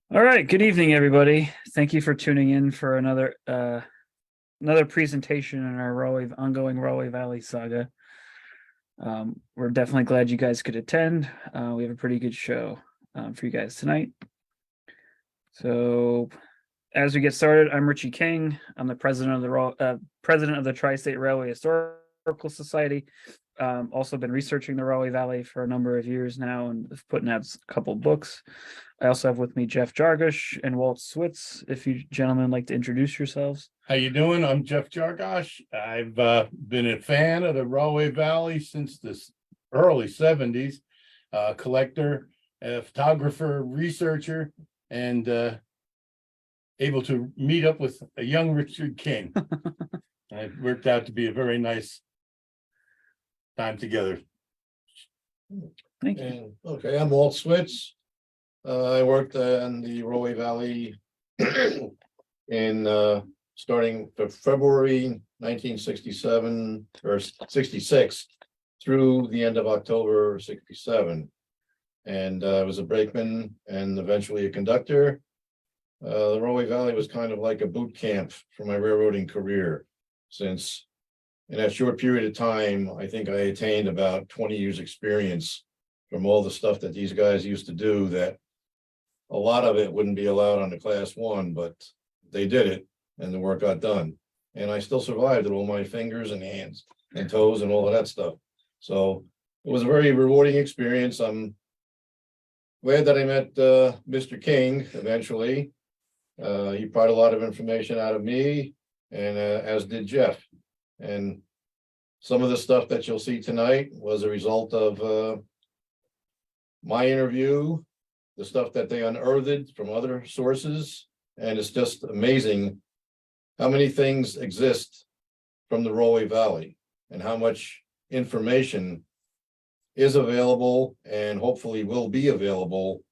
All right, good evening, everybody. Thank you for tuning in for another presentation in our ongoing Rahway Valley saga. We're definitely glad you guys could attend. We have a pretty good show for you guys tonight. So, as we get started, I'm Richie King. I'm the president of the Tri-State Railway Historical Society. Also been researching the Rahway Valley for a number of years now and putting out a couple books. I also have with me Jeff Jargosh and Walt Switz. If you gentlemen like to introduce yourselves. How you doing? I'm Jeff Jargosh. I've been a fan of the Rahway Valley since the early 70s. Collector, photographer, researcher, and able to meet up with a young Richie King. It worked out to be a very nice time together. Thank you. Okay, I'm Walt Switz. I worked in the Rahway Valley in starting February 1967 or 66 through the end of October 67. And I was a brakeman and eventually a conductor. The Rahway Valley was kind of like a boot camp for my railroading career, since in that short period of time, I think I attained about 20 years experience from all the stuff that these guys used to do, that a lot of it wouldn't be allowed on the class one, but they did it and the work got done. And I still survived with all my fingers and hands and toes and all of that stuff. So it was a very rewarding experience. I'm glad that I met Mr. King eventually. He brought a lot of information out of me, and as did Jeff. And some of the stuff that you'll see tonight was a result of my interview, the stuff that they unearthed from other sources. And it's just amazing how many things exist from the Rahway Valley and how much information is available and hopefully will be available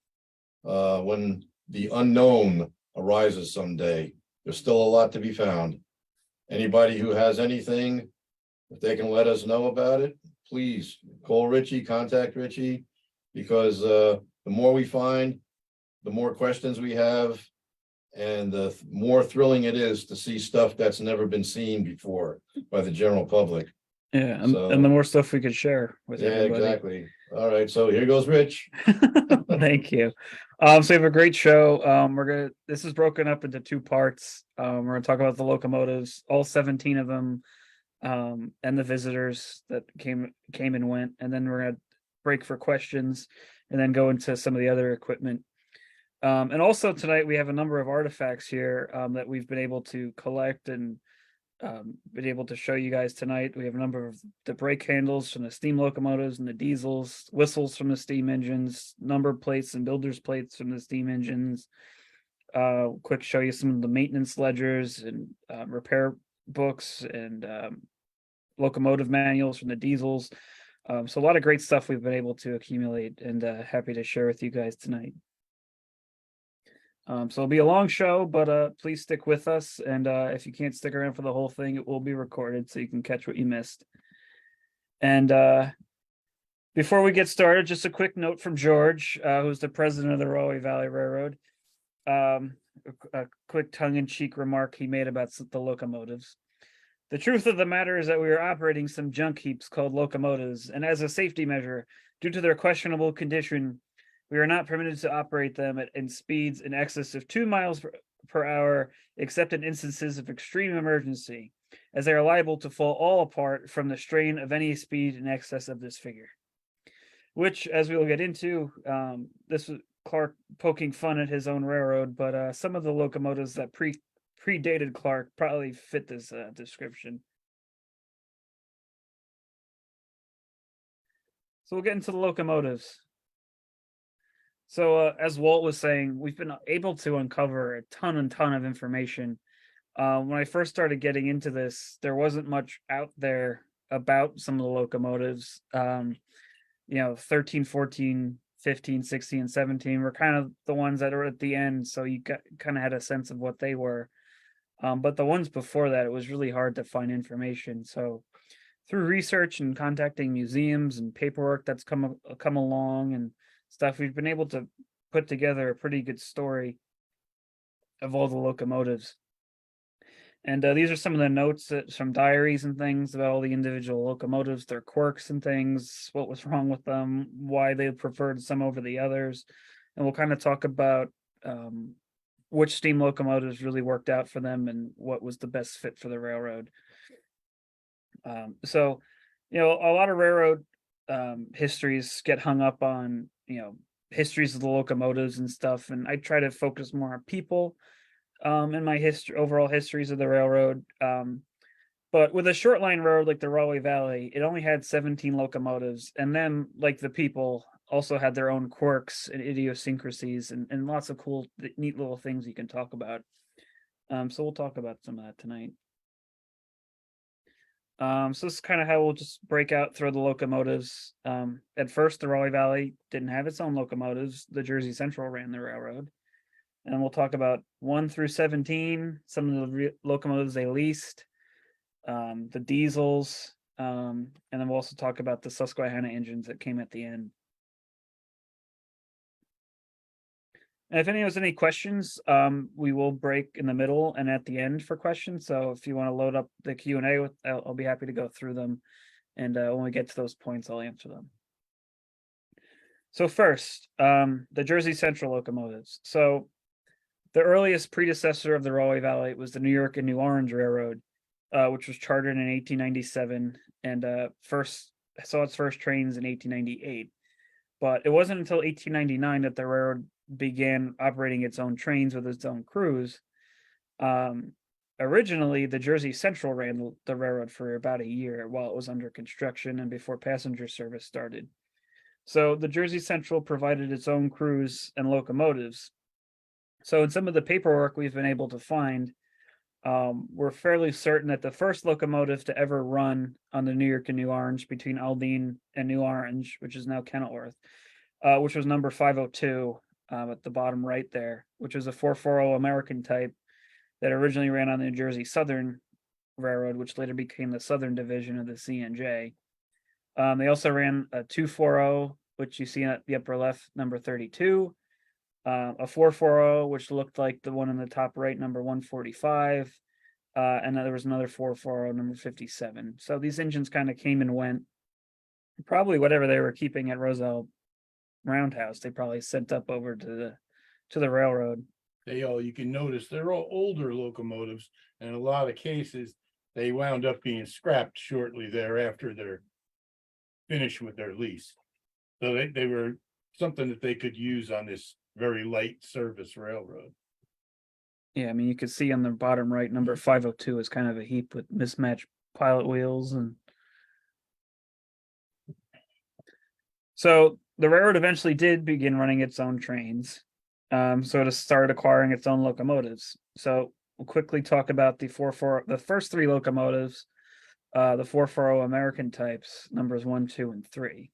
when the unknown arises someday. There's still a lot to be found. Anybody who has anything, if they can let us know about it, please call Richie, contact Richie, because the more we find, the more questions we have, and the more thrilling it is to see stuff that's never been seen before by the general public. Yeah, and the more stuff we could share with everybody. Exactly. All right, so here goes Rich. Thank you. So we have a great show. This is broken up into two parts. We're gonna talk about the locomotives, all 17 of them, and the visitors that came and went, and then we're gonna break for questions and then go into some of the other equipment. And also tonight we have a number of artifacts here that we've been able to collect and been able to show you guys tonight. We have a number of the brake handles from the steam locomotives and the diesels, whistles from the steam engines, number plates and builder's plates from the steam engines. Quick show you some of the maintenance ledgers and repair books and locomotive manuals from the diesels. So a lot of great stuff we've been able to accumulate, and happy to share with you guys tonight. So it'll be a long show, but please stick with us. And if you can't stick around for the whole thing, it will be recorded so you can catch what you missed. And before we get started, just a quick note from George, who's the president of the Rahway Valley Railroad. A quick tongue-in-cheek remark he made about the locomotives. The truth of the matter is that we are operating some junk heaps called locomotives, and as a safety measure, due to their questionable condition, we are not permitted to operate them in speeds in excess of 2 miles per hour, except in instances of extreme emergency, as they are liable to fall all apart from the strain of any speed in excess of this figure. Which, as we will get into, this was Clark poking fun at his own railroad, but some of the locomotives that predated Clark probably fit this description. So we'll get into the locomotives. So as Walt was saying, we've been able to uncover a ton of information. When I first started getting into this, there wasn't much out there about some of the locomotives. 13, 14, 15, 16, and 17 were kind of the ones that are at the end, so you kind of had a sense of what they were. But the ones before that, it was really hard to find information. So through research and contacting museums and paperwork that's come along and stuff, we've been able to put together a pretty good story of all the locomotives. And these are some of the notes from diaries and things about all the individual locomotives, their quirks and things, what was wrong with them, why they preferred some over the others. And we'll kind of talk about which steam locomotives really worked out for them and what was the best fit for the railroad. So, a lot of railroad histories get hung up on, histories of the locomotives and stuff. And I try to focus more on people in my overall histories of the railroad. But with a short line road like the Rahway Valley, it only had 17 locomotives, and then like the people also had their own quirks and idiosyncrasies and lots of cool, neat little things you can talk about. So we'll talk about some of that tonight. So this is kind of how we'll just break out through the locomotives. At first, the Rahway Valley didn't have its own locomotives. The Jersey Central ran the railroad. And we'll talk about 1 through 17, some of the locomotives they leased, the diesels, and then we'll also talk about the Susquehanna engines that came at the end. And if anyone has any questions, we will break in the middle and at the end for questions. So if you want to load up the Q&A, I'll be happy to go through them. And when we get to those points, I'll answer them. So first, the Jersey Central locomotives. So the earliest predecessor of the Rahway Valley was the New York and New Orange Railroad, which was chartered in 1897 and first saw its first trains in 1898. But it wasn't until 1899 that the railroad began operating its own trains with its own crews. Originally, the Jersey Central ran the railroad for about a year while it was under construction and before passenger service started. So the Jersey Central provided its own crews and locomotives. So in some of the paperwork we've been able to find, we're fairly certain that the first locomotive to ever run on the New York and New Orange between Aldine and New Orange, which is now Kenilworth, which was number 502 at the bottom right there, which was a 440 American type that originally ran on the New Jersey Southern Railroad, which later became the Southern Division of the CNJ. They also ran a 240, which you see at the upper left, number 32. A 440, which looked like the one in the top right, number 145, and then there was another 440, number 57. So these engines kind of came and went. Probably whatever they were keeping at Roselle Roundhouse, they probably sent up over to the railroad. You can notice they're all older locomotives, and in a lot of cases, they wound up being scrapped shortly thereafter they're finished with their lease. So they were something that they could use on this very light service railroad. Yeah, I mean, you could see on the bottom right, number 502 is kind of a heap with mismatched pilot wheels. And so the railroad eventually did begin running its own trains. So to start acquiring its own locomotives. So we'll quickly talk about the first 3 locomotives, the 440 American types, numbers 1, 2, and 3.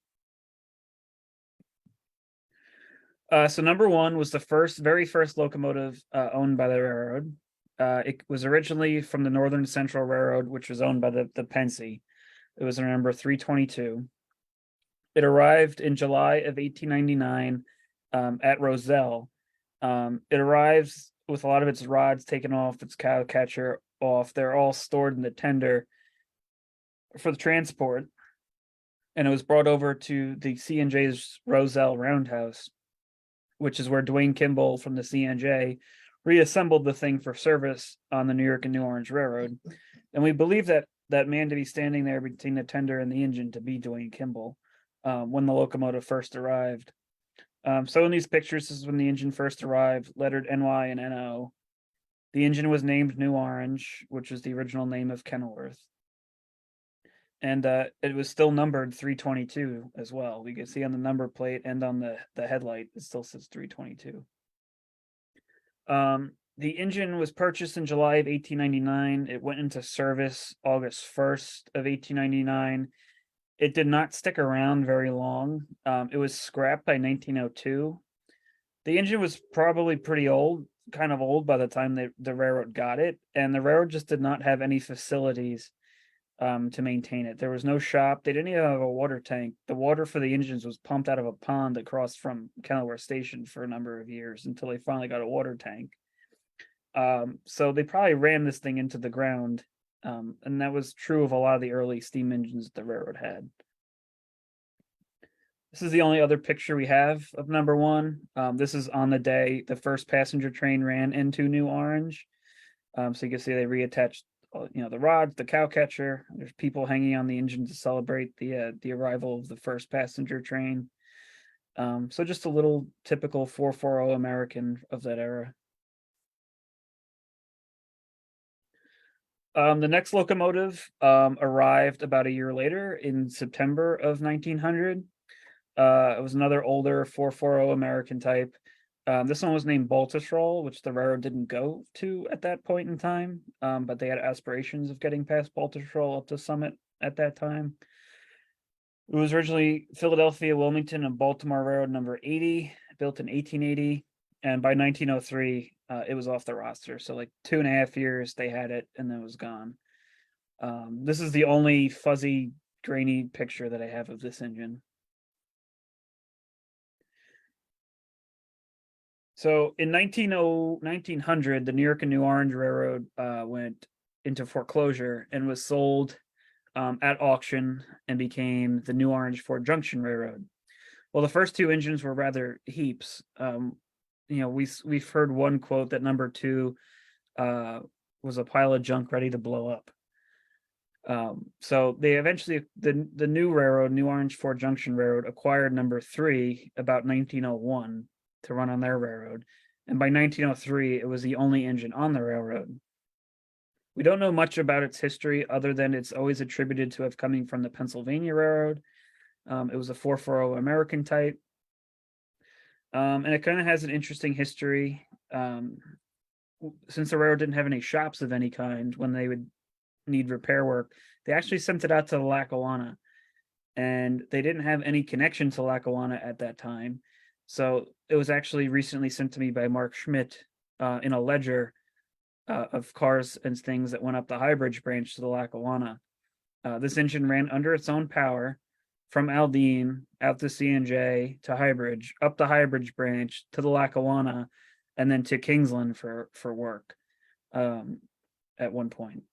So number 1 was the very first locomotive owned by the railroad. It was originally from the Northern Central Railroad, which was owned by the Pennsy. It was number 322. It arrived in July of 1899 at Roselle. It arrives with a lot of its rods taken off, its cow catcher off. They're all stored in the tender for the transport. And it was brought over to the CNJ's Roselle Roundhouse, which is where Dwayne Kimball from the CNJ reassembled the thing for service on the New York and New Orange Railroad. And we believe that man to be standing there between the tender and the engine to be Dwayne Kimball when the locomotive first arrived. So in these pictures, this is when the engine first arrived, lettered NY and NO. The engine was named New Orange, which was the original name of Kenilworth. And it was still numbered 322 as well. We can see on the number plate and on the headlight, it still says 322. The engine was purchased in July of 1899. It went into service August 1st of 1899. It did not stick around very long. It was scrapped by 1902. The engine was probably pretty old, kind of old by the time the railroad got it. And the railroad just did not have any facilities to maintain it. There was no shop. They didn't even have a water tank. The water for the engines was pumped out of a pond across from Kenilworth Station for a number of years until they finally got a water tank. So they probably ran this thing into the ground. And that was true of a lot of the early steam engines the railroad had. This is the only other picture we have of number one. This is on the day the first passenger train ran into New Orange. So you can see they reattached, the rods, the cow catcher. There's people hanging on the engine to celebrate the arrival of the first passenger train. So just a little typical 440 American of that era. The next locomotive arrived about a year later in September of 1900. It was another older 440 American type. This one was named Baltusrol, which the railroad didn't go to at that point in time, but they had aspirations of getting past Baltusrol up to Summit at that time. It was originally Philadelphia, Wilmington, and Baltimore Railroad number 80, built in 1880, and by 1903, it was off the roster. So like 2.5 years they had it, and then it was gone. This is the only fuzzy, grainy picture that I have of this engine. So in 1900, the New York and New Orange Railroad went into foreclosure and was sold at auction and became the New Orange Fort Junction Railroad. Well, the first two engines were rather heaps. We've heard one quote that number two was a pile of junk ready to blow up. So they eventually, the new railroad, New Orange Fort Junction Railroad, acquired number three about 1901 to run on their railroad. And by 1903, it was the only engine on the railroad. We don't know much about its history other than it's always attributed to have coming from the Pennsylvania Railroad. It was a 440 American type. And it kind of has an interesting history. Since the railroad didn't have any shops of any kind when they would need repair work, they actually sent it out to Lackawanna. And they didn't have any connection to Lackawanna at that time. So it was actually recently sent to me by Mark Schmidt in a ledger of cars and things that went up the Highbridge branch to the Lackawanna. This engine ran under its own power from Aldine out to C&J to Highbridge, up the Highbridge branch to the Lackawanna, and then to Kingsland for work at one point.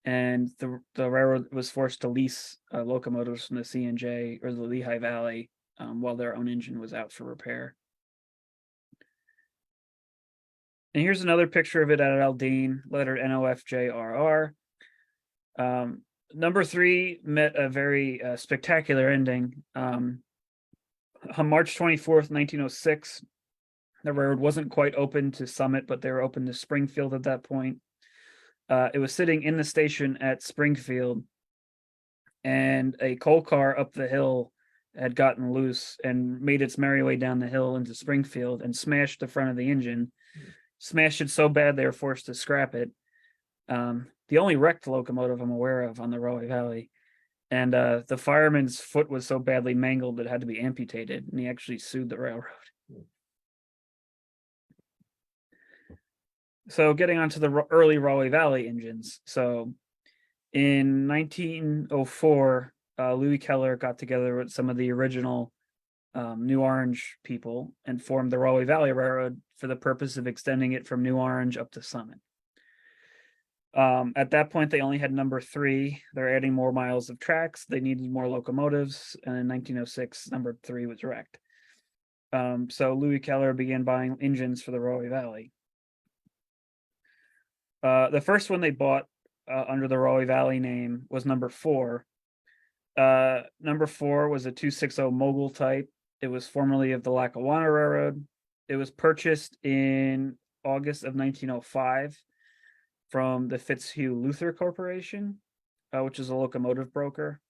And the railroad was forced to lease locomotives from the C&J or the Lehigh Valley while their own engine was out for repair. And here's another picture of it at Aldine, lettered NOFJRR. Number three met a very spectacular ending. On March 24th, 1906, the railroad wasn't quite open to Summit, but they were open to Springfield at that point. It was sitting in the station at Springfield, and a coal car up the hill had gotten loose and made its merry way down the hill into Springfield and smashed the front of the engine. Smashed it so bad they were forced to scrap it. The only wrecked locomotive I'm aware of on the Rahway Valley. And the fireman's foot was so badly mangled it had to be amputated, and he actually sued the railroad. So getting onto the early Rahway Valley engines. So in 1904, Louis Keller got together with some of the original New Orange people and formed the Rahway Valley Railroad for the purpose of extending it from New Orange up to Summit. At that point, they only had number three. They're adding more miles of tracks. They needed more locomotives. And in 1906, number three was wrecked. So Louis Keller began buying engines for the Rahway Valley. The first one they bought under the Rahway Valley name was number four. Number four was a 260 Mogul type. It was formerly of the Lackawanna Railroad. It was purchased in August of 1905 from the Fitzhugh Luther Corporation, which is a locomotive broker.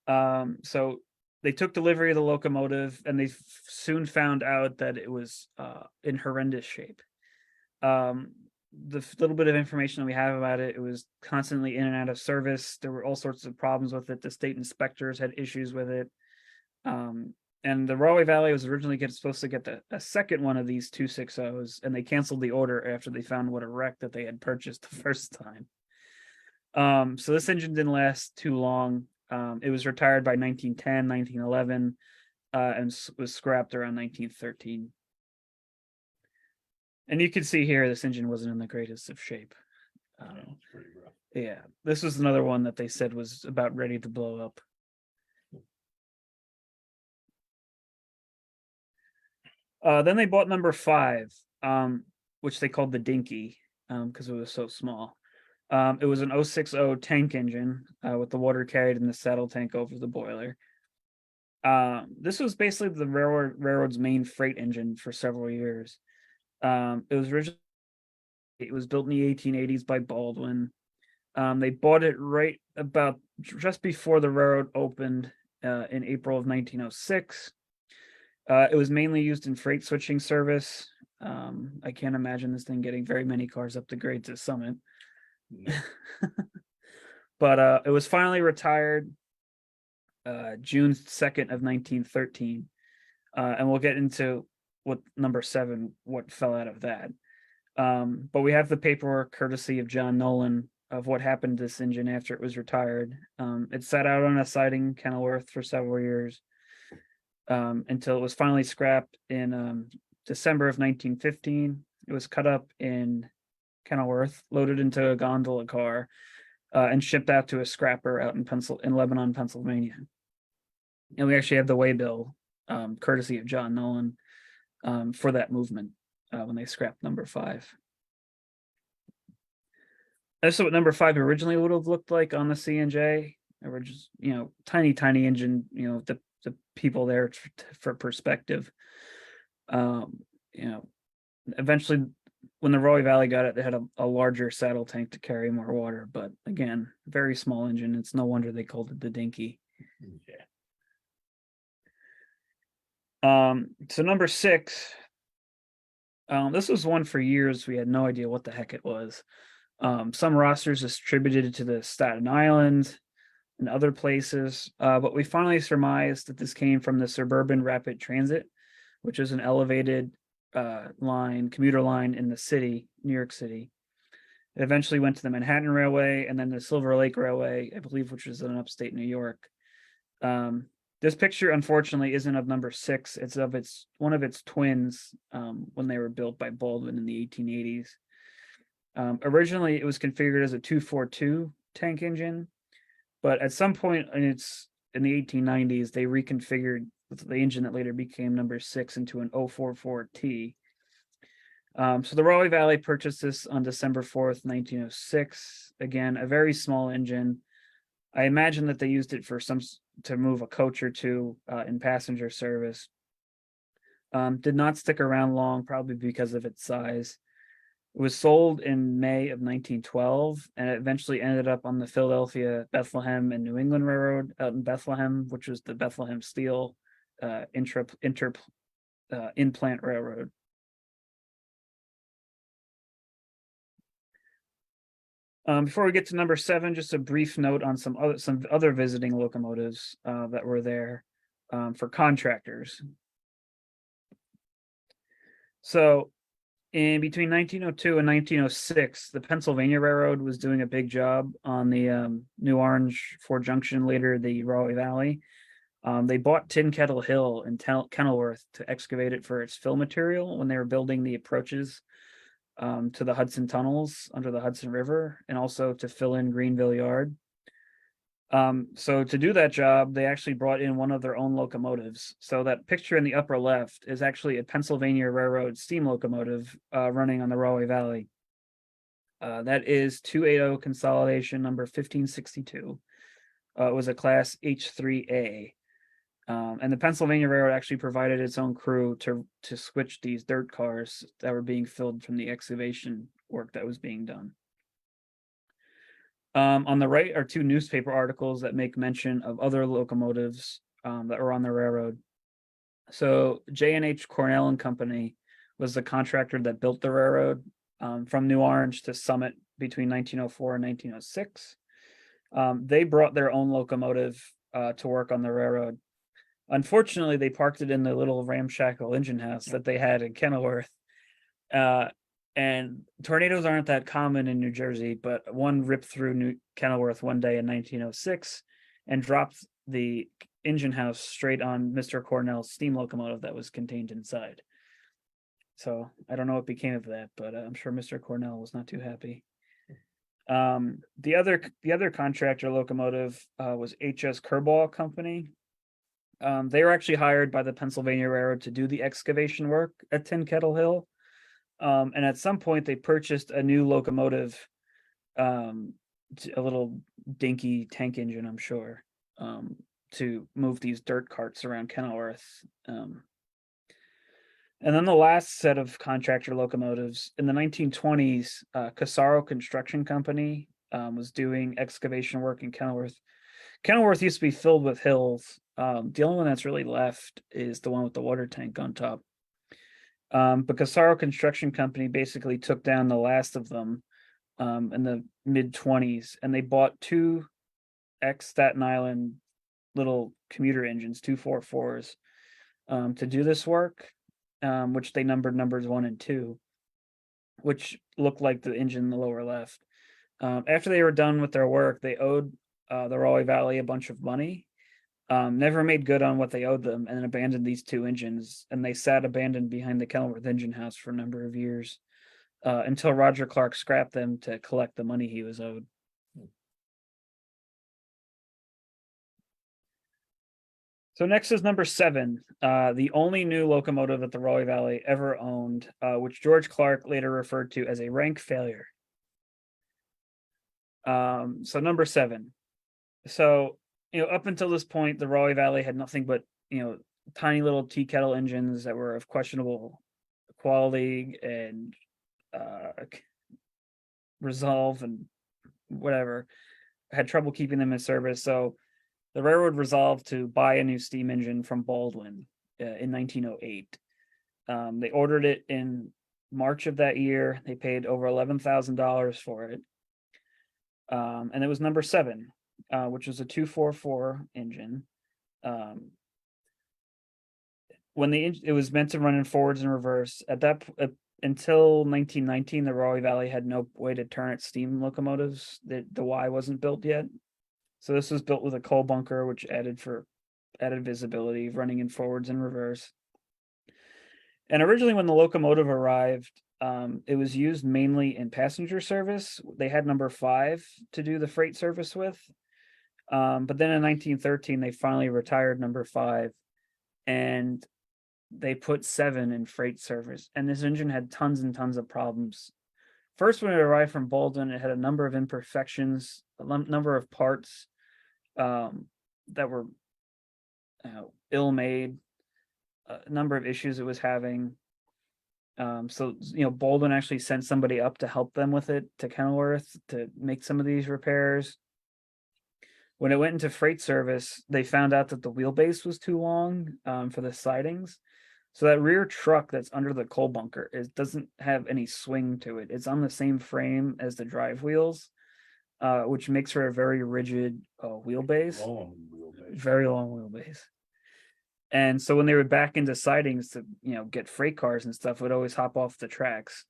So they took delivery of the locomotive, and they soon found out that it was in horrendous shape. The little bit of information that we have about it, it was constantly in and out of service. There were all sorts of problems with it. The state inspectors had issues with it. And the Rahway Valley was originally supposed to get a second one of these 260s, and they canceled the order after they found what a wreck that they had purchased the first time. So this engine didn't last too long. It was retired by 1910, 1911, and was scrapped around 1913. And you can see here, this engine wasn't in the greatest of shape. It's pretty rough. Yeah, this was another one that they said was about ready to blow up. Then they bought number 5, which they called the Dinky, because it was so small. It was an 060 tank engine with the water carried in the saddle tank over the boiler. This was basically the railroad's main freight engine for several years. It was built in the 1880s by Baldwin. They bought it right about just before the railroad opened in April of 1906. It was mainly used in freight switching service. I can't imagine this thing getting very many cars up the grade to Summit. No. But it was finally retired June 2nd of 1913. And we'll get into what number 7, what fell out of that. But we have the paperwork courtesy of John Nolan of what happened to this engine after it was retired. It sat out on a siding in Kenilworth for several years until it was finally scrapped in December of 1915. It was cut up in Kenilworth, loaded into a gondola car, and shipped out to a scrapper out in Lebanon, Pennsylvania. And we actually have the waybill, courtesy of John Nolan, for that movement when they scrapped number 5. That's what number 5 originally would have looked like on the C&J. They were just, tiny engine, the people there for perspective. Eventually when the Rahway Valley got it, they had a larger saddle tank to carry more water, but again, very small engine. It's no wonder they called it the Dinky. Yeah. So number 6, this was one for years we had no idea what the heck it was. Some rosters distributed it to the Staten Island and other places, but we finally surmised that this came from the Suburban Rapid Transit, which is an elevated commuter line in the city, New York City. It eventually went to the Manhattan Railway and then the Silver Lake Railway, I believe, which is in upstate New York. This picture, unfortunately, isn't of number 6. It's of one of its twins when they were built by Baldwin in the 1880s. Originally, it was configured as a 242 tank engine, but at some point in the 1890s, they reconfigured the engine that later became number 6 into an 044T. So the Rahway Valley purchased this on December 4th, 1906. Again, a very small engine. I imagine that they used it to move a coach or two in passenger service. Did not stick around long, probably because of its size. It was sold in May of 1912, and it eventually ended up on the Philadelphia, Bethlehem, and New England Railroad out in Bethlehem, which was the Bethlehem Steel in-plant railroad. Before we get to number 7, just a brief note on some other visiting locomotives that were there for contractors. So in between 1902 and 1906, the Pennsylvania Railroad was doing a big job on the New Orange Ford Junction, later the Rahway Valley. They bought Tin Kettle Hill in Kenilworth to excavate it for its fill material when they were building the approaches to the Hudson tunnels under the Hudson River, and also to fill in Greenville Yard. So to do that job, they actually brought in one of their own locomotives. So that picture in the upper left is actually a Pennsylvania Railroad steam locomotive running on the Rahway Valley. That is 280 consolidation number 1562. It was a class H3A. And the Pennsylvania Railroad actually provided its own crew to switch these dirt cars that were being filled from the excavation work that was being done. On the right are 2 newspaper articles that make mention of other locomotives that were on the railroad. So J&H Cornell and Company was the contractor that built the railroad from New Orange to Summit between 1904 and 1906. They brought their own locomotive to work on the railroad. Unfortunately, they parked it in the little ramshackle engine house that they had in Kenilworth. And tornadoes aren't that common in New Jersey, but one ripped through Kenilworth one day in 1906 and dropped the engine house straight on Mr. Cornell's steam locomotive that was contained inside. So I don't know what became of that, but I'm sure Mr. Cornell was not too happy. The other contractor locomotive was H.S. Kerbal Company. They were actually hired by the Pennsylvania Railroad to do the excavation work at Tin Kettle Hill. And at some point they purchased a new locomotive, a little dinky tank engine, I'm sure, to move these dirt carts around Kenilworth. And then the last set of contractor locomotives in the 1920s, Casaro Construction Company was doing excavation work in Kenilworth. Kenilworth used to be filled with hills. The only one that's really left is the one with the water tank on top. But Casaro Construction Company basically took down the last of them in the mid-20s, and they bought two ex-Staten Island little commuter engines, 244s, to do this work, which they numbered numbers 1 and 2, which looked like the engine in the lower left. After they were done with their work, they owed the Rahway Valley a bunch of money, never made good on what they owed them, and then abandoned these two engines, and they sat abandoned behind the Kenilworth engine house for a number of years, until Roger Clark scrapped them to collect the money he was owed. So next is number 7, the only new locomotive that the Rahway Valley ever owned, which George Clark later referred to as a rank failure. So number 7. So, up until this point, the Rahway Valley had nothing but, tiny little tea kettle engines that were of questionable quality and resolve and whatever. Had trouble keeping them in service. So the railroad resolved to buy a new steam engine from Baldwin in 1908. They ordered it in March of that year. They paid over $11,000 for it. And it was number 7, which was a 244 engine. When it was meant to run in forwards and reverse, until 1919, the Rahway Valley had no way to turn its steam locomotives. The Y wasn't built yet. So this was built with a coal bunker, which added visibility, running in forwards and reverse. And originally, when the locomotive arrived, it was used mainly in passenger service. They had number 5 to do the freight service with. But then in 1913, they finally retired number 5, and they put 7 in freight service. And this engine had tons and tons of problems. First, when it arrived from Baldwin, it had a number of imperfections, a number of parts that were ill-made, a number of issues it was having. So Baldwin actually sent somebody up to help them with it to Kenilworth to make some of these repairs. When it went into freight service, they found out that the wheelbase was too long for the sidings. So that rear truck that's under the coal bunker, it doesn't have any swing to it. It's on the same frame as the drive wheels, which makes for a very rigid wheelbase. Long wheelbase. Very long wheelbase. And so when they would back into sidings to get freight cars and stuff, it would always hop off the tracks.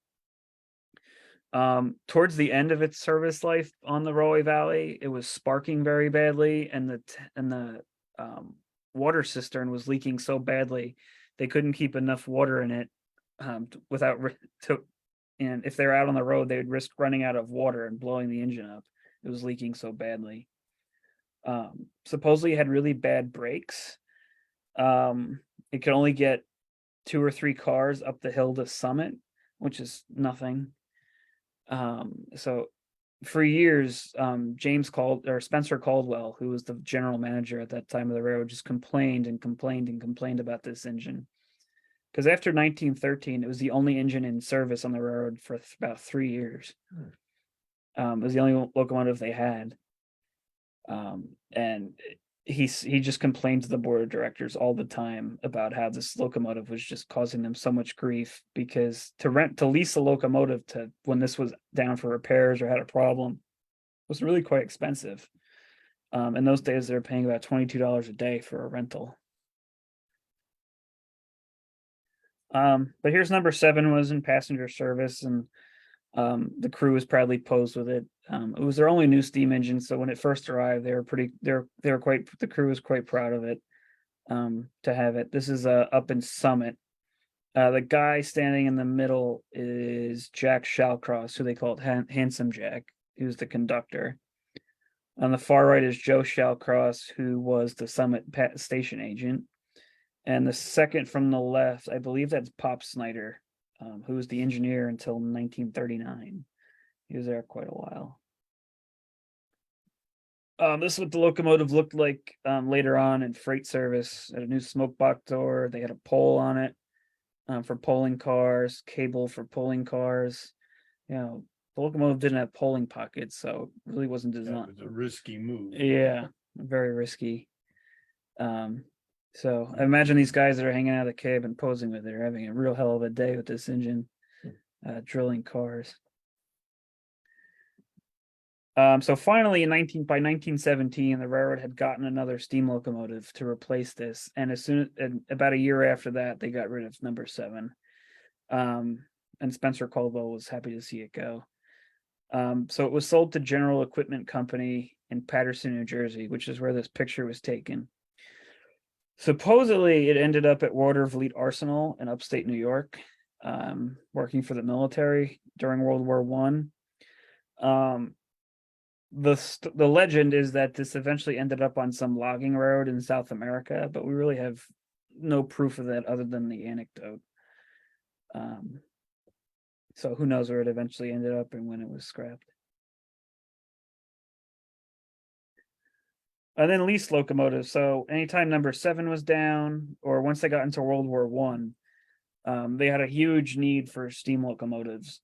Towards the end of its service life on the Rahway Valley, it was sparking very badly, and the water cistern was leaking so badly they couldn't keep enough water in it and if they were out on the road, they would risk running out of water and blowing the engine up. It was leaking so badly. Supposedly it had really bad brakes. It could only get 2 or 3 cars up the hill to Summit, which is nothing. So for years, Spencer Caldwell, who was the general manager at that time of the railroad, just complained and complained and complained about this engine. Because after 1913, it was the only engine in service on the railroad for about 3 years. It was the only locomotive they had. And he just complained to the board of directors all the time about how this locomotive was just causing them so much grief, because to lease a locomotive when this was down for repairs or had a problem was really quite expensive. In those days, they were paying about $22 a day for a rental. But here's number 7, was in passenger service, and the crew was proudly posed with it. It was their only new steam engine, so when it first arrived, the crew was quite proud of it, to have it. This is up in Summit. The guy standing in the middle is Jack Shallcross, who they called Handsome Jack. He was the conductor. On the far right is Joe Shallcross, who was the Summit station agent. And the second from the left, I believe that's Pop Snyder, who was the engineer until 1939. He was there quite a while. This is what the locomotive looked like later on in freight service. Had a new smoke box door. They had a pole on it for pulling cars, cable for pulling cars. You know, the locomotive didn't have polling pockets, so it really wasn't That designed. was a risky move. Yeah, very risky. So I imagine these guys that are hanging out of the cab and posing with it are having a real hell of a day with this engine, drilling cars. So finally, by 1917, the railroad had gotten another steam locomotive to replace this, and about a year after that, they got rid of number 7. And Spencer Caldwell was happy to see it go. So it was sold to General Equipment Company in Paterson, New Jersey, which is where this picture was taken. Supposedly, it ended up at Watervliet Arsenal in upstate New York, working for the military during World War One. The legend is that this eventually ended up on some logging road in South America, but we really have no proof of that other than the anecdote. So who knows where it eventually ended up and when it was scrapped. And then leased locomotives. So anytime number 7 was down, or once they got into World War One, they had a huge need for steam locomotives.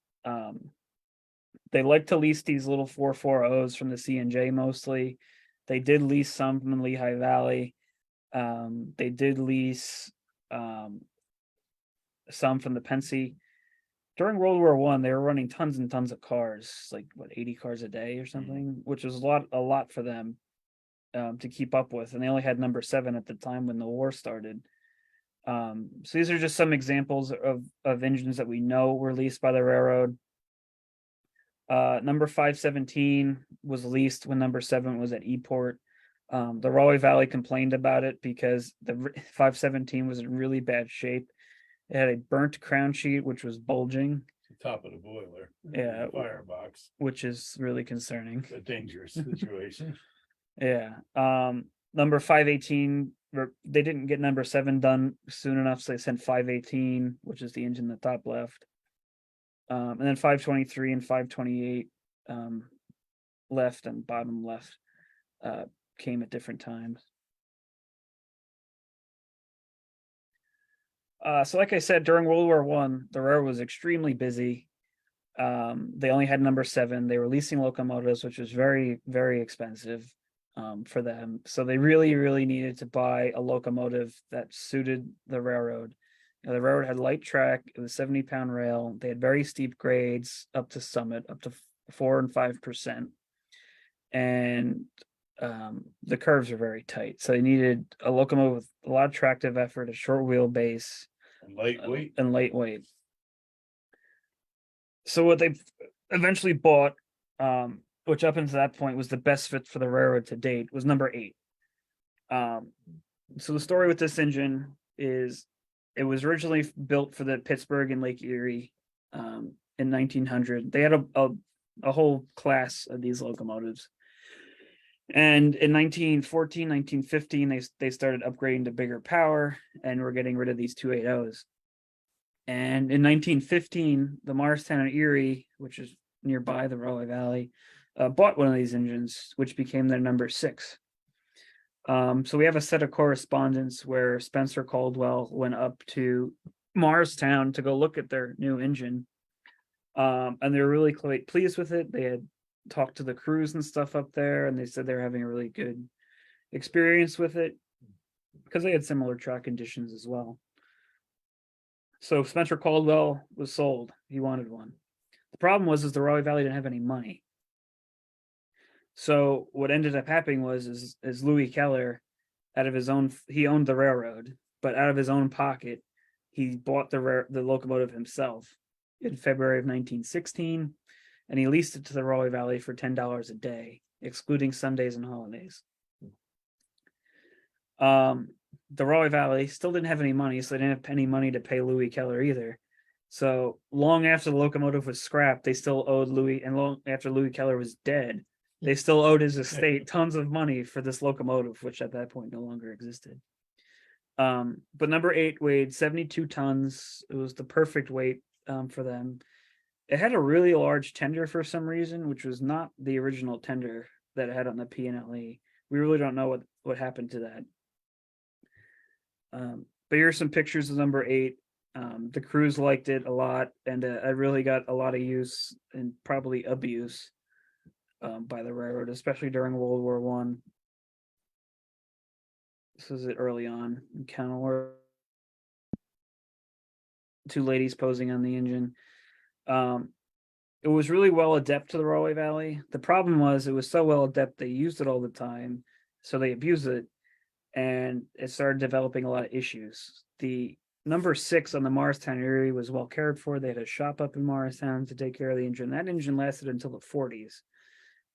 They like to lease these little 440s from the C&J mostly. They did lease some from the Lehigh Valley. They did lease some from the Pennsy. During World War One, they were running tons and tons of cars, like 80 cars a day or something, which was a lot for them to keep up with. And they only had number 7 at the time when the war started. So these are just some examples of engines that we know were leased by the railroad. Number 517 was leased when number 7 was at Eport. The Rahway Valley complained about it because the 517 was in really bad shape. It had a burnt crown sheet, which was bulging. The top of the boiler. Yeah. The firebox. Which is really concerning. A dangerous situation. Yeah. Number 518, they didn't get number 7 done soon enough, so they sent 518, which is the engine in the top left. And then 523 and 528 left and bottom left came at different times. So like I said, during World War One, the railroad was extremely busy. They only had number 7. They were leasing locomotives, which was very, very expensive for them. So they really, really needed to buy a locomotive that suited the railroad. The railroad had light track, it was 70-pound rail. They had very steep grades up to Summit, up to 4 and 5%. And the curves are very tight. So they needed a locomotive with a lot of tractive effort, a short wheelbase, And lightweight. and lightweight. So what they eventually bought, which up until that point was the best fit for the railroad to date, was number 8. So the story with this engine is it was originally built for the Pittsburgh and Lake Erie in 1900. They had a whole class of these locomotives. And in 1914, 1915, they started upgrading to bigger power and were getting rid of these 280s. And in 1915, the Morristown and Erie, which is nearby the Rahway Valley, bought one of these engines, which became their number 6. So we have a set of correspondence where Spencer Caldwell went up to Morristown to go look at their new engine. And they were really quite pleased with it. They had talked to the crews and stuff up there, and they said they were having a really good experience with it because they had similar track conditions as well. So Spencer Caldwell was sold. He wanted one. The problem was the Rahway Valley didn't have any money. So what ended up happening was Louis Keller, out of his own, he owned the railroad, but out of his own pocket, he bought the locomotive himself in February of 1916, and he leased it to the Rahway Valley for $10 a day, excluding Sundays and holidays. the Rahway Valley still didn't have any money, so they didn't have any money to pay Louis Keller either. So long after the locomotive was scrapped, they still owed Louis, and long after Louis Keller was dead, they still owed his estate tons of money for this locomotive, which at that point no longer existed. But number 8 weighed 72 tons. It was the perfect weight for them. It had a really large tender for some reason, which was not the original tender that it had on the PNLE. We really don't know what happened to that. But here's some pictures of number 8. The crews liked it a lot, and it really got a lot of use and probably abuse by the railroad, especially during World War One. This is it early on in Kenilworth. 2 ladies posing on the engine. It was really well adept to the Rahway Valley. The problem was it was so well adept they used it all the time, so they abused it, and it started developing a lot of issues. The number 6 on the Morristown area was well cared for. They had a shop up in Morristown to take care of the engine. That engine lasted until the 40s.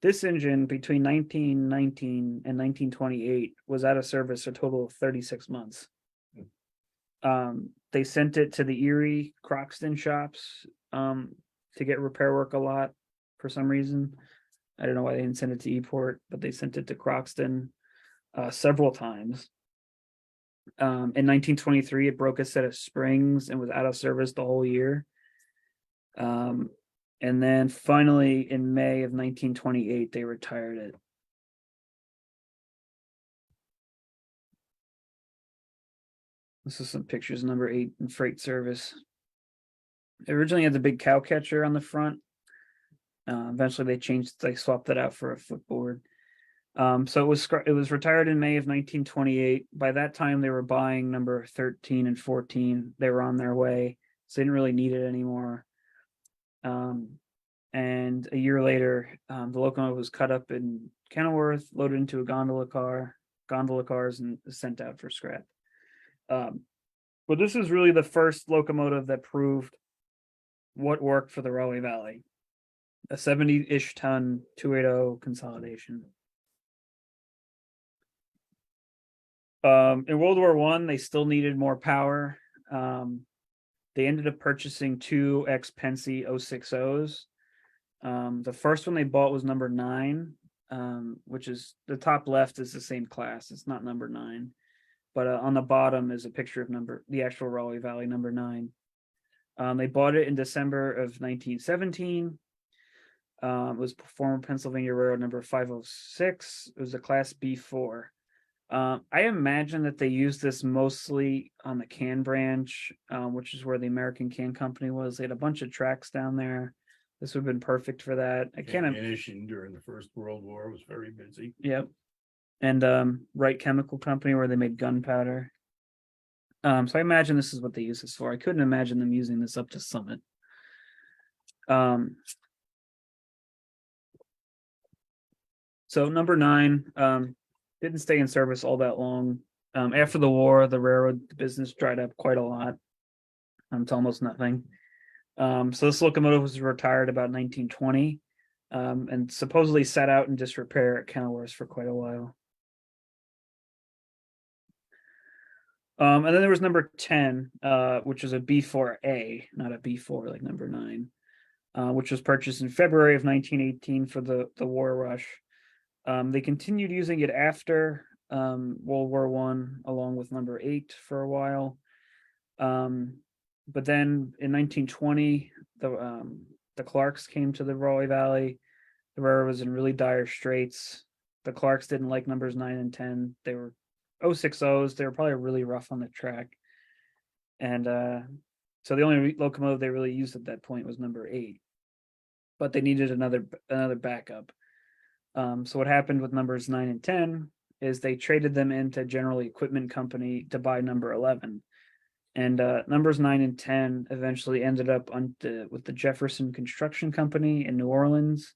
This engine between 1919 and 1928 was out of service a total of 36 months. They sent it to the Erie Croxton shops to get repair work a lot for some reason. I don't know why they didn't send it to Eport, but they sent it to Croxton several times. In 1923, it broke a set of springs and was out of service the whole year. And then finally, in May of 1928, they retired it. This is some pictures of number 8 in freight service. It originally had the big cow catcher on the front. Eventually, they swapped that out for a footboard. So it was retired in May of 1928. By that time, they were buying number 13 and 14. They were on their way, so they didn't really need it anymore. And a year later, the locomotive was cut up in Kenilworth, loaded into a gondola cars, and sent out for scrap. But this is really the first locomotive that proved what worked for the Rahway Valley. A 70-ish ton 280 consolidation. In World War One, they still needed more power. They ended up purchasing 2 ex-Penske 060s. The first one they bought was number 9, which is the top left is the same class. It's not number 9, but on the bottom is a picture of the actual Rahway Valley number 9. They bought it in December of 1917. It was former Pennsylvania Railroad number 506. It was a class B4. I imagine that they used this mostly on the can branch, which is where the American Can Company was. They had a bunch of tracks down there. This would have been perfect for that. Ammunition during the First World War was very busy. Yep. And Wright Chemical Company, where they made gunpowder. So I imagine this is what they use this for. I couldn't imagine them using this up to Summit. So number 9 didn't stay in service all that long. After the war, the railroad business dried up quite a lot. To almost nothing. So this locomotive was retired about 1920, and supposedly sat out in disrepair at Kenilworth for quite a while. And then there was number 10, which was a B4A, not a B4 like number 9, which was purchased in February of 1918 for the war rush. They continued using it after World War One, along with number 8 for a while. But then in 1920, the Clarks came to the Rahway Valley. The railroad was in really dire straits. The Clarks didn't like numbers 9 and 10. They were 060s. They were probably really rough on the track. And so the only locomotive they really used at that point was number 8. But they needed another backup. So what happened with numbers 9 and 10 is they traded them into General Equipment Company to buy number 11. And numbers 9 and 10 eventually ended up with the Jefferson Construction Company in New Orleans.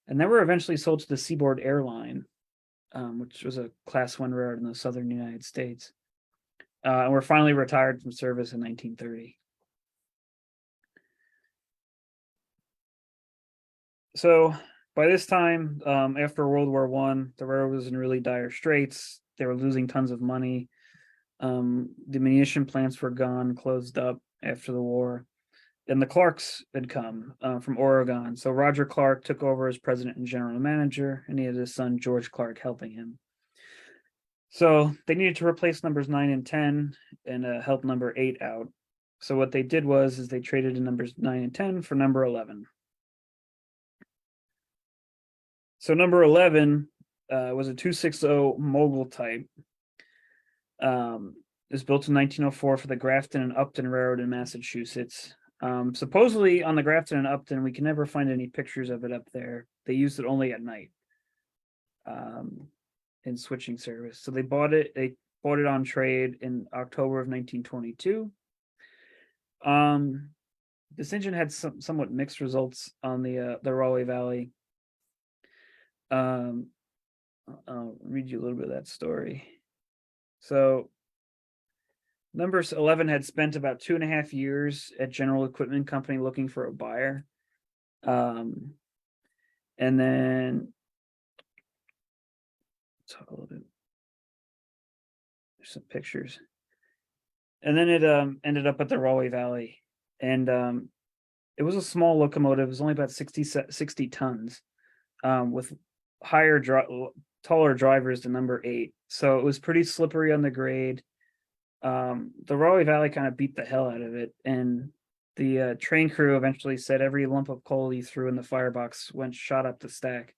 And they were eventually sold to the Seaboard Airline, which was a Class 1 railroad in the southern United States. And were finally retired from service in 1930. So by this time, after World War One, the railroad was in really dire straits. They were losing tons of money. The munition plants were gone, closed up after the war, and the Clarks had come from Oregon. So Roger Clark took over as president and general manager, and he had his son George Clark helping him. So they needed to replace numbers 9 and 10 and help number 8 out. So what they did was they traded in numbers 9 and 10 for number 11. So number 11 was a 260 mogul type. It was built in 1904 for the Grafton and Upton Railroad in Massachusetts. Supposedly on the Grafton and Upton, we can never find any pictures of it up there. They used it only at night in switching service. So they bought it on trade in October of 1922. This engine had somewhat mixed results on the Rahway Valley. I'll read you a little bit of that story. So number 11 had spent about 2.5 years at General Equipment Company looking for a buyer. And then talk a little bit. There's some pictures. And then it ended up at the Rahway Valley. And it was a small locomotive. It was only about 60 tons with taller drivers than number 8. So it was pretty slippery on the grade. The Rahway Valley kind of beat the hell out of it. And the train crew eventually said every lump of coal you threw in the firebox shot up the stack.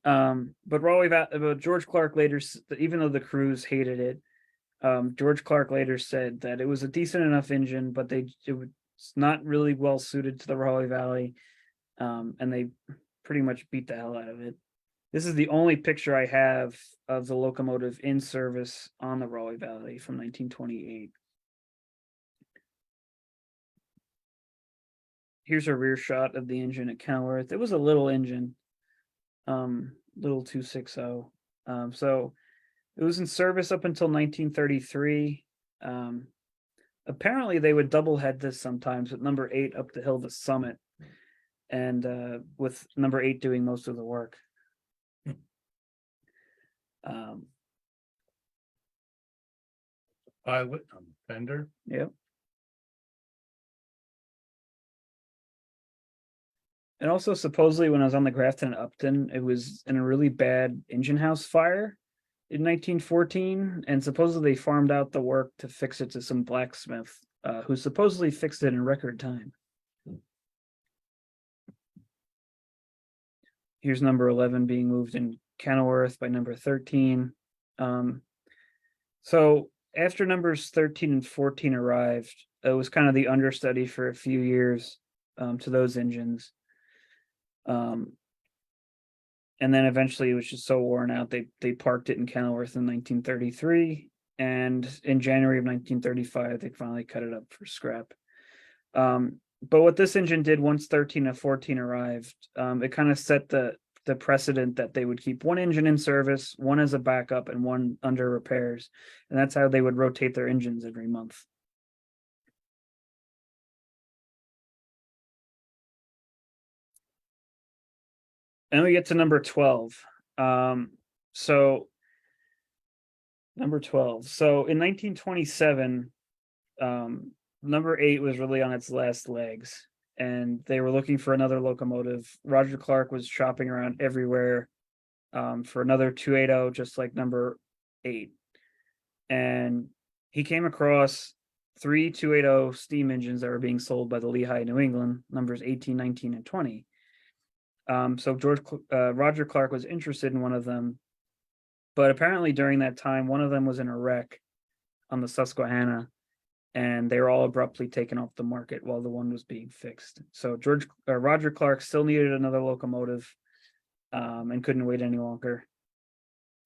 But George Clark later, even though the crews hated it, George Clark later said that it was a decent enough engine, but it was not really well suited to the Rahway Valley, and they pretty much beat the hell out of it. This is the only picture I have of the locomotive in service on the Rahway Valley from 1928. Here's a rear shot of the engine at Kenilworth. It was a little engine, little 260. So it was in service up until 1933. Apparently they would double head this sometimes with number 8 up the hill to Summit, and with number 8 doing most of the work. Pilot on the fender. Yep. And also supposedly when I was on the Grafton and Upton, it was in a really bad engine house fire in 1914, and supposedly they farmed out the work to fix it to some blacksmith who supposedly fixed it in record time. Here's number 11 being moved in Kenilworth by number 13. So after numbers 13 and 14 arrived, it was kind of the understudy for a few years to those engines. And then eventually it was just so worn out, they parked it in Kenilworth in 1933, and in January of 1935 they finally cut it up for scrap. But what this engine did once 13 and 14 arrived, it kind of set the precedent that they would keep one engine in service, one as a backup, and one under repairs, and that's how they would rotate their engines every month. And we get to number 12. So number 12. So in 1927, number 8 was really on its last legs, and they were looking for another locomotive. Roger Clark was shopping around everywhere for another 280, just like number 8. And he came across 3 280 steam engines that were being sold by the Lehigh New England, numbers 18, 19, and 20. So Roger Clark was interested in one of them, but apparently during that time, one of them was in a wreck on the Susquehanna, and they were all abruptly taken off the market while the one was being fixed. So Roger Clark still needed another locomotive, and couldn't wait any longer.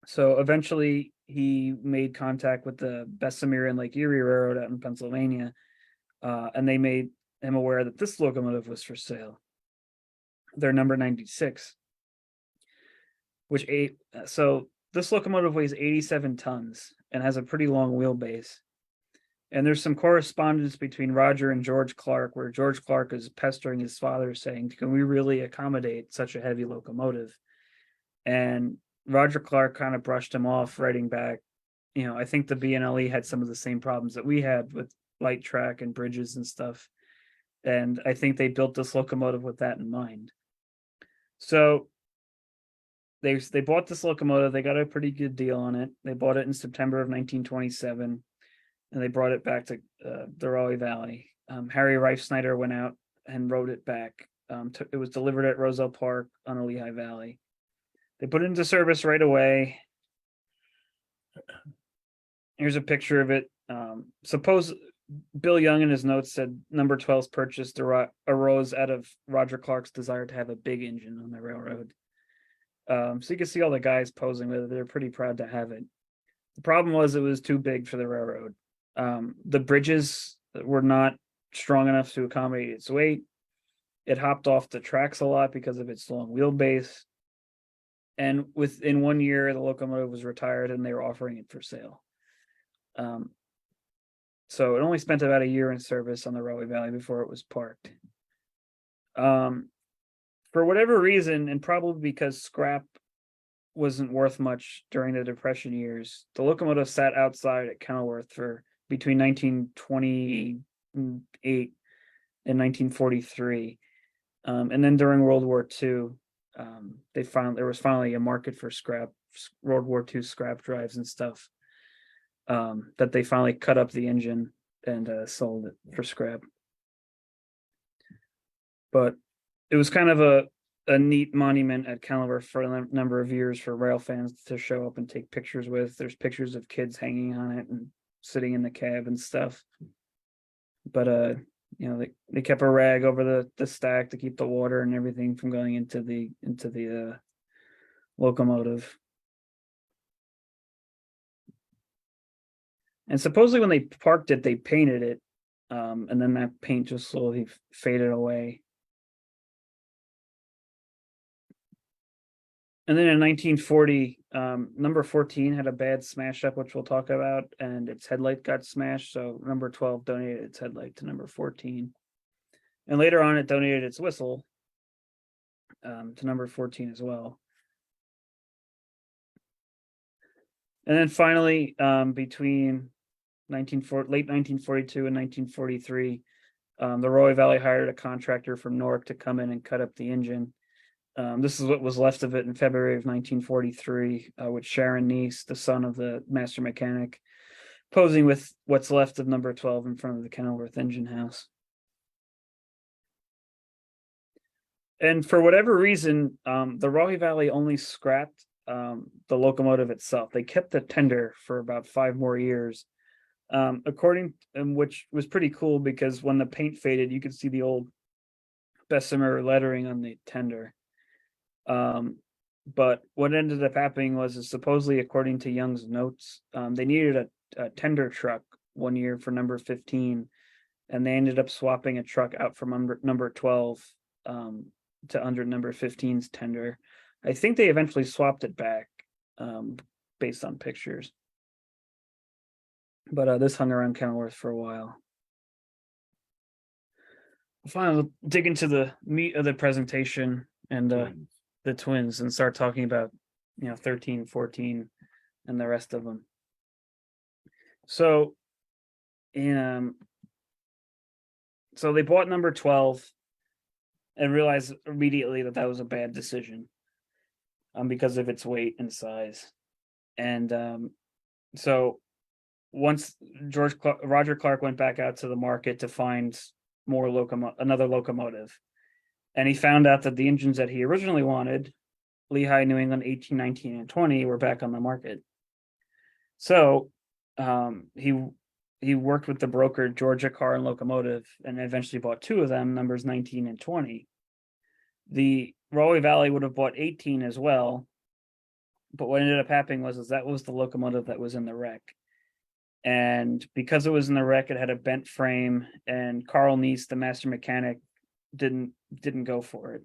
So eventually he made contact with the Bessemer and Lake Erie Railroad out in Pennsylvania, and they made him aware that this locomotive was for sale. Their number 96, so this locomotive weighs 87 tons and has a pretty long wheelbase. And there's some correspondence between Roger and George Clark, where George Clark is pestering his father saying, can we really accommodate such a heavy locomotive? And Roger Clark kind of brushed him off, writing back, I think the BNLE had some of the same problems that we had with light track and bridges and stuff. And I think they built this locomotive with that in mind. So they bought this locomotive. They got a pretty good deal on it. They bought it in September of 1927, and they brought it back to the Rahway Valley. Harry Reifsnyder went out and rode it back. It was delivered at Roselle Park on the Lehigh Valley. They put it into service right away. Here's a picture of it. Suppose Bill Young in his notes said number 12's purchase arose out of Roger Clark's desire to have a big engine on the railroad. So you can see all the guys posing with it. They're pretty proud to have it. The problem was it was too big for the railroad. The bridges were not strong enough to accommodate its weight. It hopped off the tracks a lot because of its long wheelbase. And within 1 year, the locomotive was retired and they were offering it for sale. So it only spent about a year in service on the Rahway Valley before it was parked. For whatever reason, and probably because scrap wasn't worth much during the Depression years, the locomotive sat outside at Kenilworth for between 1928 and 1943. And then during World War II, there was finally a market for scrap, World War II scrap drives and stuff, that they finally cut up the engine and sold it for scrap. But it was kind of a neat monument at Kenilworth for a number of years for rail fans to show up and take pictures with. There's pictures of kids hanging on it and sitting in the cab and stuff. But they kept a rag over the stack to keep the water and everything from going into the locomotive. And supposedly when they parked it, they painted it, and then that paint just slowly faded away. And then in 1940, number 14 had a bad smash up, which we'll talk about, and its headlight got smashed. So number 12 donated its headlight to number 14. And later on, it donated its whistle to number 14 as well. And then finally, between late 1942 and 1943, the Rahway Valley hired a contractor from Newark to come in and cut up the engine. This is what was left of it in February of 1943, with Sharon Neese, the son of the master mechanic, posing with what's left of number 12 in front of the Kenilworth engine house. And for whatever reason, the Rahway Valley only scrapped the locomotive itself. They kept the tender for about 5 more years, which was pretty cool because when the paint faded, you could see the old Bessemer lettering on the tender. But what ended up happening was supposedly, according to Young's notes, they needed a tender truck 1 year for number 15, and they ended up swapping a truck out from number 12 to under number 15's tender. I think they eventually swapped it back based on pictures. But this hung around Kenilworth for a while. Finally, we'll dig into the meat of the presentation and the twins and start talking about 13, 14 and the rest of them. So so they bought number 12 and realized immediately that was a bad decision because of its weight and size. And so once Roger Clark went back out to the market to find another locomotive, and he found out that the engines that he originally wanted, Lehigh, New England 18, 19, and 20, were back on the market. So he worked with the broker Georgia Car and Locomotive and eventually bought 2 of them, numbers 19 and 20. The Rahway Valley would have bought 18 as well, but what ended up happening was that was the locomotive that was in the wreck. And because it was in the wreck, it had a bent frame, and Carl Neese, the master mechanic, didn't go for it.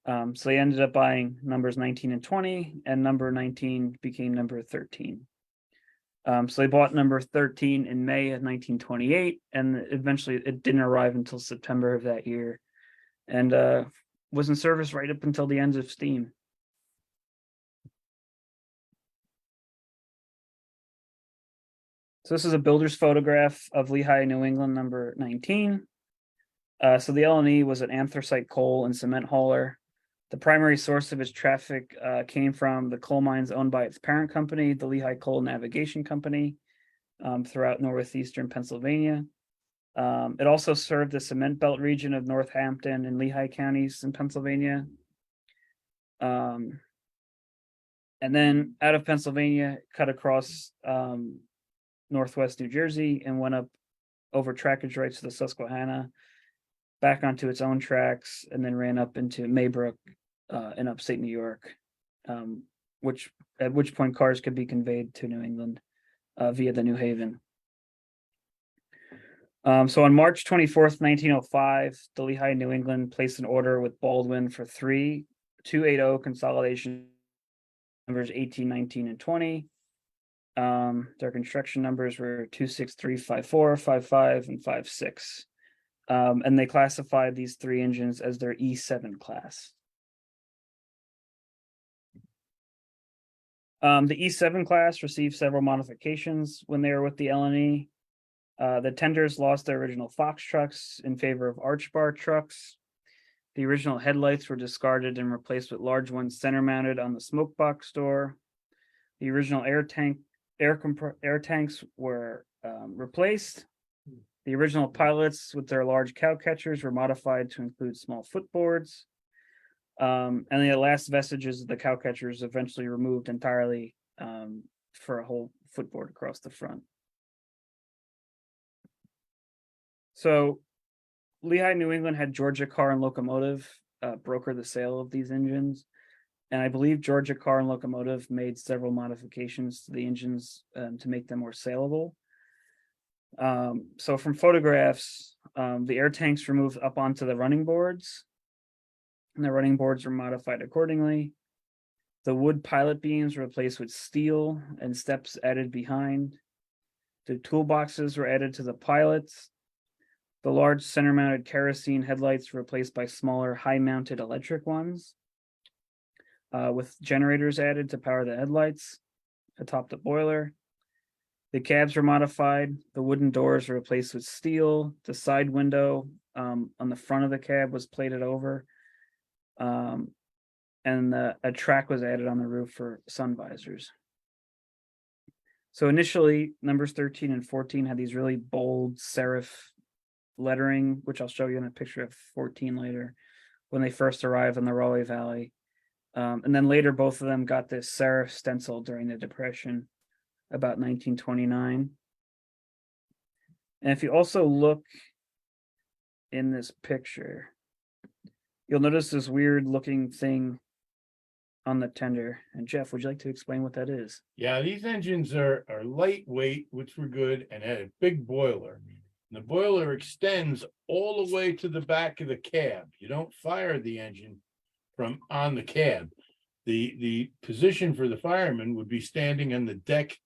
So they ended up buying numbers 19 and 20, and number 19 became number 13. So they bought number 13 in May of 1928, and eventually it didn't arrive until September of that year, and was in service right up until the end of steam. So this is a builder's photograph of Lehigh, New England, number 19. So the L&E was an anthracite coal and cement hauler. The primary source of its traffic came from the coal mines owned by its parent company, the Lehigh Coal Navigation Company, throughout northeastern Pennsylvania. It also served the cement belt region of Northampton and Lehigh counties in Pennsylvania. And then out of Pennsylvania, cut across northwest New Jersey and went up over trackage rights to the Susquehanna, back onto its own tracks, and then ran up into Maybrook in upstate New York, at which point cars could be conveyed to New England via the New Haven. So on March 24th, 1905, the Lehigh New England placed an order with Baldwin for 3 280 consolidation numbers 18, 19, and 20. Their construction numbers were 26354, 55, and 56. And they classified these 3 engines as their E7 class. The E7 class received several modifications when they were with the L&E. The tenders lost their original Fox trucks in favor of arch bar trucks. The original headlights were discarded and replaced with large ones center mounted on the smoke box door. The original air tanks were replaced. The original pilots with their large cow catchers were modified to include small footboards. And the last vestiges of the cow catchers eventually removed entirely for a whole footboard across the front. So Lehigh, New England had Georgia Car and Locomotive broker the sale of these engines. And I believe Georgia Car and Locomotive made several modifications to the engines to make them more saleable. So from photographs, the air tanks were moved up onto the running boards, and the running boards were modified accordingly. The wood pilot beams were replaced with steel and steps added behind. The toolboxes were added to the pilots. The large center-mounted kerosene headlights were replaced by smaller high-mounted electric ones, with generators added to power the headlights atop the boiler. The cabs were modified. The wooden doors were replaced with steel. The side window on the front of the cab was plated over. And a track was added on the roof for sun visors. So initially, numbers 13 and 14 had these really bold serif lettering, which I'll show you in a picture of 14 later, when they first arrived in the Rahway Valley. And then later, both of them got this serif stencil during the Depression, about 1929. And if you also look in this picture, you'll notice this weird looking thing on the tender. And Jeff, would you like to explain what that is? Yeah, these engines are lightweight, which were good, and had a big boiler. And the boiler extends all the way to the back of the cab. You don't fire the engine from on the cab. The position for the fireman would be standing on the deck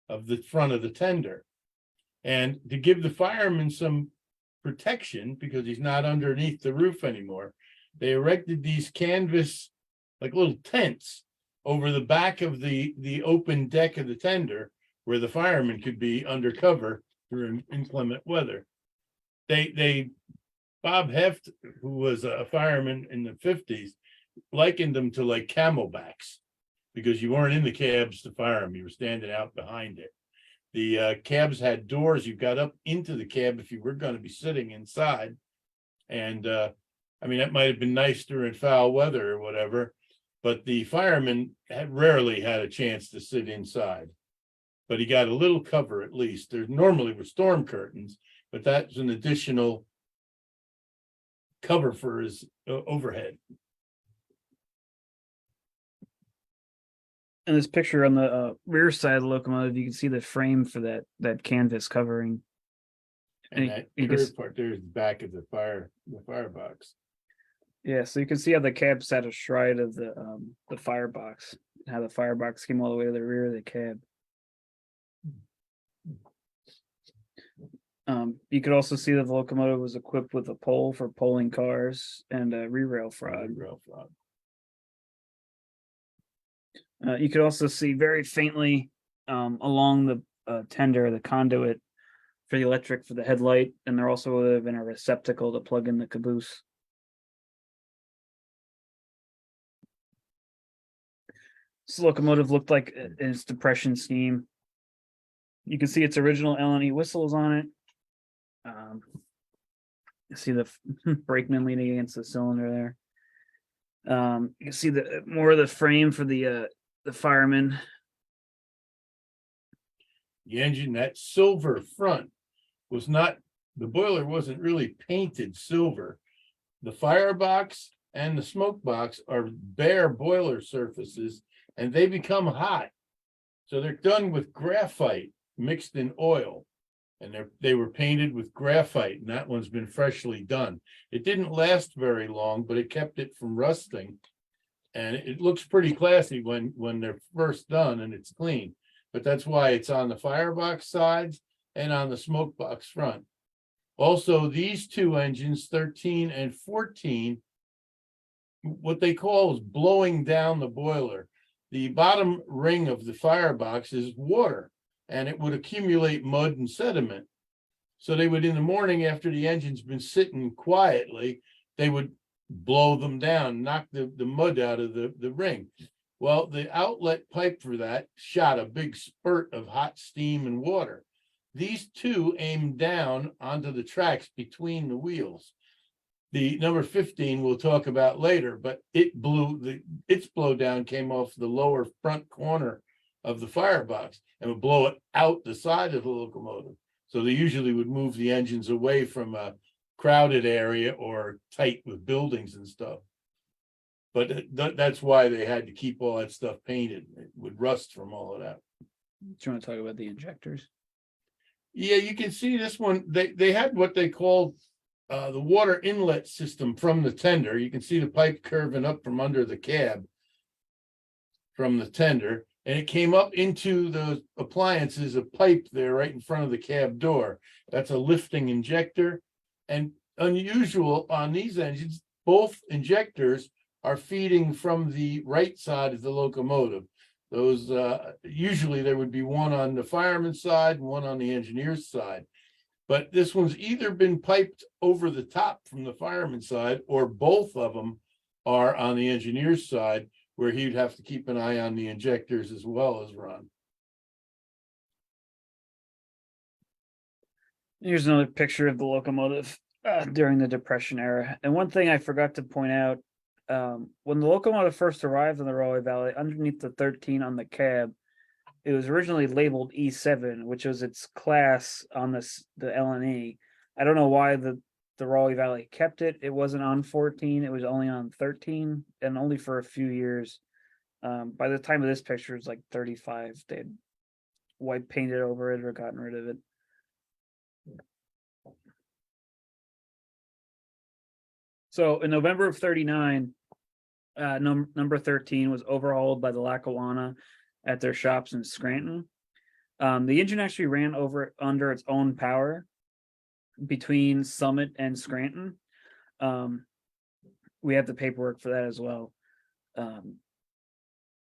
of the front of the tender. And to give the fireman some protection, because he's not underneath the roof anymore, they erected these canvas, like little tents, over the back of the open deck of the tender, where the fireman could be undercover during inclement weather. Bob Heft, who was a fireman in the 50s, likened them to like camelbacks, because you weren't in the cabs to fire them, you were standing out behind it. The cabs had doors, you got up into the cab if you were going to be sitting inside. And I mean, that might have been nice during foul weather or whatever, but the fireman rarely had a chance to sit inside. But he got a little cover at least. There normally were storm curtains, but that's an additional cover for his overhead. In this picture on the rear side of the locomotive, you can see the frame for that canvas covering. And And that you curved just- part there is the back of the firebox. Yeah, so you can see how the cab sat astride of the firebox, how the firebox came all the way to the rear of the cab. You could also see that the locomotive was equipped with a pole for pulling cars and a re-rail frog. You could also see very faintly along tender, the conduit for the electric for the headlight, and there also would have been a receptacle to plug in the caboose. This locomotive looked like in its depression scheme. You can see its original L&E whistles on it. You see the brakeman leaning against the cylinder there. You can see the more of the frame for the fireman. The engine, that silver front was not, the boiler wasn't really painted silver. The firebox and the smoke box are bare boiler surfaces and they become hot. So they're done with graphite mixed in oil. And they were painted with graphite, and that one's been freshly done. It didn't last very long, but it kept it from rusting. And it looks pretty classy when they're first done and it's clean. But that's why it's on the firebox sides and on the smoke box front. Also, these two engines, 13 and 14, what they call is blowing down the boiler. The bottom ring of the firebox is water, and it would accumulate mud and sediment. So they would, in the morning after the engine's been sitting quietly, they would blow them down, knock the mud out of the ring. Well, the outlet pipe for that shot a big spurt of hot steam and water. These two aimed down onto the tracks between the wheels. The number 15 we'll talk about later, but its blowdown came off the lower front corner of the firebox and would blow it out the side of the locomotive. So they usually would move the engines away from a crowded area or tight with buildings and stuff. But that's why they had to keep all that stuff painted. It would rust from all of that. Do you want to talk about the injectors? Yeah, you can see this one. They had what they called the water inlet system from the tender. You can see the pipe curving up from under the cab from the tender. And it came up into the appliances, a pipe there right in front of the cab door. That's a lifting injector. And unusual on these engines, both injectors are feeding from the right side of the locomotive. Those usually there would be one on the fireman's side and one on the engineer's side. But this one's either been piped over the top from the fireman's side, or both of them are on the engineer's side, where he'd have to keep an eye on the injectors as well as run. Here's another picture of the locomotive during the Depression era. And one thing I forgot to point out, when the locomotive first arrived in the Rahway Valley, underneath the 13 on the cab, it was originally labeled E7, which was its class on the L&E. I don't know why the Rahway Valley kept it. It wasn't on 14, it was only on 13, and only for a few years. By the time of this picture, it's like 35. They had white painted over it or gotten rid of it. So in November of 39, number 13 was overhauled by the Lackawanna at their shops in Scranton. The engine actually ran under its own power between Summit and Scranton. We have the paperwork for that as well.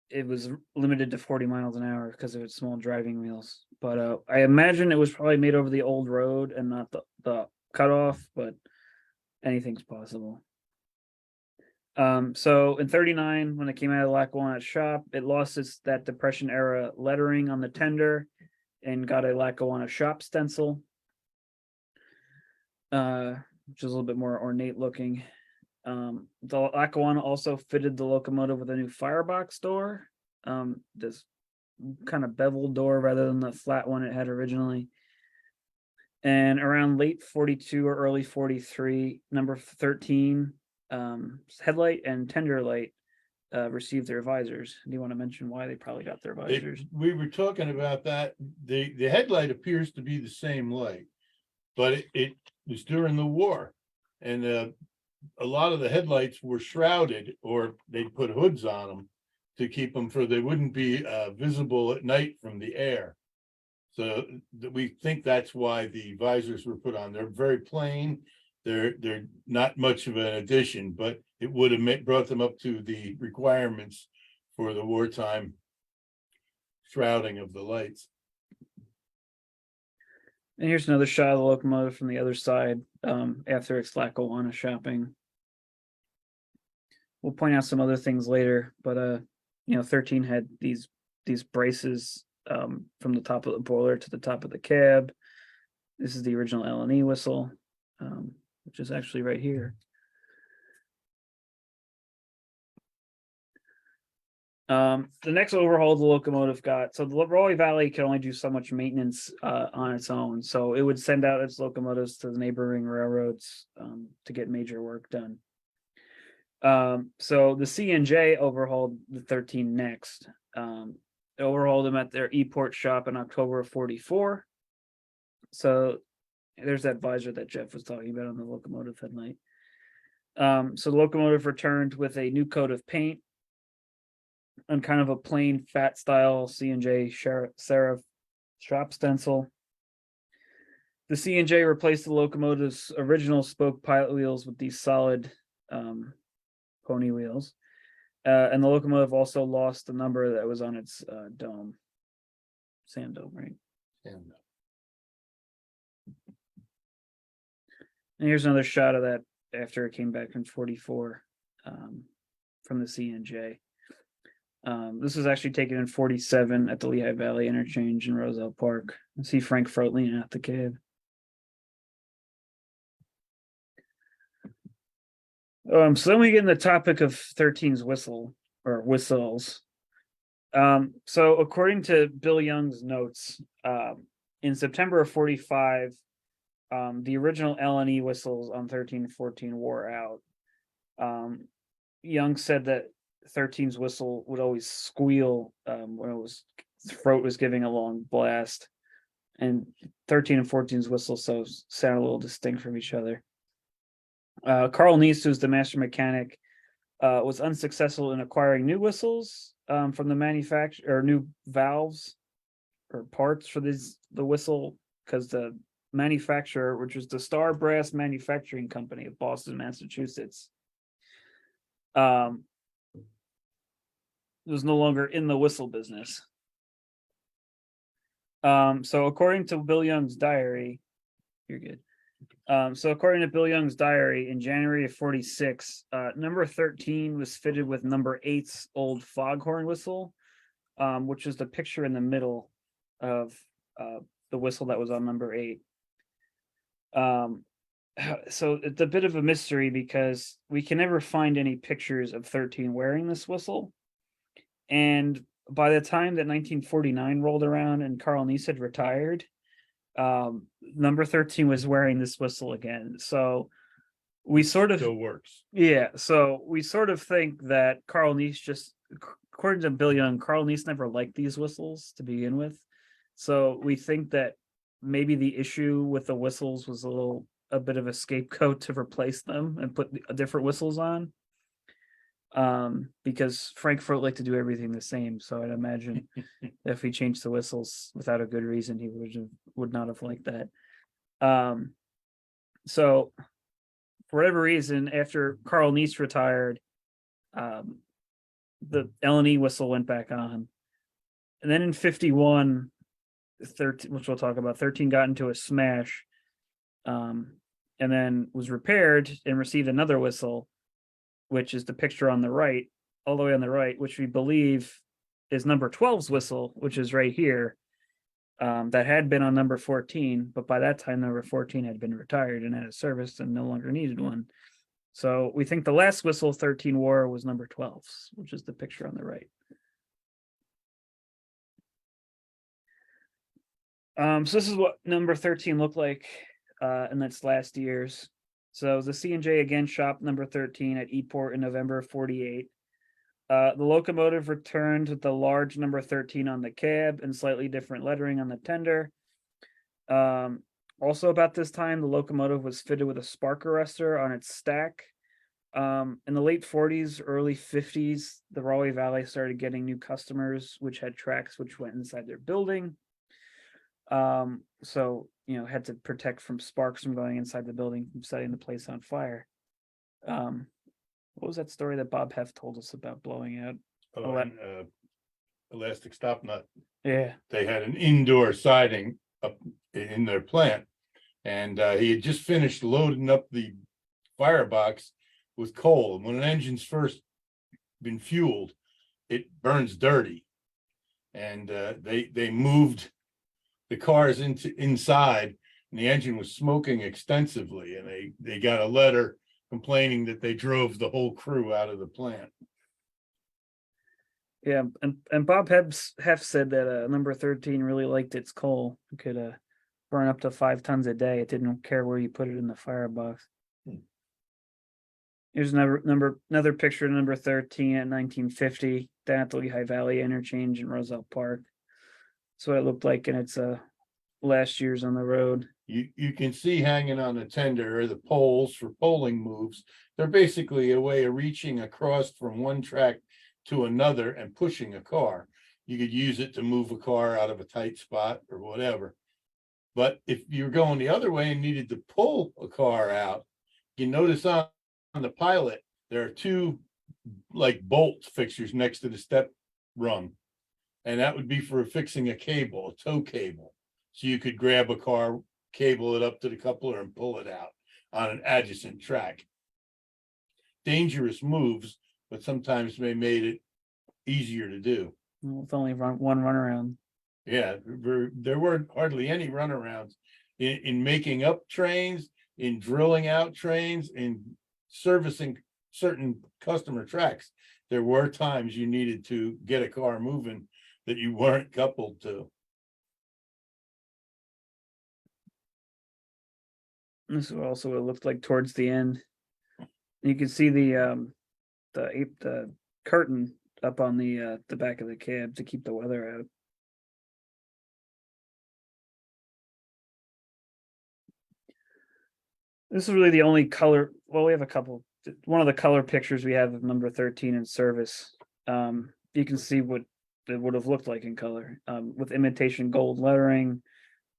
It was limited to 40 miles an hour because of its small driving wheels. But I imagine it was probably made over the old road and not the cutoff, but anything's possible. So in 39, when it came out of the Lackawanna shop, it lost that Depression era lettering on the tender and got a Lackawanna shop stencil, which is a little bit more ornate looking. The Lackawanna also fitted the locomotive with a new firebox door, this kind of beveled door rather than the flat one it had originally. And around late 42 or early 43, number 13, headlight and tender light received their visors. Do you want to mention why they probably got their visors? We were talking about that. The headlight appears to be the same light, but it was during the war, and a lot of the headlights were shrouded, or they'd put hoods on them to keep them they wouldn't be visible at night from the air. So we think that's why the visors were put on. They're very plain. They're not much of an addition, but it would have brought them up to the requirements for the wartime shrouding of the lights. And here's another shot of the locomotive from the other side, after its Lackawanna shopping. We'll point out some other things later, but 13 had these braces from the top of the boiler to the top of the cab. This is the original L&E whistle, which is actually right here. The next overhaul the locomotive got, so the Rahway Valley could only do so much maintenance on its own, so it would send out its locomotives to the neighboring railroads to get major work done. So the C&J overhauled the 13 next. They overhauled them at their E-Port shop in October of 44. So there's that visor that Jeff was talking about on the locomotive headlight. So the locomotive returned with a new coat of paint on kind of a plain fat style C&J serif shop stencil. The C&J replaced the locomotive's original spoke pilot wheels with these solid pony wheels. And the locomotive also lost the number that was on its dome. Sand dome, right? And And here's another shot of that after it came back in 44 from the C&J. This was actually taken in 47 at the Lehigh Valley interchange in Roselle Park. I see Frank Froat leaning out the cab. So then we get in the topic of 13's whistle or whistles. So according to Bill Young's notes, in September of 45, the original L&E whistles on 13 and 14 wore out. Young said that 13's whistle would always squeal when throat was giving a long blast, and 13 and 14's whistles sound a little distinct from each other. Carl Neist, who's the master mechanic, was unsuccessful in acquiring new whistles from the manufacturer, or new valves or parts for the whistle, because the manufacturer, which was the Star Brass Manufacturing Company of Boston, Massachusetts, was no longer in the whistle business. So according to Bill Young's diary, you're good. So according to Bill Young's diary, in January of 46, number 13 was fitted with number 8's old foghorn whistle, which is the picture in the middle of the whistle that was on number 8. So it's a bit of a mystery because we can never find any pictures of 13 wearing this whistle. And by the time that 1949 rolled around and Carl Neist had retired, number 13 was wearing this whistle again. So we sort of still works. Yeah, so we sort of think that Carl Neist just, according to Bill Young, Carl Neist never liked these whistles to begin with. So we think that maybe the issue with the whistles was a bit of a scapegoat to replace them and put different whistles on. Because Frank Froat liked to do everything the same. So I'd imagine if he changed the whistles without a good reason, he would not have liked that. So for whatever reason, after Carl Neist retired, the L&E whistle went back on. And then in 51, 13, which we'll talk about, 13 got into a smash, and then was repaired and received another whistle, which is the picture on the right, all the way on the right, which we believe is number 12's whistle, which is right here, that had been on number 14, but by that time, number 14 had been retired and out of service and no longer needed one. So we think the last whistle 13 wore was number 12's, which is the picture on the right. So this is what number 13 looked like in its last years. So the C&J again shopped number 13 at E-Port in November of 48. The locomotive returned with the large number 13 on the cab and slightly different lettering on the tender. Also about this time, the locomotive was fitted with a spark arrestor on its stack. In the late 40s, early 50s, the Rahway Valley started getting new customers, which had tracks which went inside their building. So, had to protect from sparks from going inside the building, from setting the place on fire. What was that story that Bob Heft told us about blowing out? Oh, and, elastic stop nut. Yeah. They had an indoor siding up in their plant. And he had just finished loading up the firebox with coal. And when an engine's first been fueled, it burns dirty. And they moved the cars inside, and the engine was smoking extensively. And they got a letter complaining that they drove the whole crew out of the plant. Yeah, and Bob Hef said that number 13 really liked its coal. It could burn up to 5 tons a day. It didn't care where you put it in the firebox. Here's another picture of number 13 at 1950 down at the Lehigh Valley interchange in Roselle Park. That's what it looked like in its last years on the road. You can see hanging on the tender are the poles for polling moves. They're basically a way of reaching across from one track to another and pushing a car. You could use it to move a car out of a tight spot or whatever. But if you're going the other way and needed to pull a car out, you notice on the pilot, there are 2 like bolt fixtures next to the step rung. And that would be for fixing a cable, a tow cable. So you could grab a car, cable it up to the coupler and pull it out on an adjacent track. Dangerous moves, but sometimes they made it easier to do. With only one runaround. Yeah, there weren't hardly any runarounds in making up trains, in drilling out trains, in servicing certain customer tracks. There were times you needed to get a car moving that you weren't coupled to. This is also what it looked like towards the end. You can see the curtain up on the back of the cab to keep the weather out. This is really the only color. Well, we have a couple. One of the color pictures we have of number 13 in service. You can see what it would have looked like in color, with imitation gold lettering.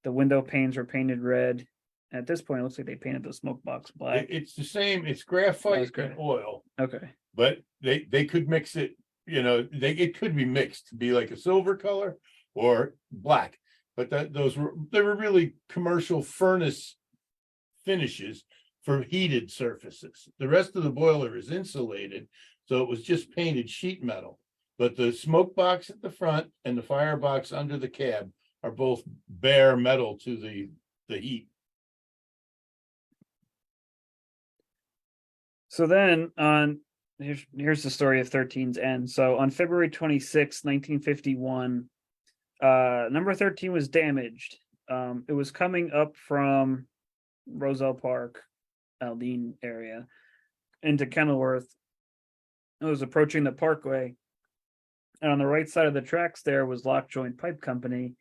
The window panes were painted red. At this point, it looks like they painted the smoke box black. It's the same. It's graphite great. and oil, Okay. but they could mix it. It could be mixed to be like a silver color or black. But they were really commercial furnace finishes for heated surfaces. The rest of the boiler is insulated, so it was just painted sheet metal. But the smoke box at the front and the firebox under the cab are both bare metal to the heat. So then here's the story of 13's end. So on February 26, 1951, number 13 was damaged. It was coming up from Roselle Park, Aldine area into Kenilworth. It was approaching the parkway. And on the right side of the tracks there was Lock Joint Pipe Company.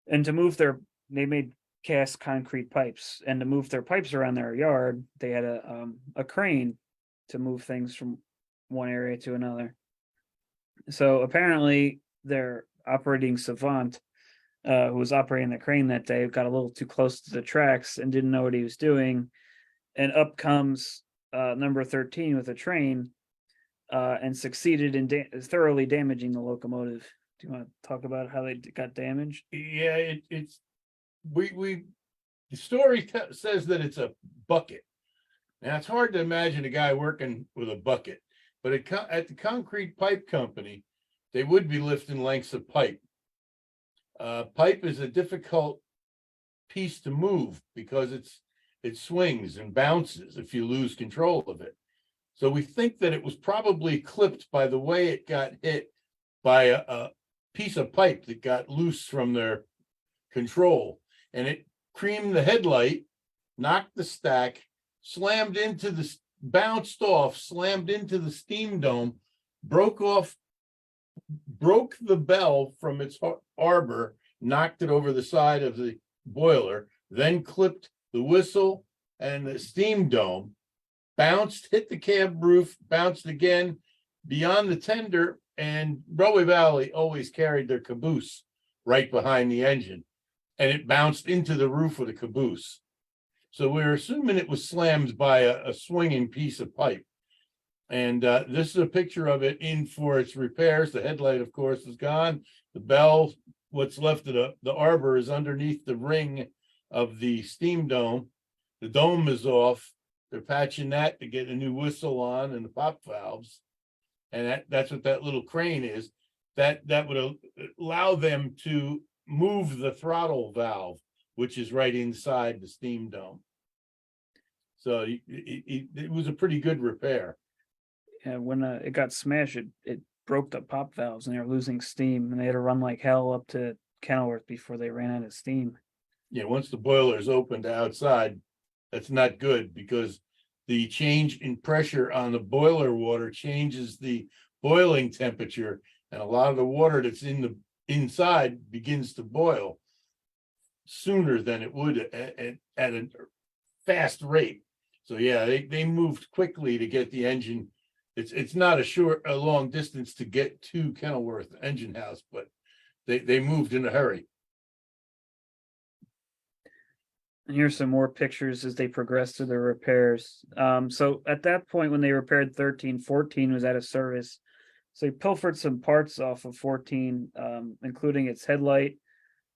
And to move they made cast concrete pipes, and to move their pipes around their yard, they had a crane to move things from one area to another. So apparently their operating savant, who was operating the crane that day, got a little too close to the tracks and didn't know what he was doing. And up comes number 13 with a train, and succeeded in thoroughly damaging the locomotive. Do you want to talk about how they got damaged? Yeah, the story says that it's a bucket. Now it's hard to imagine a guy working with a bucket, but at the concrete pipe company, they would be lifting lengths of pipe. Pipe is a difficult piece to move because it swings and bounces if you lose control of it. So we think that it was probably clipped by the way it got hit by a piece of pipe that got loose from their control, and it creamed the headlight, knocked the stack, bounced off, slammed into the steam dome, broke the bell from its arbor, knocked it over the side of the boiler, then clipped the whistle and the steam dome, bounced, hit the cab roof, bounced again beyond the tender. And Rahway Valley always carried their caboose right behind the engine, and it bounced into the roof of the caboose. So we're assuming it was slammed by a swinging piece of pipe. And this is a picture of it in for its repairs. The headlight, of course, is gone. The bell what's left of the arbor is underneath the ring of the steam dome. The dome is off. They're patching that to get a new whistle on and the pop valves. And that's what that little crane is. That would allow them to move the throttle valve, which is right inside the steam dome. So it was a pretty good repair. And when it got smashed, it broke the pop valves and they were losing steam, and they had to run like hell up to Kenilworth before they ran out of steam. Yeah, once the boiler is opened outside, that's not good because the change in pressure on the boiler water changes the boiling temperature, and a lot of the water that's in the inside begins to boil sooner than it would at a fast rate. So yeah, they moved quickly to get the engine. It's not a long distance to get to Kenilworth Engine House, but they moved in a hurry. And here's some more pictures as they progressed through the repairs. So at that point, when they repaired 13, 14 was out of service. So they pilfered some parts off of 14, including its headlight,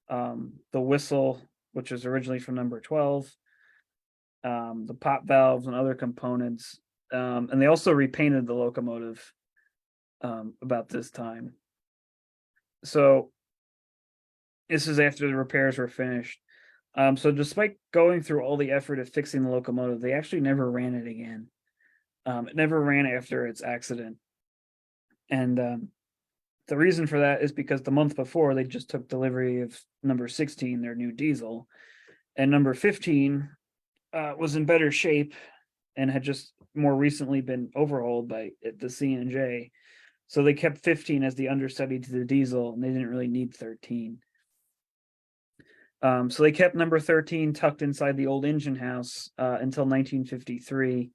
the whistle, which was originally from number 12, the pop valves and other components. And they also repainted the locomotive about this time. So this is after the repairs were finished. So despite going through all the effort of fixing the locomotive, they actually never ran it again. It never ran after its accident. And the reason for that is because the month before, they just took delivery of number 16, their new diesel. And number 15 was in better shape and had just more recently been overhauled by the C&J. So they kept 15 as the understudy to the diesel, and they didn't really need 13. So they kept number 13 tucked inside the old engine house until 1953,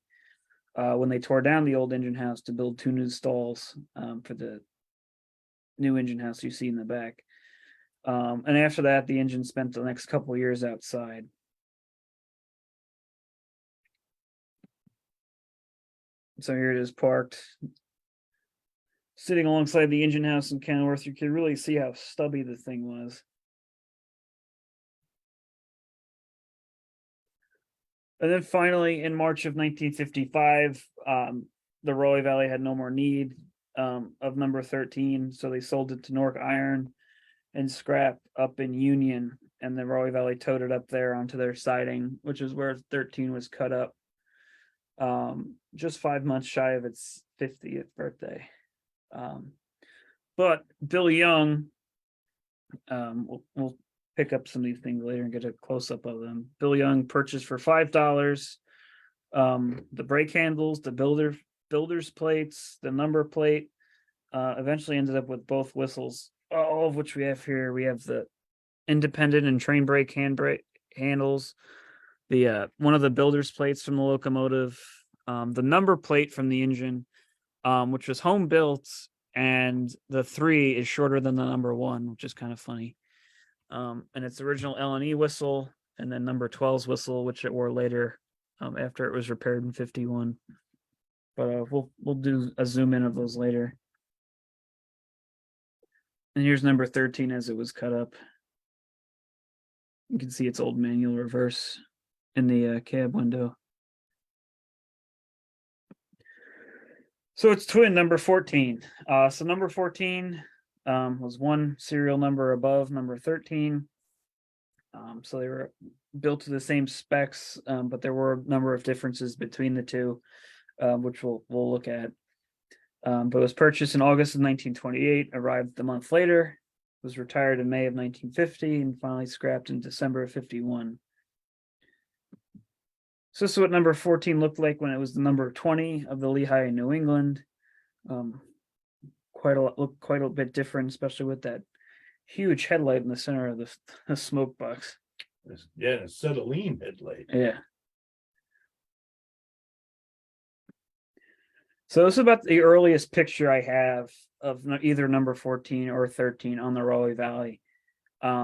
when they tore down the old engine house to build 2 new stalls for the new engine house you see in the back. And after that, the engine spent the next couple of years outside. So here it is parked, sitting alongside the engine house in Kenilworth. You can really see how stubby the thing was. And then finally, in March of 1955, the Rahway Valley had no more need of number 13, so they sold it to Nork Iron and Scrap up in Union, and the Rahway Valley towed it up there onto their siding, which is where 13 was cut up, just 5 months shy of its 50th birthday. But Bill Young, we'll pick up some of these things later and get a close-up of them. Bill Young purchased for $5 the brake handles, the builder's plates, the number plate. Eventually ended up with both whistles, all of which we have here. We have the independent and train brake handles, the one of the builder's plates from the locomotive, the number plate from the engine, which was home built, and the 3 is shorter than the number 1, which is kind of funny. And its original L&E whistle, and then number 12's whistle, which it wore later after it was repaired in 51. But we'll do a zoom in of those later. And here's number 13 as it was cut up. You can see its old manual reverse in the cab window. So it's twin number 14. So number 14 was one serial number above number 13. So they were built to the same specs, but there were a number of differences between the two, which we'll look at. But it was purchased in August of 1928, arrived a month later, was retired in May of 1950, and finally scrapped in December of 51. So this is what number 14 looked like when it was the number 20 of the Lehigh in New England. Looked quite a bit different, especially with that huge headlight in the center of the smoke box. Yeah, acetylene headlight. Yeah. So this is about the earliest picture I have of either number 14 or 13 on the Rahway Valley.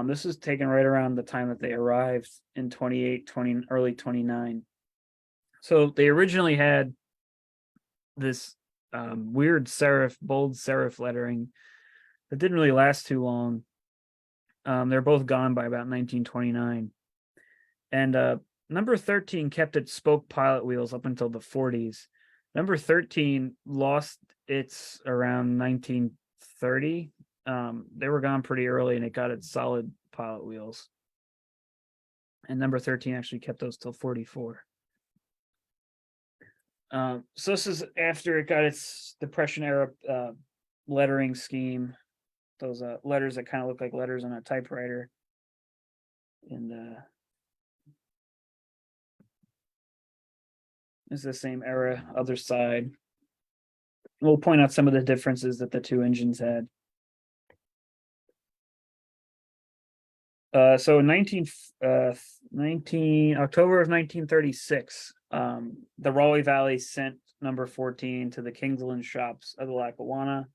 This is taken right around the time that they arrived in 28, early 29. So they originally had this weird bold serif lettering that didn't really last too long. They're both gone by about 1929. And number 13 kept its spoke pilot wheels up until the 40s. Number 13 lost its around 1930. They were gone pretty early, and it got its solid pilot wheels. And number 13 actually kept those till 44. So this is after it got its Depression era lettering scheme. Those letters that kind of look like letters on a typewriter. And it's the same era, other side. We'll point out some of the differences that the two engines had. So in 19 October of 1936, the Rahway Valley sent number 14 to the Kingsland shops of the Lackawanna,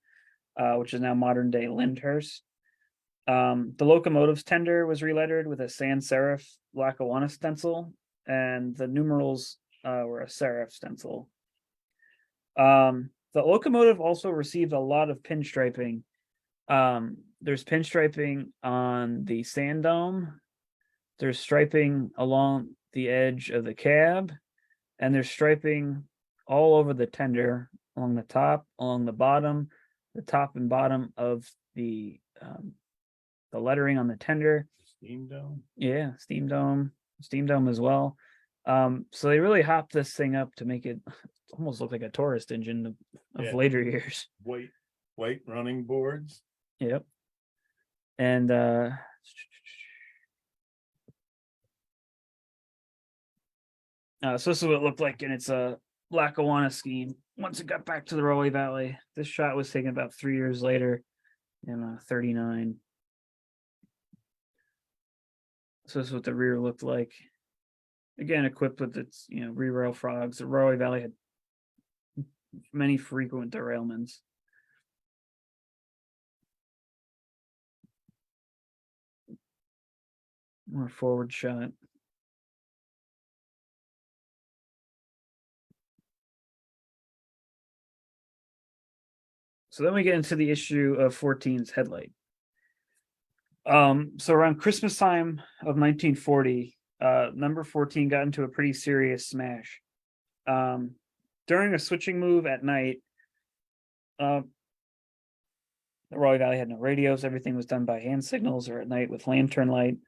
which is now modern day Lyndhurst. The Locomotives tender was relettered with a sans serif Lackawanna stencil, and the numerals were a serif stencil. The Locomotive also received a lot of pinstriping. There's pinstriping on the sand dome. There's striping along the edge of the cab, and there's striping all over the tender, along the top, along the bottom, the top and bottom of the lettering on the tender. Steam dome. Yeah, steam dome as well. So they really hopped this thing up to make it almost look like a tourist engine of Yeah. later years. White running boards. Yep. And so this is what it looked like in its Lackawanna scheme once it got back to the Rahway Valley. This shot was taken about 3 years later in 39. So this is what the rear looked like. Again, equipped with its rear rail frogs. The Rahway Valley had many frequent derailments. More forward shot. So then we get into the issue of 14's headlight. So around Christmas time of 1940, number 14 got into a pretty serious smash. During a switching move at night, the Rahway Valley had no radios. Everything was done by hand signals or at night with lantern light.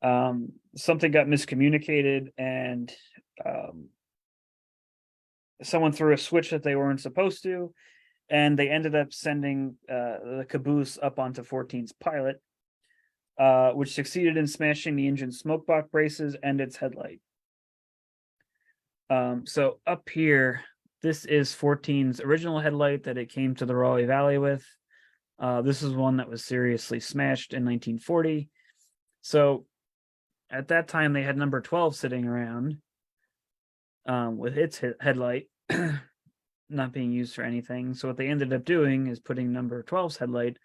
Something got miscommunicated, and someone threw a switch that they weren't supposed to, and they ended up sending the caboose up onto 14's pilot, which succeeded in smashing the engine's smokebox braces and its headlight. So up here, this is 14's original headlight that it came to the Rahway Valley with. This is one that was seriously smashed in 1940. So at that time, they had number 12 sitting around with its headlight not being used for anything. So what they ended up doing is putting number 12's headlight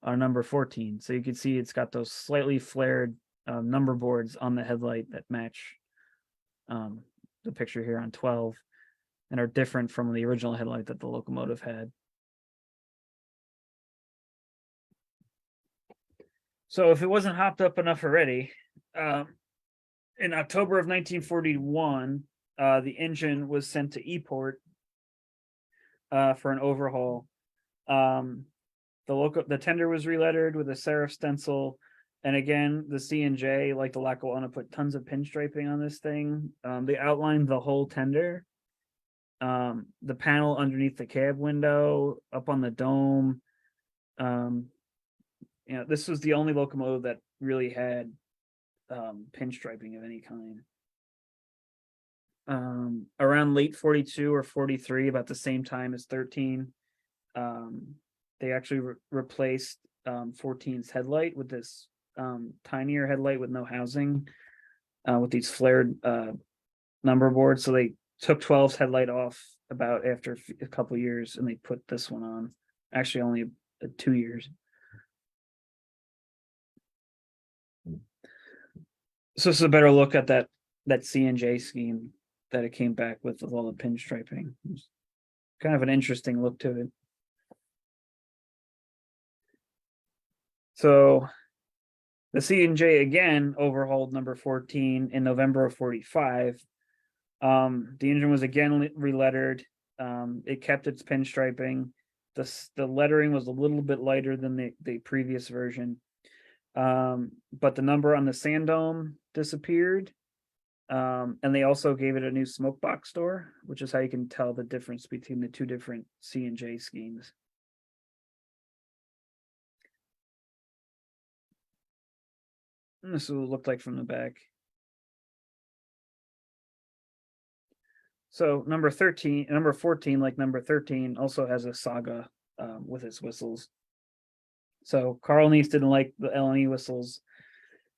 on number 14. So you can see it's got those slightly flared number boards on the headlight that match the picture here on 12 and are different from the original headlight that the Locomotive had. So if it wasn't hopped up enough already, in October of 1941, the engine was sent to Eport for an overhaul. The tender was relettered with a serif stencil, and again, the C&J, like the Lackawanna, put tons of pinstriping on this thing. They outlined the whole tender, the panel underneath the cab window, up on the dome. This was the only locomotive that really had pinstriping of any kind. Around late 42 or 43, about the same time as 13, they actually replaced 14's headlight with this tinier headlight with no housing, with these flared number boards. So they took 12's headlight off about after a couple years, and they put this one on. Actually, only 2 years. So this is a better look at that C&J scheme that it came back with all the pinstriping. It's kind of an interesting look to it. So The C&J again overhauled number 14 in November of 45. The engine was again relettered. It kept its pinstriping. The lettering was a little bit lighter than the previous version. But the number on the sand dome disappeared. And they also gave it a new smoke box door, which is how you can tell the difference between the two different C&J schemes. And this is what it looked like from the back. So number 14, like number 13, also has a saga with its whistles. So Carl Neese didn't like the L&E whistles.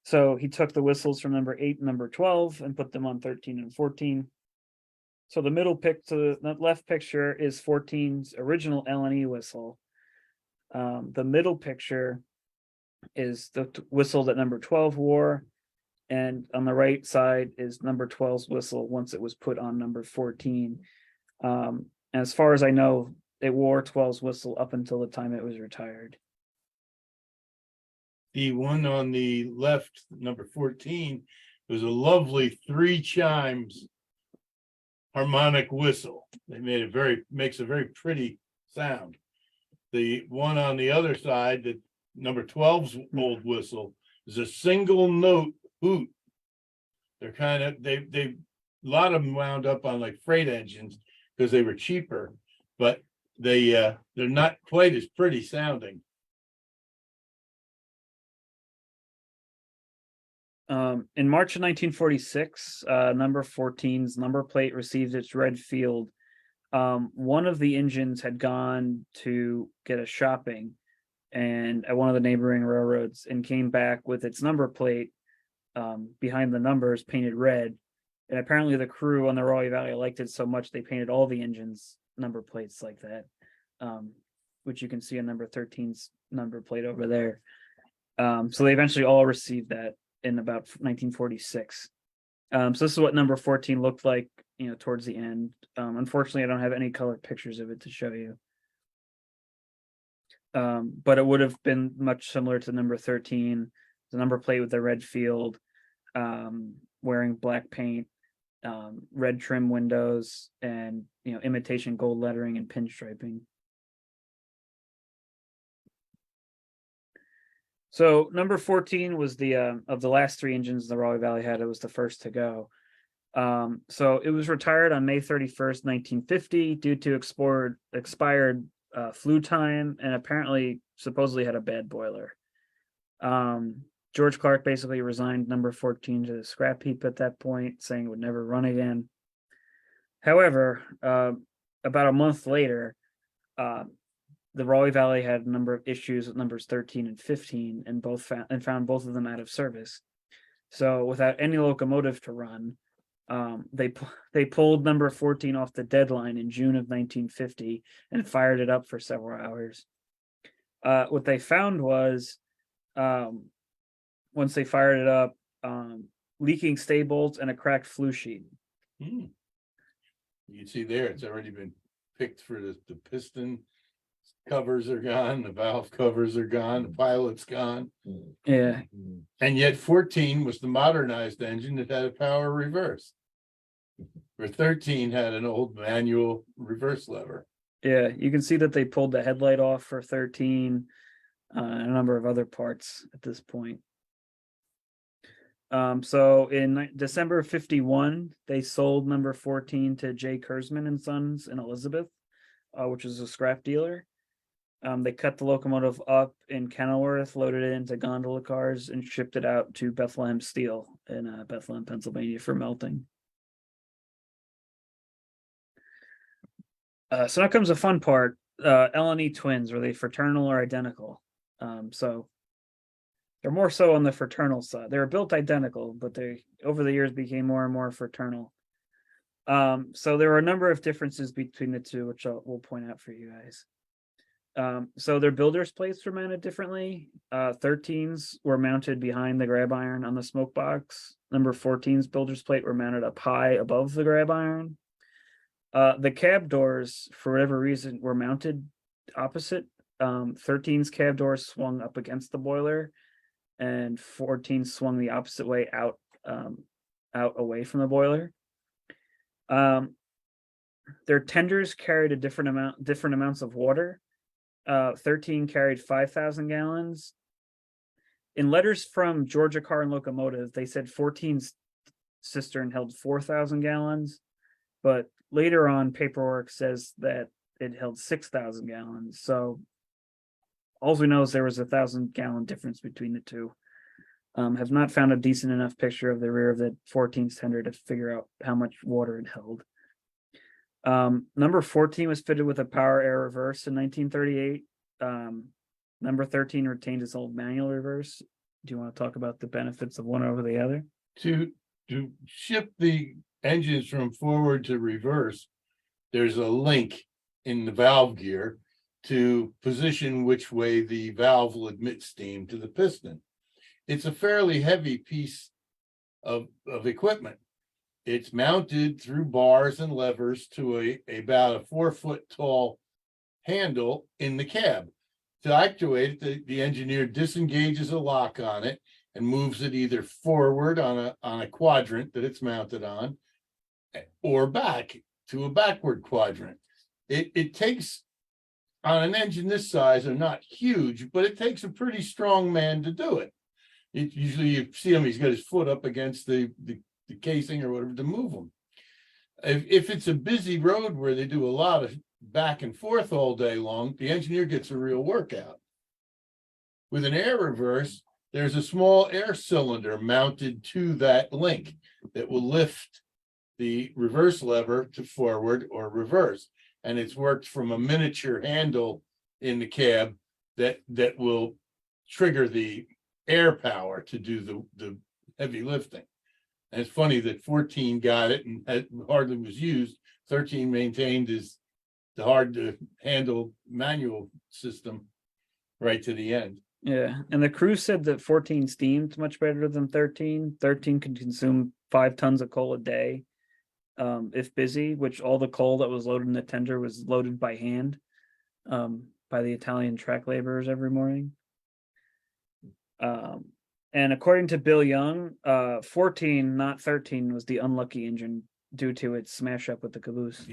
So he took the whistles from number 8 and number 12 and put them on 13 and 14. So the left picture is 14's original L&E whistle. The middle picture is the whistle that number 12 wore. And on the right side is number 12's whistle once it was put on number 14. As far as I know, it wore 12's whistle up until the time it was retired. The one on the left, number 14, was a lovely 3 chimes harmonic whistle. They makes a very pretty sound. The one on the other side, that number 12's old whistle, is a single note hoot. They're they a lot of them wound up on like freight engines because they were cheaper, but they're not quite as pretty sounding. In March of 1946, number 14's number plate received its red field. One of the engines had gone to get a shopping and at one of the neighboring railroads and came back with its number plate behind the numbers painted red. And apparently the crew on the Rahway Valley liked it so much they painted all the engines number plates like that, which you can see on number 13's number plate over there. So they eventually all received that in about 1946. So this is what number 14 looked like, towards the end. Unfortunately, I don't have any colored pictures of it to show you. But it would have been much similar to number 13, the number plate with the red field, wearing black paint, red trim windows, and imitation gold lettering and pinstriping. So number 14 was the of the last 3 engines the Rahway Valley had, it was the first to go. So it was retired on May 31st, 1950 due to expired flue time, and apparently supposedly had a bad boiler. George Clark basically resigned number 14 to the scrap heap at that point, saying it would never run again. However, about a month later, the Rahway Valley had a number of issues with numbers 13 and 15, and found both of them out of service. So without any locomotive to run, they pulled number 14 off the deadline in June of 1950 and fired it up for several hours. What they found was, once they fired it up, leaking stay bolts and a cracked flue sheet. You can see there, it's already been picked for the piston covers are gone, the valve covers are gone, the pilot's gone. Yeah. And yet 14 was the modernized engine that had a power reverse. Where 13 had an old manual reverse lever. Yeah, you can see that they pulled the headlight off for 13, and a number of other parts at this point. So in December of 51, they sold number 14 to J. Kurzman and Sons in Elizabeth, which is a scrap dealer. They cut the locomotive up in Kenilworth, loaded it into gondola cars, and shipped it out to Bethlehem Steel in Bethlehem, Pennsylvania for melting. So now comes the fun part. L&E twins, were they fraternal or identical? So they're more so on the fraternal side. They were built identical, but they over the years became more and more fraternal. So there were a number of differences between the two, which we'll point out for you guys. So their builder's plates were mounted differently. 13s were mounted behind the grab iron on the smoke box. Number 14's builder's plate were mounted up high above the grab iron. The cab doors, for whatever reason, were mounted opposite. 13's cab doors swung up against the boiler, and 14 swung the opposite way out away from the boiler. Their tenders carried a different amounts of water. 13 carried 5,000 gallons. In letters from Georgia Car and Locomotive, they said 14's cistern held 4,000 gallons, but later on paperwork says that it held 6,000 gallons. So all we know is there was 1,000-gallon difference between the two. Have not found a decent enough picture of the rear of the 14's tender to figure out how much water it held. Number 14 was fitted with a power air reverse in 1938. Number 13 retained its old manual reverse. Do you want to talk about the benefits of one over the other? To shift the engines from forward to reverse, there's a link in the valve gear to position which way the valve will admit steam to the piston. It's a fairly heavy piece of equipment. It's mounted through bars and levers to about a 4-foot tall handle in the cab. To actuate it, the engineer disengages a lock on it and moves it either forward on a quadrant that it's mounted on, or back to a backward quadrant. It takes, on an engine this size, they're not huge, but it takes a pretty strong man to do it. Usually you see him, he's got his foot up against the casing or whatever to move them. If it's a busy road where they do a lot of back and forth all day long, the engineer gets a real workout. With an air reverse, there's a small air cylinder mounted to that link that will lift the reverse lever to forward or reverse. And it's worked from a miniature handle in the cab that will trigger the air power to do the heavy lifting. And it's funny that 14 got it and hardly was used. 13 maintained the hard to handle manual system right to the end. Yeah, and the crew said that 14 steamed much better than 13. 13 could consume 5 tons of coal a day, if busy, which all the coal that was loaded in the tender was loaded by hand, by the Italian track laborers every morning. And according to Bill Young, 14, not 13, was the unlucky engine due to its smash up with the caboose.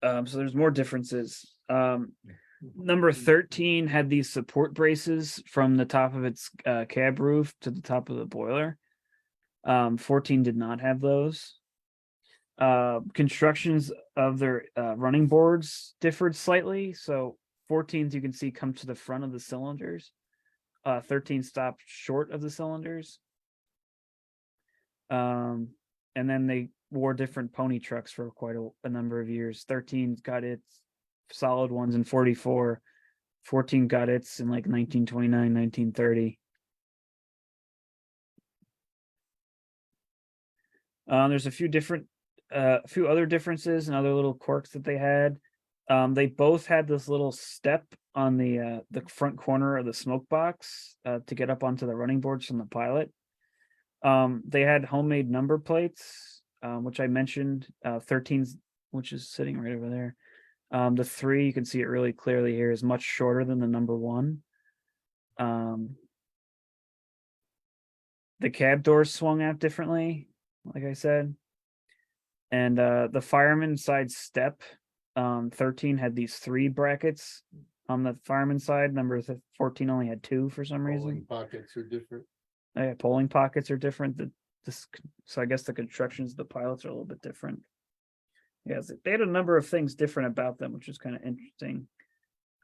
So there's more differences. Number 13 had these support braces from the top of its cab roof to the top of the boiler. 14 did not have those. Constructions of their running boards differed slightly. So 14s, you can see, come to the front of the cylinders. 13 stopped short of the cylinders. And then they wore different pony trucks for quite a number of years. 13's got its solid ones in 44. 14 got its in like 1929, 1930. There's a few other differences and other little quirks that they had. They both had this little step on the front corner of the smoke box to get up onto the running boards from the pilot. They had homemade number plates, which I mentioned. 13's, which is sitting right over there. The 3, you can see it really clearly here, is much shorter than the number 1. The cab doors swung out differently, like I said. And the fireman side step, 13 had these 3 brackets on the fireman side. Number 14 only had 2 for some reason. Polling pockets are different. Yeah, polling pockets are different. So I guess the constructions of the pilots are a little bit different. Yes, they had a number of things different about them, which is kind of interesting.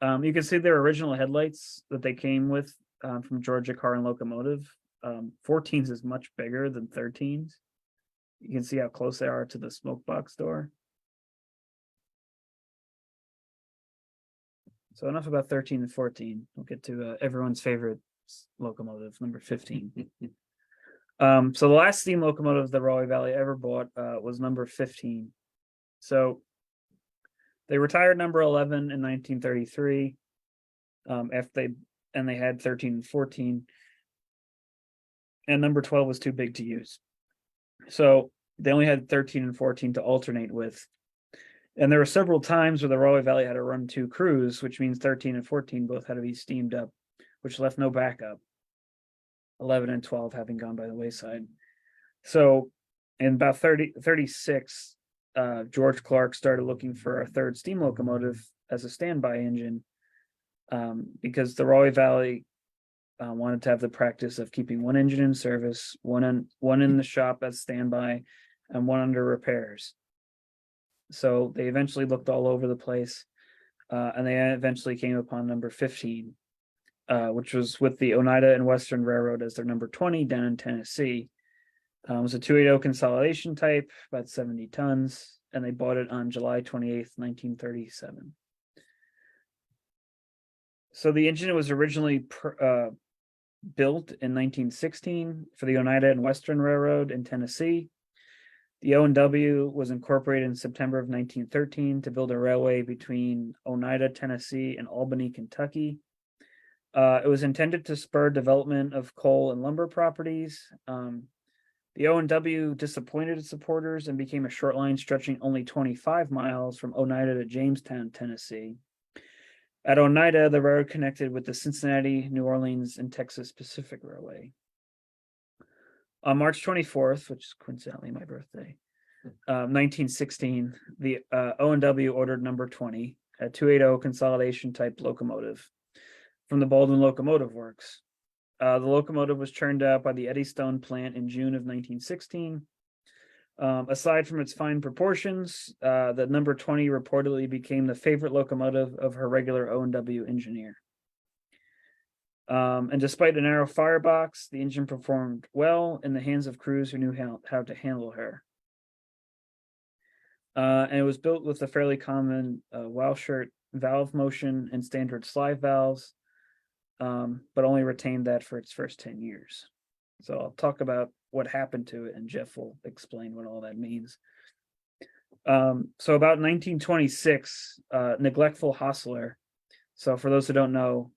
You can see their original headlights that they came with from Georgia Car and Locomotive. 14's is much bigger than 13's. You can see how close they are to the smoke box door. So enough about 13 and 14. We'll get to everyone's favorite locomotive, number 15. So the last steam locomotive the Rahway Valley ever bought was number 15. So they retired number 11 in 1933. They had 13 and 14, and number 12 was too big to use. So they only had 13 and 14 to alternate with. And there were several times where the Rahway Valley had to run 2 crews, which means 13 and 14 both had to be steamed up, which left no backup. 11 and 12 having gone by the wayside. So in about 36, George Clark started looking for a third steam locomotive as a standby engine, because the Rahway Valley wanted to have the practice of keeping one engine in service, one in the shop as standby, and one under repairs. So they eventually looked all over the place, and they eventually came upon number 15, which was with the Oneida and Western Railroad as their number 20 down in Tennessee. It was a 280 consolidation type, about 70 tons, and they bought it on July 28th, 1937. So the engine was originally built in 1916 for the Oneida and Western Railroad in Tennessee. The O&W was incorporated in September of 1913 to build a railway between Oneida, Tennessee, and Albany, Kentucky. It was intended to spur development of coal and lumber properties. The O&W disappointed its supporters and became a short line stretching only 25 miles from Oneida to Jamestown, Tennessee. At Oneida, the railroad connected with the Cincinnati, New Orleans, and Texas Pacific Railway. On March 24th, which is coincidentally my birthday, 1916, the O&W ordered number 20, a 280 consolidation type locomotive from the Baldwin Locomotive Works. The locomotive was churned out by the Eddystone plant in June of 1916. Aside from its fine proportions, the number 20 reportedly became the favorite locomotive of her regular O&W engineer. And despite a narrow firebox, the engine performed well in the hands of crews who knew how to handle her. And it was built with a fairly common Welshirt valve motion and standard slide valves, but only retained that for its first 10 years. So I'll talk about what happened to it, and Jeff will explain what all that means. So about 1926, neglectful hostler. So for those who don't know,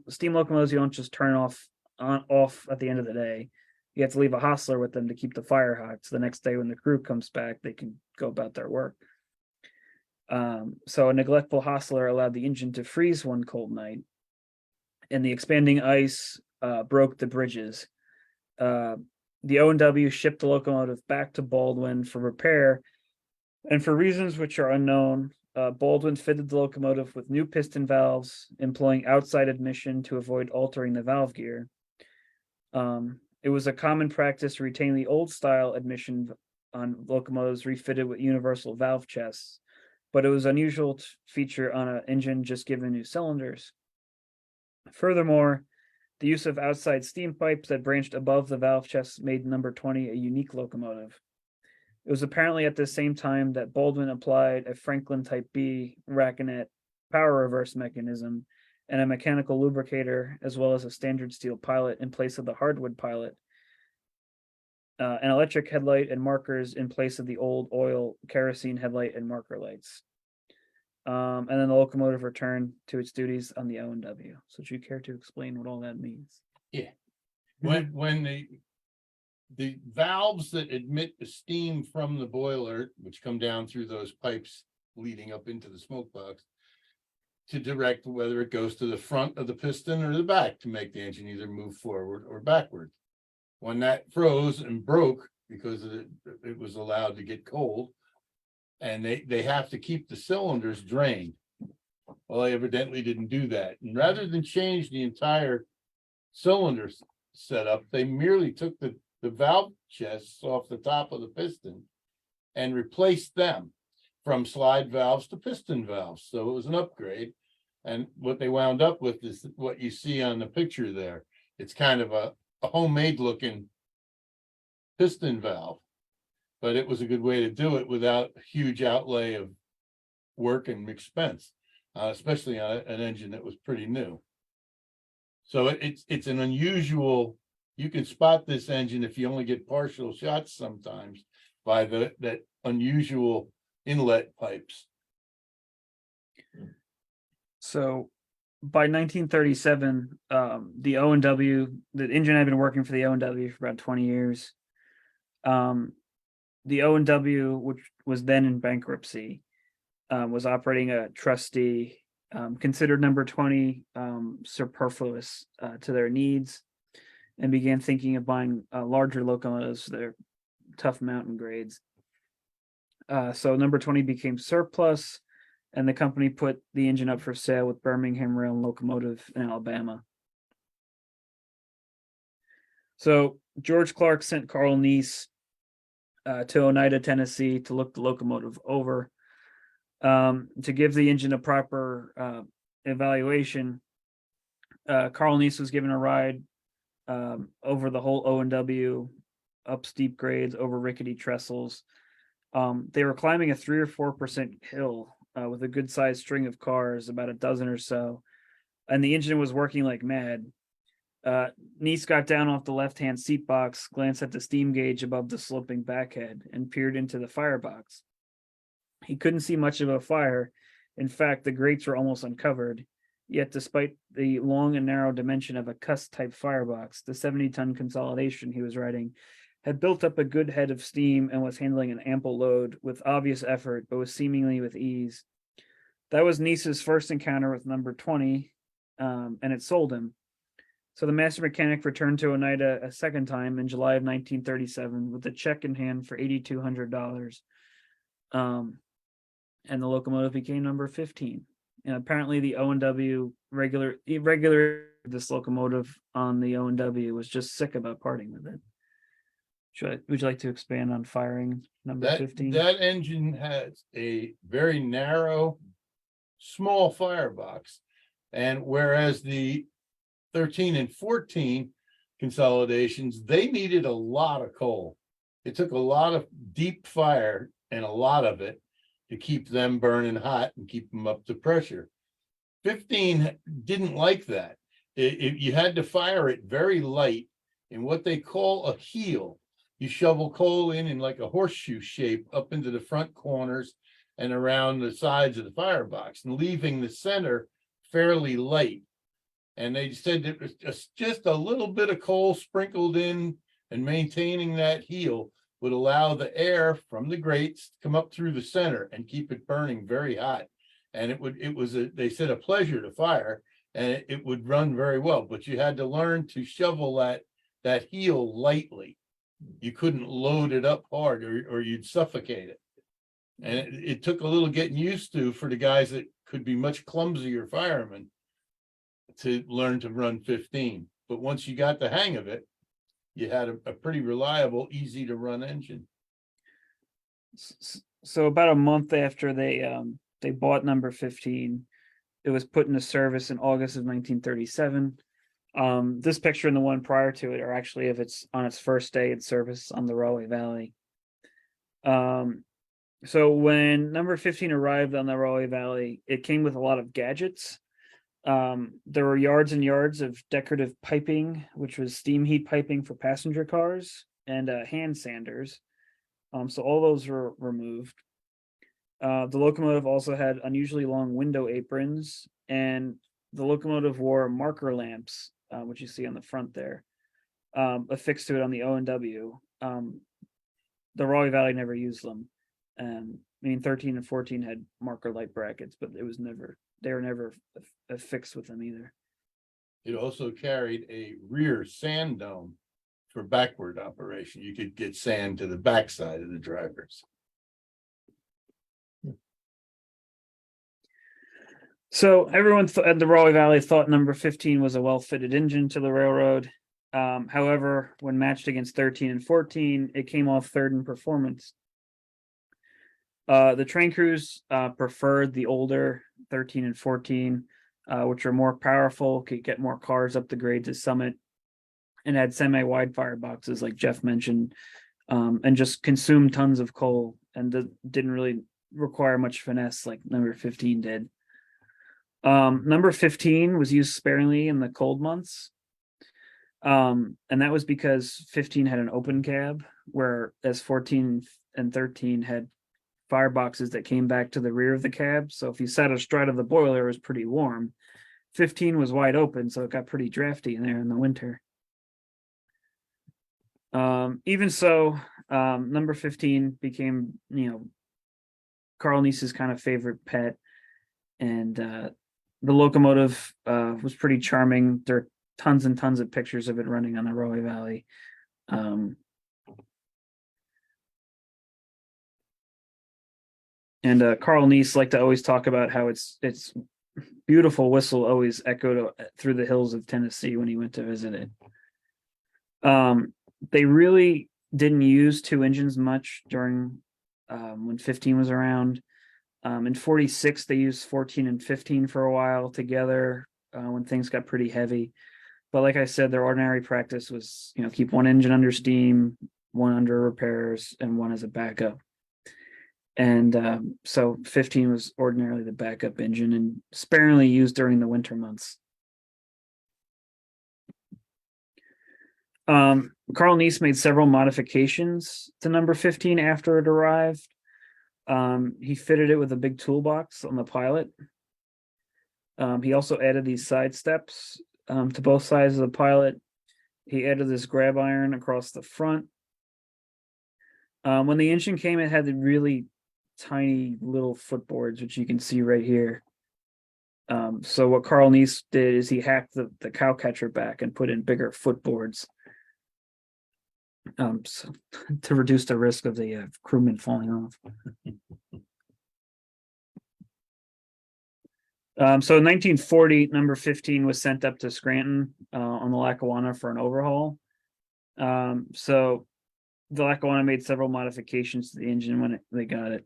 steam locomotives, you don't just turn off at the end of the day. You have to leave a hostler with them to keep the fire hot. So the next day when the crew comes back, they can go about their work. So a neglectful hostler allowed the engine to freeze one cold night, and the expanding ice broke the bridges. The O&W shipped the locomotive back to Baldwin for repair, and for reasons which are unknown, Baldwin fitted the locomotive with new piston valves, employing outside admission to avoid altering the valve gear. It was a common practice to retain the old style admission on locomotives refitted with universal valve chests, but it was unusual to feature on an engine just given new cylinders. Furthermore, the use of outside steam pipes that branched above the valve chest made number 20 a unique locomotive. It was apparently at the same time that Baldwin applied a Franklin Type B rackenet power reverse mechanism and a mechanical lubricator, as well as a standard steel pilot in place of the hardwood pilot, an electric headlight and markers in place of the old oil kerosene headlight and marker lights. And then the locomotive returned to its duties on the O&W. So do you care to explain what all that means? Yeah. When the valves that admit the steam from the boiler, which come down through those pipes leading up into the smoke box, to direct whether it goes to the front of the piston or the back to make the engine either move forward or backward. When that froze and broke because it was allowed to get cold, and they have to keep the cylinders drained. Well, they evidently didn't do that. And rather than change the entire cylinder setup, they merely took the valve chests off the top of the piston and replaced them from slide valves to piston valves. So it was an upgrade. And what they wound up with is what you see on the picture there. It's kind of a homemade looking piston valve, but it was a good way to do it without a huge outlay of work and expense, especially on an engine that was pretty new. So it's an unusual. You can spot this engine if you only get partial shots sometimes by that unusual inlet pipes. So by 1937, the O&W, the engine had been working for the O&W for about 20 years. the O&W, which was then in bankruptcy, was operating a trustee, considered number 20 superfluous to their needs, and began thinking of buying larger locomotives for their tough mountain grades. So number 20 became surplus, and the company put the engine up for sale with Birmingham Rail and Locomotive in Alabama. So George Clark sent Carl Neese to Oneida, Tennessee to look the locomotive over. To give the engine a proper evaluation, Carl Neese was given a ride over the whole O&W, up steep grades, over rickety trestles. They were climbing a 3 or 4% hill with a good sized string of cars, about a dozen or so, and the engine was working like mad. Neese got down off the left-hand seat box, glanced at the steam gauge above the sloping backhead, and peered into the firebox. He couldn't see much of a fire. In fact, the grates were almost uncovered. Yet, despite the long and narrow dimension of a cuss-type firebox, the 70-ton consolidation he was riding had built up a good head of steam and was handling an ample load with obvious effort, but was seemingly with ease. That was Neese's first encounter with number 20, and it sold him. So the master mechanic returned to Oneida a second time in July of 1937 with a check in hand for $8,200. And the locomotive became number 15. And apparently the O&W regular this locomotive on the O&W was just sick about parting with it. Would you like to expand on firing number 15? That engine has a very narrow, small firebox. And whereas the 13 and 14 consolidations, they needed a lot of coal. It took a lot of deep fire and a lot of it to keep them burning hot and keep them up to pressure. 15 didn't like that. You had to fire it very light in what they call a heel. You shovel coal in like a horseshoe shape up into the front corners and around the sides of the firebox, and leaving the center fairly light. And they said it was just a little bit of coal sprinkled in and maintaining that heel would allow the air from the grates to come up through the center and keep it burning very hot. And they said, a pleasure to fire, and it would run very well, but you had to learn to shovel that heel lightly. You couldn't load it up hard or you'd suffocate it. And it took a little getting used to for the guys that could be much clumsier firemen to learn to run 15. But once you got the hang of it, you had a pretty reliable, easy to run engine. So about a month after they bought number 15, it was put into service in August of 1937. This picture and the one prior to it are actually of its first day in service on the Rahway Valley. So when number 15 arrived on the Rahway Valley, it came with a lot of gadgets. There were yards and yards of decorative piping, which was steam heat piping for passenger cars, and hand sanders. So all those were removed. The locomotive also had unusually long window aprons, and the locomotive wore marker lamps, which you see on the front there, affixed to it on the O&W. The Rahway Valley never used them. 13 and 14 had marker light brackets, but they were never affixed with them either. It also carried a rear sand dome for backward operation. You could get sand to the backside of the drivers. So everyone at the Rahway Valley thought number 15 was a well-fitted engine to the railroad. However, when matched against 13 and 14, it came off third in performance. The train crews preferred the older 13 and 14, which were more powerful, could get more cars up the grade to Summit, and had semi-wide fireboxes, like Jeff mentioned, and just consumed tons of coal and didn't really require much finesse like number 15 did. Number 15 was used sparingly in the cold months. And that was because 15 had an open cab, whereas 14 and 13 had fireboxes that came back to the rear of the cab. So if you sat astride of the boiler, it was pretty warm. 15 was wide open, so it got pretty drafty in there in the winter. Even so, Number 15 became, Carl Neese's kind of favorite pet. And the locomotive was pretty charming. There are tons and tons of pictures of it running on the Rahway Valley. And Carl Neese liked to always talk about how its beautiful whistle always echoed through the hills of Tennessee when he went to visit it. They really didn't use two engines much during when 15 was around. In 46, they used 14 and 15 for a while together when things got pretty heavy. But like I said, their ordinary practice was, keep one engine under steam, one under repairs, and one as a backup. And so 15 was ordinarily the backup engine and sparingly used during the winter months. Carl Neese made several modifications to number 15 after it arrived. He fitted it with a big toolbox on the pilot. He also added these side steps to both sides of the pilot. He added this grab iron across the front. When the engine came, it had the really tiny little footboards, which you can see right here. So what Carl Neese did is he hacked the cow catcher back and put in bigger footboards. So to reduce the risk of the crewmen falling off. So in 1940, number 15 was sent up to Scranton on the Lackawanna for an overhaul. So the Lackawanna made several modifications to the engine when they got it.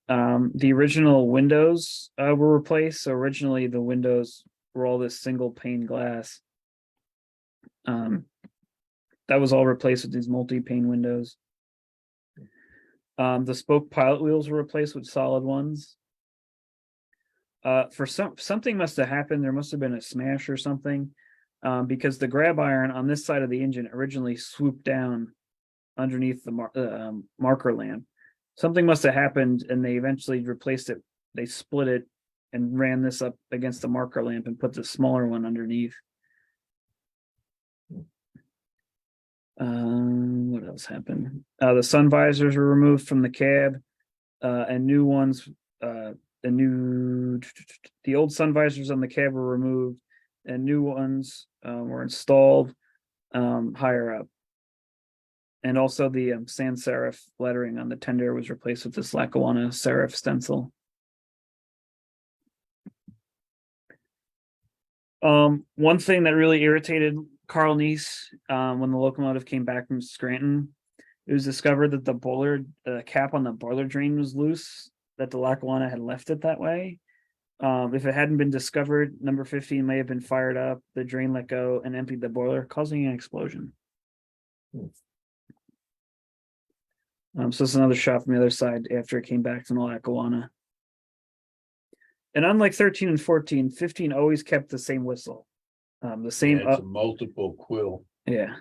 The original windows were replaced. So originally the windows were all this single pane glass. That was all replaced with these multi-pane windows. The spoke pilot wheels were replaced with solid ones. For something must have happened. There must have been a smash or something, because the grab iron on this side of the engine originally swooped down underneath the marker lamp. Something must have happened, and they eventually replaced it. They split it and ran this up against the marker lamp and put the smaller one underneath. What else happened? The sun visors were removed from the cab, and new ones. The old sun visors on the cab were removed, and new ones were installed higher up. And also the sans serif lettering on the tender was replaced with this Lackawanna serif stencil. One thing that really irritated Carl Neese when the locomotive came back from Scranton, it was discovered that the cap on the boiler drain was loose, that the Lackawanna had left it that way. If it hadn't been discovered, number 15 may have been fired up, the drain let go and emptied the boiler, causing an explosion. So it's another shot from the other side after it came back from the Lackawanna. And unlike 13 and 14, 15 always kept the same whistle. The same. It's a multiple quill. Yeah.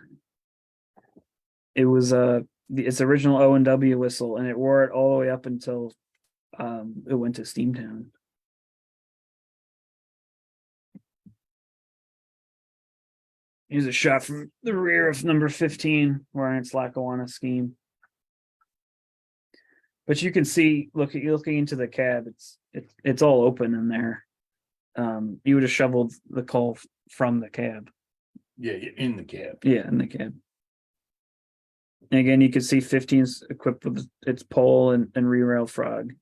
It was its original O&W whistle, and it wore it all the way up until it went to Steamtown. Here's a shot from the rear of number 15 wearing its Lackawanna scheme. But you can see, looking into the cab, it's all open in there. You would have shoveled the coal from the cab. Yeah, in the cab. Yeah, in the cab. And again, you can see 15's equipped with its pole and rear rail frog.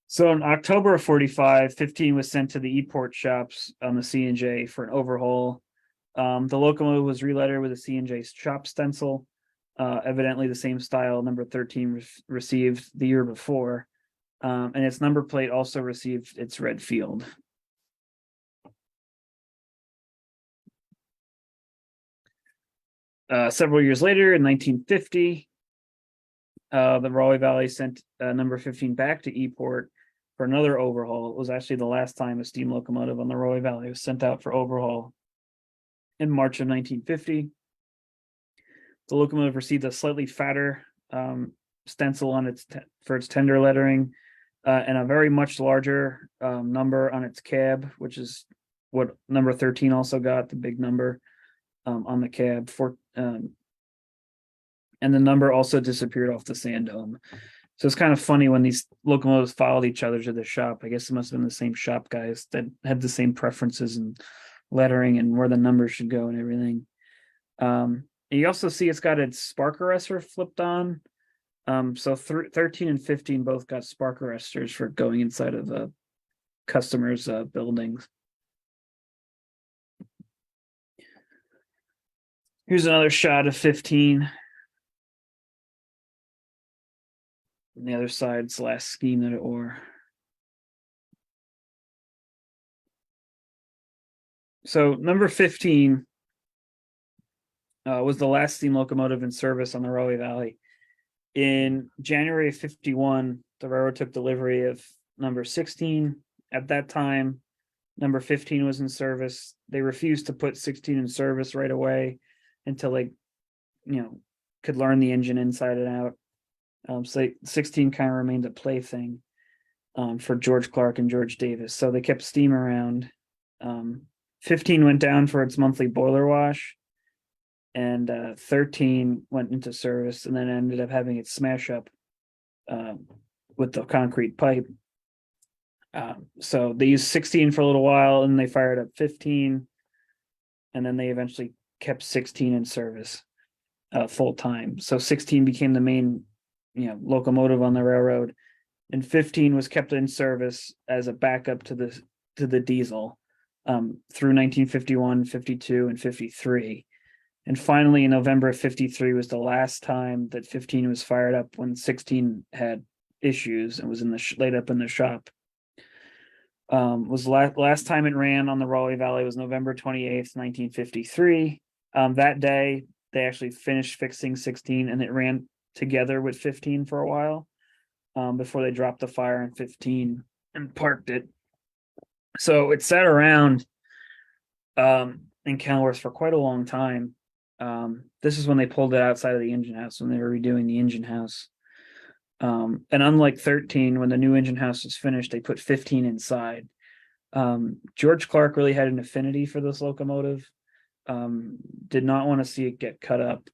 So in October of 45, 15 was sent to the E-Port shops on the C&J for an overhaul. The locomotive was relettered with a C&J shop stencil, evidently the same style number 13 received the year before, and its number plate also received its red field. Several years later, in 1950, the Rahway Valley sent number 15 back to E-Port for another overhaul. It was actually the last time a steam locomotive on the Rahway Valley was sent out for overhaul. In March of 1950, the locomotive received a slightly fatter stencil on for its tender lettering, and a very much larger number on its cab, which is what number 13 also got, the big number. on the cab and the number also disappeared off the sand dome. So it's kind of funny when these locomotives followed each other to the shop. I guess it must have been the same shop guys that had the same preferences and lettering and where the numbers should go and everything. You also see it's got its spark arrestor flipped on. So 13 and 15 both got spark arresters for going inside of the customers' buildings. Here's another shot of 15. And the other side's the last scheme that it wore. So number 15 was the last steam locomotive in service on the Rahway Valley. In January of 51, the railroad took delivery of number 16. At that time, number 15 was in service. They refused to put 16 in service right away until they, could learn the engine inside and out. So 16 kind of remained a plaything for George Clark and George Davis. So they kept steam around. 15 went down for its monthly boiler wash, and 13 went into service and then ended up having it smash up with the concrete pipe. So they used 16 for a little while and they fired up 15, and then they eventually kept 16 in service full time. So 16 became the main locomotive on the railroad, and 15 was kept in service as a backup to the diesel through 1951, 52, and 53. And finally, in November of 53 was the last time that 15 was fired up, when 16 had issues and was laid up in the shop. Was last time it ran on the Rahway Valley was November 28th, 1953. That day, they actually finished fixing 16, and it ran together with 15 for a while before they dropped the fire on 15 and parked it. So it sat around in Kenilworth for quite a long time. This is when they pulled it outside of the engine house, when they were redoing the engine house. And unlike 13, when the new engine house was finished, they put 15 inside. George Clark really had an affinity for this locomotive, did not want to see it get cut up.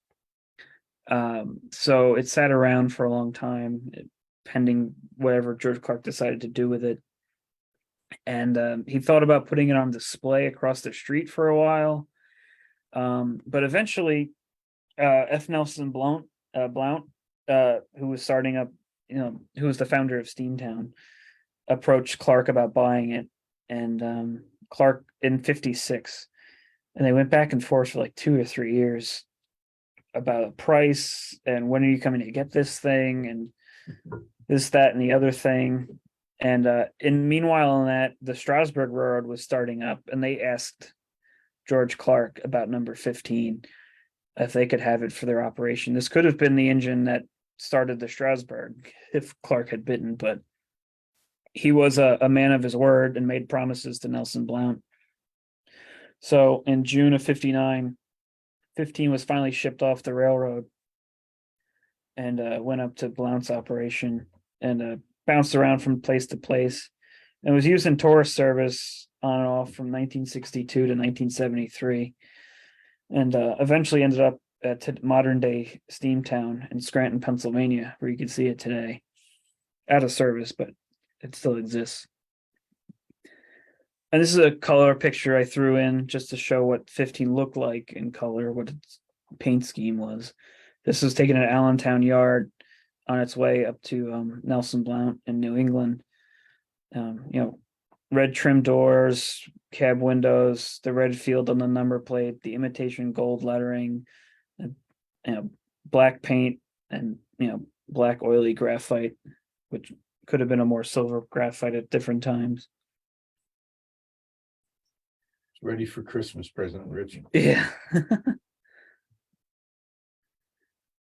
So it sat around for a long time, pending whatever George Clark decided to do with it. And he thought about putting it on display across the street for a while. But eventually, F. Nelson Blount, who was starting up, who was the founder of Steamtown, approached Clark about buying it. And Clark in 56, and they went back and forth for like 2 or 3 years about a price and when are you coming to get this thing and this, that, and the other thing. And meanwhile, in that, the Strasburg Railroad was starting up, and they asked George Clark about number 15 if they could have it for their operation. This could have been the engine that started the Strasburg if Clark had bitten, but he was a man of his word and made promises to Nelson Blount. So in June of 59, 15 was finally shipped off the railroad and went up to Blount's operation and bounced around from place to place, and was used in tourist service on and off from 1962 to 1973, and eventually ended up at modern day Steamtown in Scranton, Pennsylvania, where you can see it today. Out of service, but it still exists. And this is a color picture I threw in just to show what 15 looked like in color, what its paint scheme was. This was taken at Allentown Yard on its way up to Nelson Blount in New England. Red trim doors, cab windows, the red field on the number plate, the imitation gold lettering, black paint, and black oily graphite, which could have been a more silver graphite at different times. Ready for Christmas present, Rich. Yeah.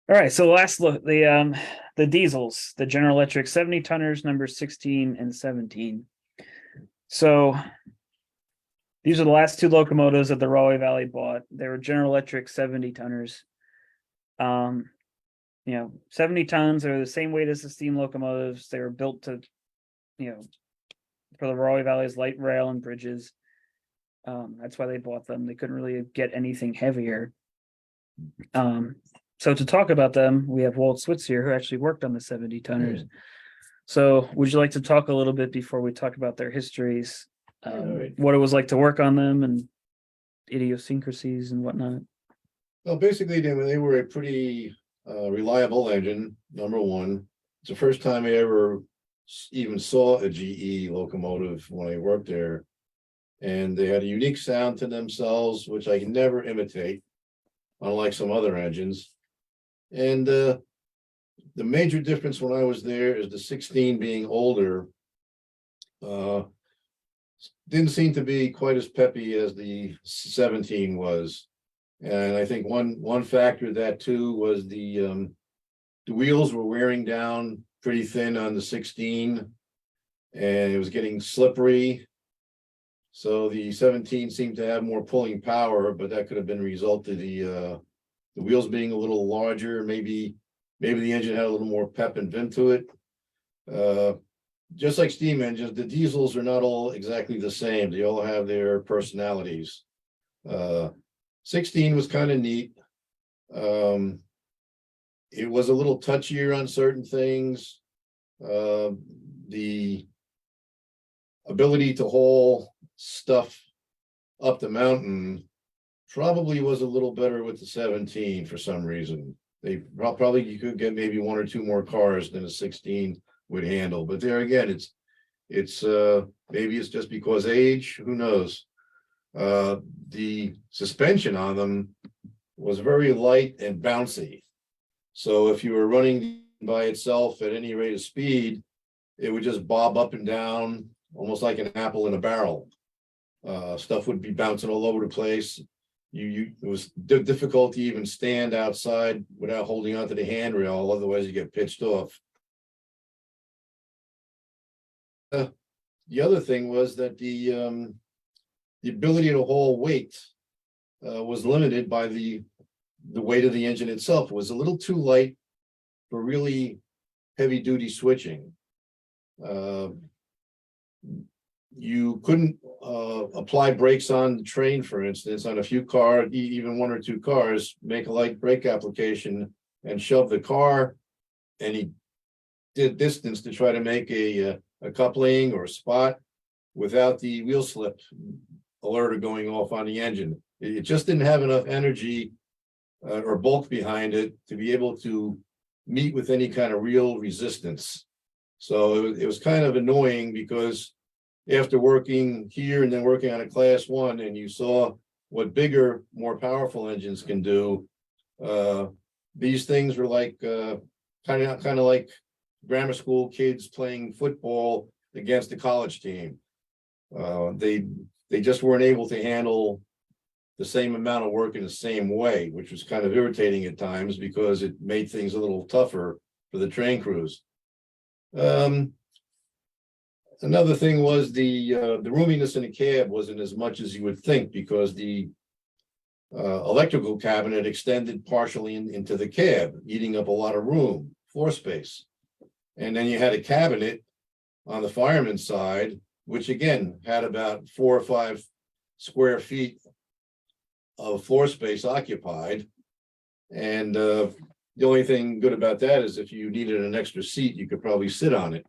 All right, so last look, the diesels, the General Electric 70 tonners, number 16 and 17. So these are the last two locomotives that the Rahway Valley bought. They were General Electric 70 tonners. 70 tons are the same weight as the steam locomotives. They were built to, for the Rahway Valley's light rail and bridges. That's why they bought them. They couldn't really get anything heavier. So to talk about them, we have Walt Switz here, who actually worked on the 70 tonners. So would you like to talk a little bit before we talk about their histories, Right. what it was like to work on them and idiosyncrasies and whatnot? Well, basically, they were a pretty reliable engine, number one. It's the first time I ever even saw a GE locomotive when I worked there. And they had a unique sound to themselves, which I can never imitate, unlike some other engines. And the major difference when I was there is the 16 being older. Didn't seem to be quite as peppy as the 17 was. And I think one factor of that too was the wheels were wearing down pretty thin on the 16, and it was getting slippery. So the 17 seemed to have more pulling power, but that could have been a result of the wheels being a little larger. Maybe the engine had a little more pep and vim to it. Just like steam engines, the diesels are not all exactly the same. They all have their personalities. 16 was kind of neat. It was a little touchier on certain things. The ability to haul stuff up the mountain probably was a little better with the 17 for some reason. They probably you could get maybe one or two more cars than a 16 would handle. But there again, it's maybe it's just because age, who knows? The suspension on them was very light and bouncy. So if you were running by itself at any rate of speed, it would just bob up and down, almost like an apple in a barrel. Stuff would be bouncing all over the place. It was difficult to even stand outside without holding onto the handrail, otherwise you get pitched off. The other thing was that the ability to haul weight was limited by the weight of the engine itself. It was a little too light for really heavy duty switching. You couldn't apply brakes on the train, for instance, on a few cars, even one or two cars, make a light brake application and shove the car any distance to try to make a coupling or a spot without the wheel slip alert going off on the engine. It just didn't have enough energy or bulk behind it to be able to meet with any kind of real resistance. So it was kind of annoying because after working here and then working on a class one, and you saw what bigger, more powerful engines can do, these things were like kind of like grammar school kids playing football against a college team. They just weren't able to handle the same amount of work in the same way, which was kind of irritating at times because it made things a little tougher for the train crews. Another thing was the roominess in the cab wasn't as much as you would think because the electrical cabinet extended partially into the cab, eating up a lot of room, floor space. And then you had a cabinet on the fireman's side, which again had about 4 or 5 square feet of floor space occupied. And the only thing good about that is if you needed an extra seat, you could probably sit on it.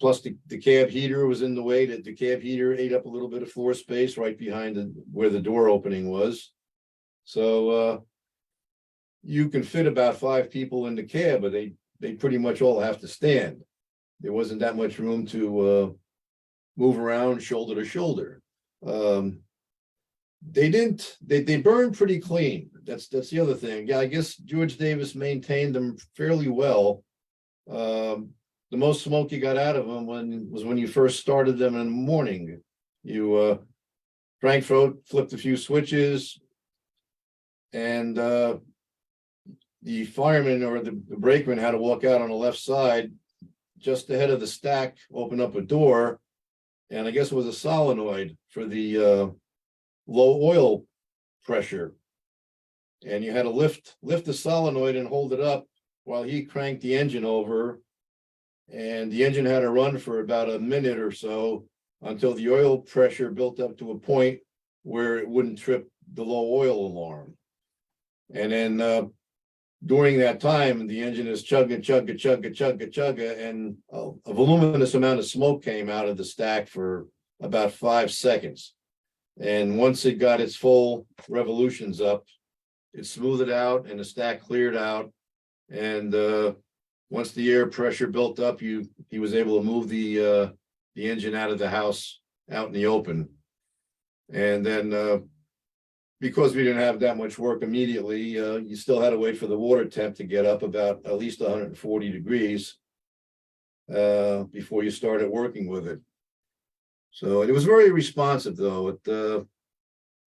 Plus the cab heater was in the way. That the cab heater ate up a little bit of floor space right behind where the door opening was. So you can fit about 5 people in the cab, but they pretty much all have to stand. There wasn't that much room to move around shoulder to shoulder. They burned pretty clean. That's the other thing. Yeah, I guess George Davis maintained them fairly well. The most smoke you got out of them was when you first started them in the morning. You crank flipped a few switches, and the fireman or the brakeman had to walk out on the left side just ahead of the stack, open up a door, and I guess it was a solenoid for the low oil pressure. And you had to lift the solenoid and hold it up while he cranked the engine over. And the engine had to run for about a minute or so until the oil pressure built up to a point where it wouldn't trip the low oil alarm. And then during that time, the engine is chugga, chugga, chugga, chugga, chugga, and a voluminous amount of smoke came out of the stack for about 5 seconds. And once it got its full revolutions up, it smoothed it out and the stack cleared out. And once the air pressure built up, he was able to move the engine out of the house, out in the open. And then because we didn't have that much work immediately, you still had to wait for the water temp to get up about at least 140 degrees before you started working with it. So it was very responsive, though. The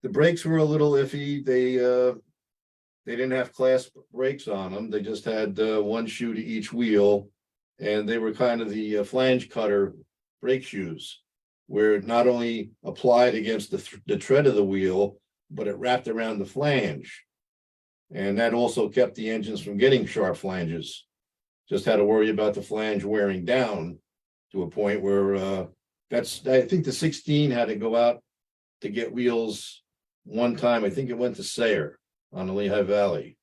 brakes were a little iffy. They didn't have clasp brakes on them. They just had one shoe to each wheel, and they were kind of the flange cutter brake shoes, where it not only applied against the tread of the wheel, but it wrapped around the flange. And that also kept the engines from getting sharp flanges. Just had to worry about the flange wearing down to a point where I think the 16 had to go out to get wheels one time. I think it went to Sayre on the Lehigh Valley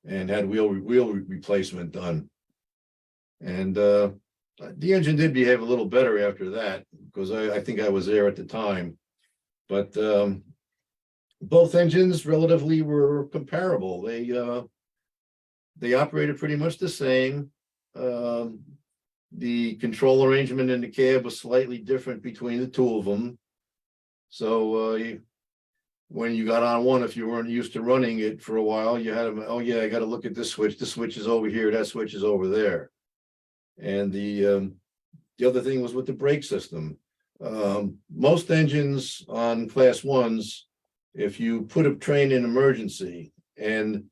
and had wheel replacement done. And the engine did behave a little better after that, because I think I was there at the time. But both engines relatively were comparable. They operated pretty much the same. The control arrangement in the cab was slightly different between the two of them. So when you got on one, if you weren't used to running it for a while, you had to, oh yeah, I got to look at this switch. This switch is over here. That switch is over there. And the other thing was with the brake system. Most engines on class ones, if you put a train in emergency and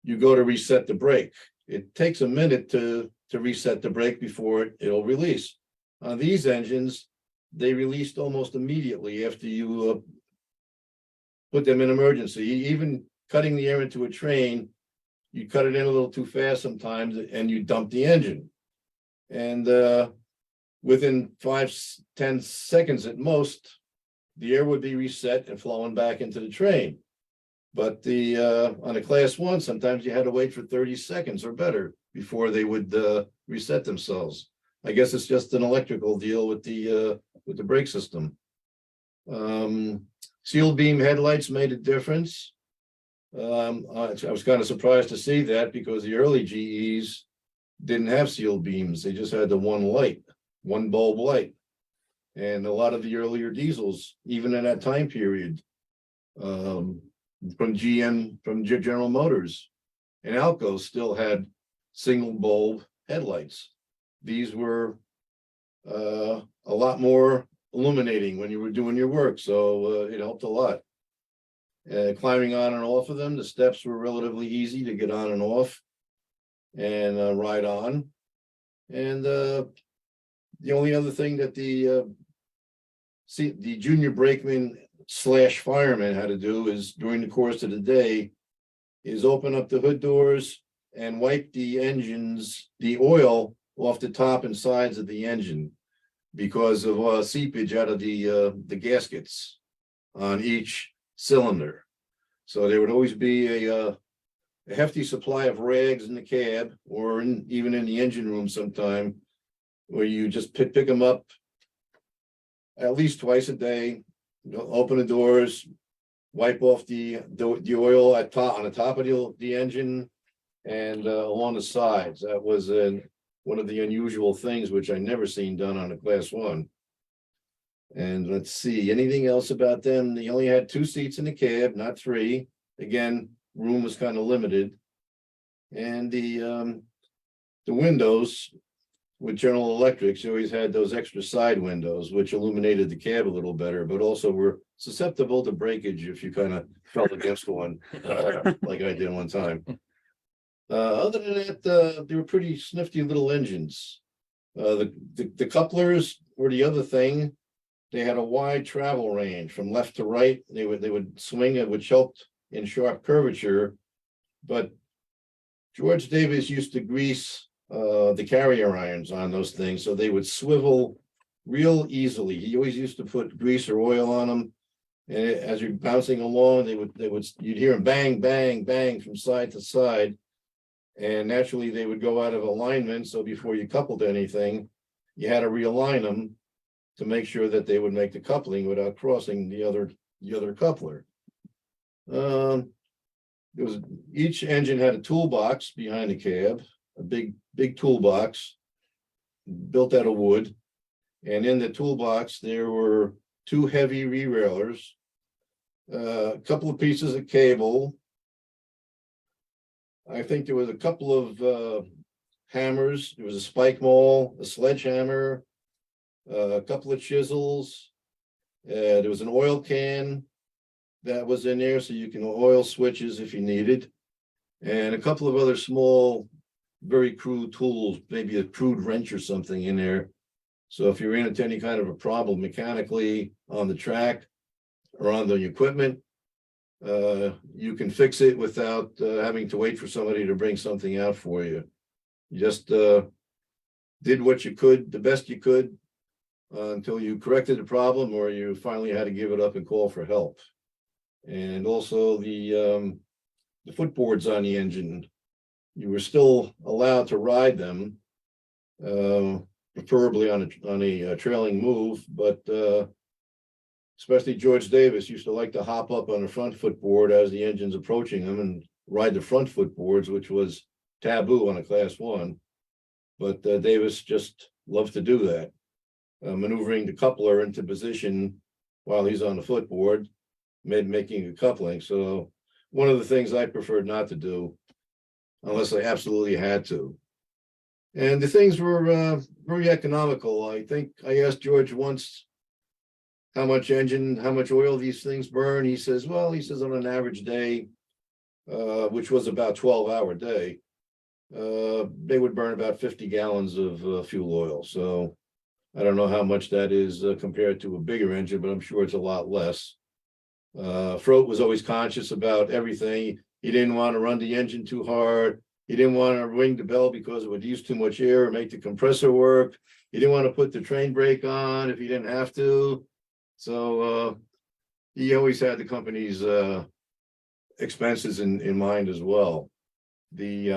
you go to reset the brake, it takes a minute to reset the brake before it'll release. On these engines, they released almost immediately after you put them in emergency. Even cutting the air into a train, you cut it in a little too fast sometimes and you dump the engine. And within 5-10 seconds at most, the air would be reset and flowing back into the train. But on a class one, sometimes you had to wait for 30 seconds or better before they would reset themselves. I guess it's just an electrical deal with the brake system. Sealed beam headlights made a difference. I was kind of surprised to see that, because the early GEs didn't have sealed beams. They just had the one bulb light. And a lot of the earlier diesels, even in that time period, from GM, from General Motors and Alco, still had single bulb headlights. These were a lot more illuminating when you were doing your work, so it helped a lot. Climbing on and off of them, the steps were relatively easy to get on and off and ride on. And the only other thing that the junior brakeman / fireman had to do is, during the course of the day, is open up the hood doors and wipe the oil off the top and sides of the engine, because of seepage out of the gaskets on each cylinder. So there would always be a hefty supply of rags in the cab, or even in the engine room sometime, where you just pick them up at least twice a day, open the doors, wipe off the oil on the top of the engine and along the sides. That was one of the unusual things which I never seen done on a class one. And let's see, anything else about them? They only had 2 seats in the cab, not 3. Again, room was kind of limited. And the windows with General Electric, you always had those extra side windows, which illuminated the cab a little better, but also were susceptible to breakage if you kind of fell against one, like I did one time. Other than that, they were pretty snifty little engines. The couplers were the other thing. They had a wide travel range from left to right. They would swing it, which helped in sharp curvature. But George Davis used to grease the carrier irons on those things, so they would swivel real easily. He always used to put grease or oil on them. And as you're bouncing along, you'd hear them bang, bang, bang from side to side. And naturally they would go out of alignment. So before you coupled anything, you had to realign them to make sure that they would make the coupling without crossing the other coupler. Each engine had a toolbox behind the cab, a big toolbox built out of wood. And in the toolbox, there were 2 heavy rerailers, a couple of pieces of cable. I think there was a couple of hammers. There was a spike maul, a sledgehammer, a couple of chisels. There was an oil can that was in there, so you can oil switches if you needed, and a couple of other small, very crude tools, maybe a crude wrench or something in there. So if you're into any kind of a problem mechanically on the track or on the equipment, you can fix it without having to wait for somebody to bring something out for you. You just did what you could, the best you could, until you corrected the problem or you finally had to give it up and call for help. And also the footboards on the engine, you were still allowed to ride them, preferably on a trailing move, but especially George Davis used to like to hop up on the front footboard as the engine's approaching them and ride the front footboards, which was taboo on a class 1. But Davis just loved to do that, maneuvering the coupler into position while he's on the footboard, making a coupling. So one of the things I preferred not to do unless I absolutely had to. And the things were very economical. I think I asked George once how much oil these things burn. He says on an average day, which was about 12-hour day, they would burn about 50 gallons of fuel oil. So I don't know how much that is compared to a bigger engine, but I'm sure it's a lot less. Froat was always conscious about everything. He didn't want to run the engine too hard. He didn't want to ring the bell because it would use too much air or make the compressor work. He didn't want to put the train brake on if he didn't have to. So he always had the company's expenses in mind as well. The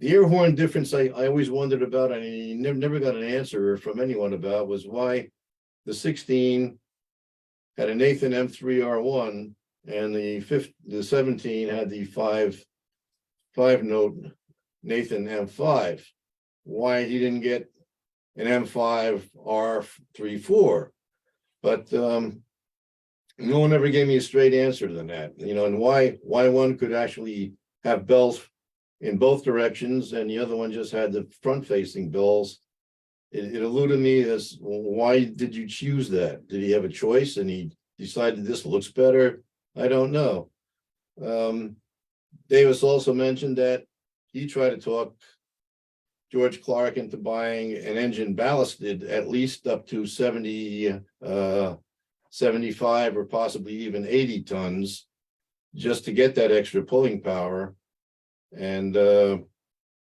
air horn difference I always wondered about, and I never got an answer from anyone about, was why the 16 had a Nathan M3R1 and the 17 had the five note Nathan M5. Why he didn't get an M5 R34? But no one ever gave me a straight answer to that. And why one could actually have bells in both directions and the other one just had the front-facing bells. It eluded me as, why did you choose that? Did he have a choice and he decided this looks better? I don't know. Davis also mentioned that he tried to talk George Clark into buying an engine ballasted at least up to 70, 75 or possibly even 80 tons just to get that extra pulling power and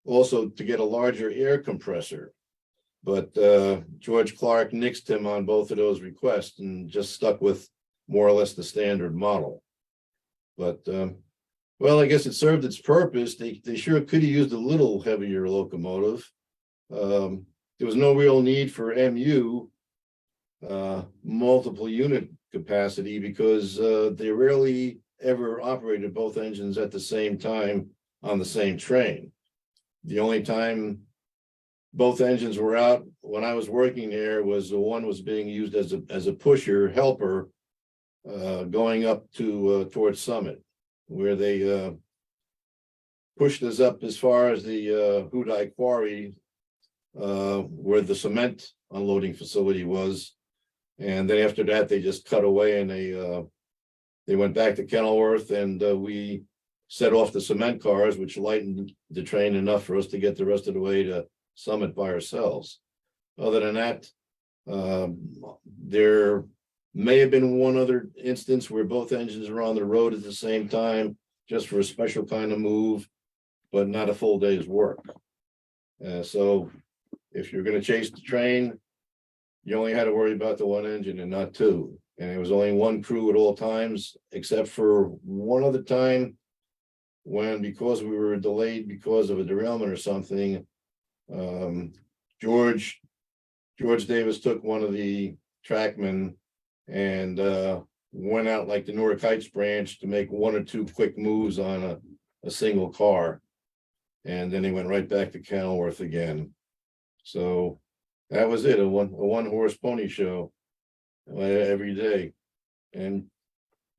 also to get a larger air compressor. But George Clark nixed him on both of those requests and just stuck with more or less the standard model. But well, I guess it served its purpose. They sure could have used a little heavier locomotive. There was no real need for MU multiple unit capacity because they rarely ever operated both engines at the same time on the same train. The only time both engines were out when I was working there was the one was being used as a pusher helper going up to towards Summit, where they pushed us up as far as the Hudai Quarry, where the cement unloading facility was. And then after that, they just cut away and they went back to Kenilworth, and we set off the cement cars, which lightened the train enough for us to get the rest of the way to Summit by ourselves. Other than that, there may have been one other instance where both engines were on the road at the same time, just for a special kind of move, but not a full day's work. So if you're going to chase the train, you only had to worry about the one engine and not two. And it was only one crew at all times, except for one other time when, because we were delayed because of a derailment or something, George Davis took one of the trackmen and went out like the Nordic Heights branch to make one or two quick moves on a single car. And then he went right back to Kenilworth again. So that was it, a one horse pony show every day. And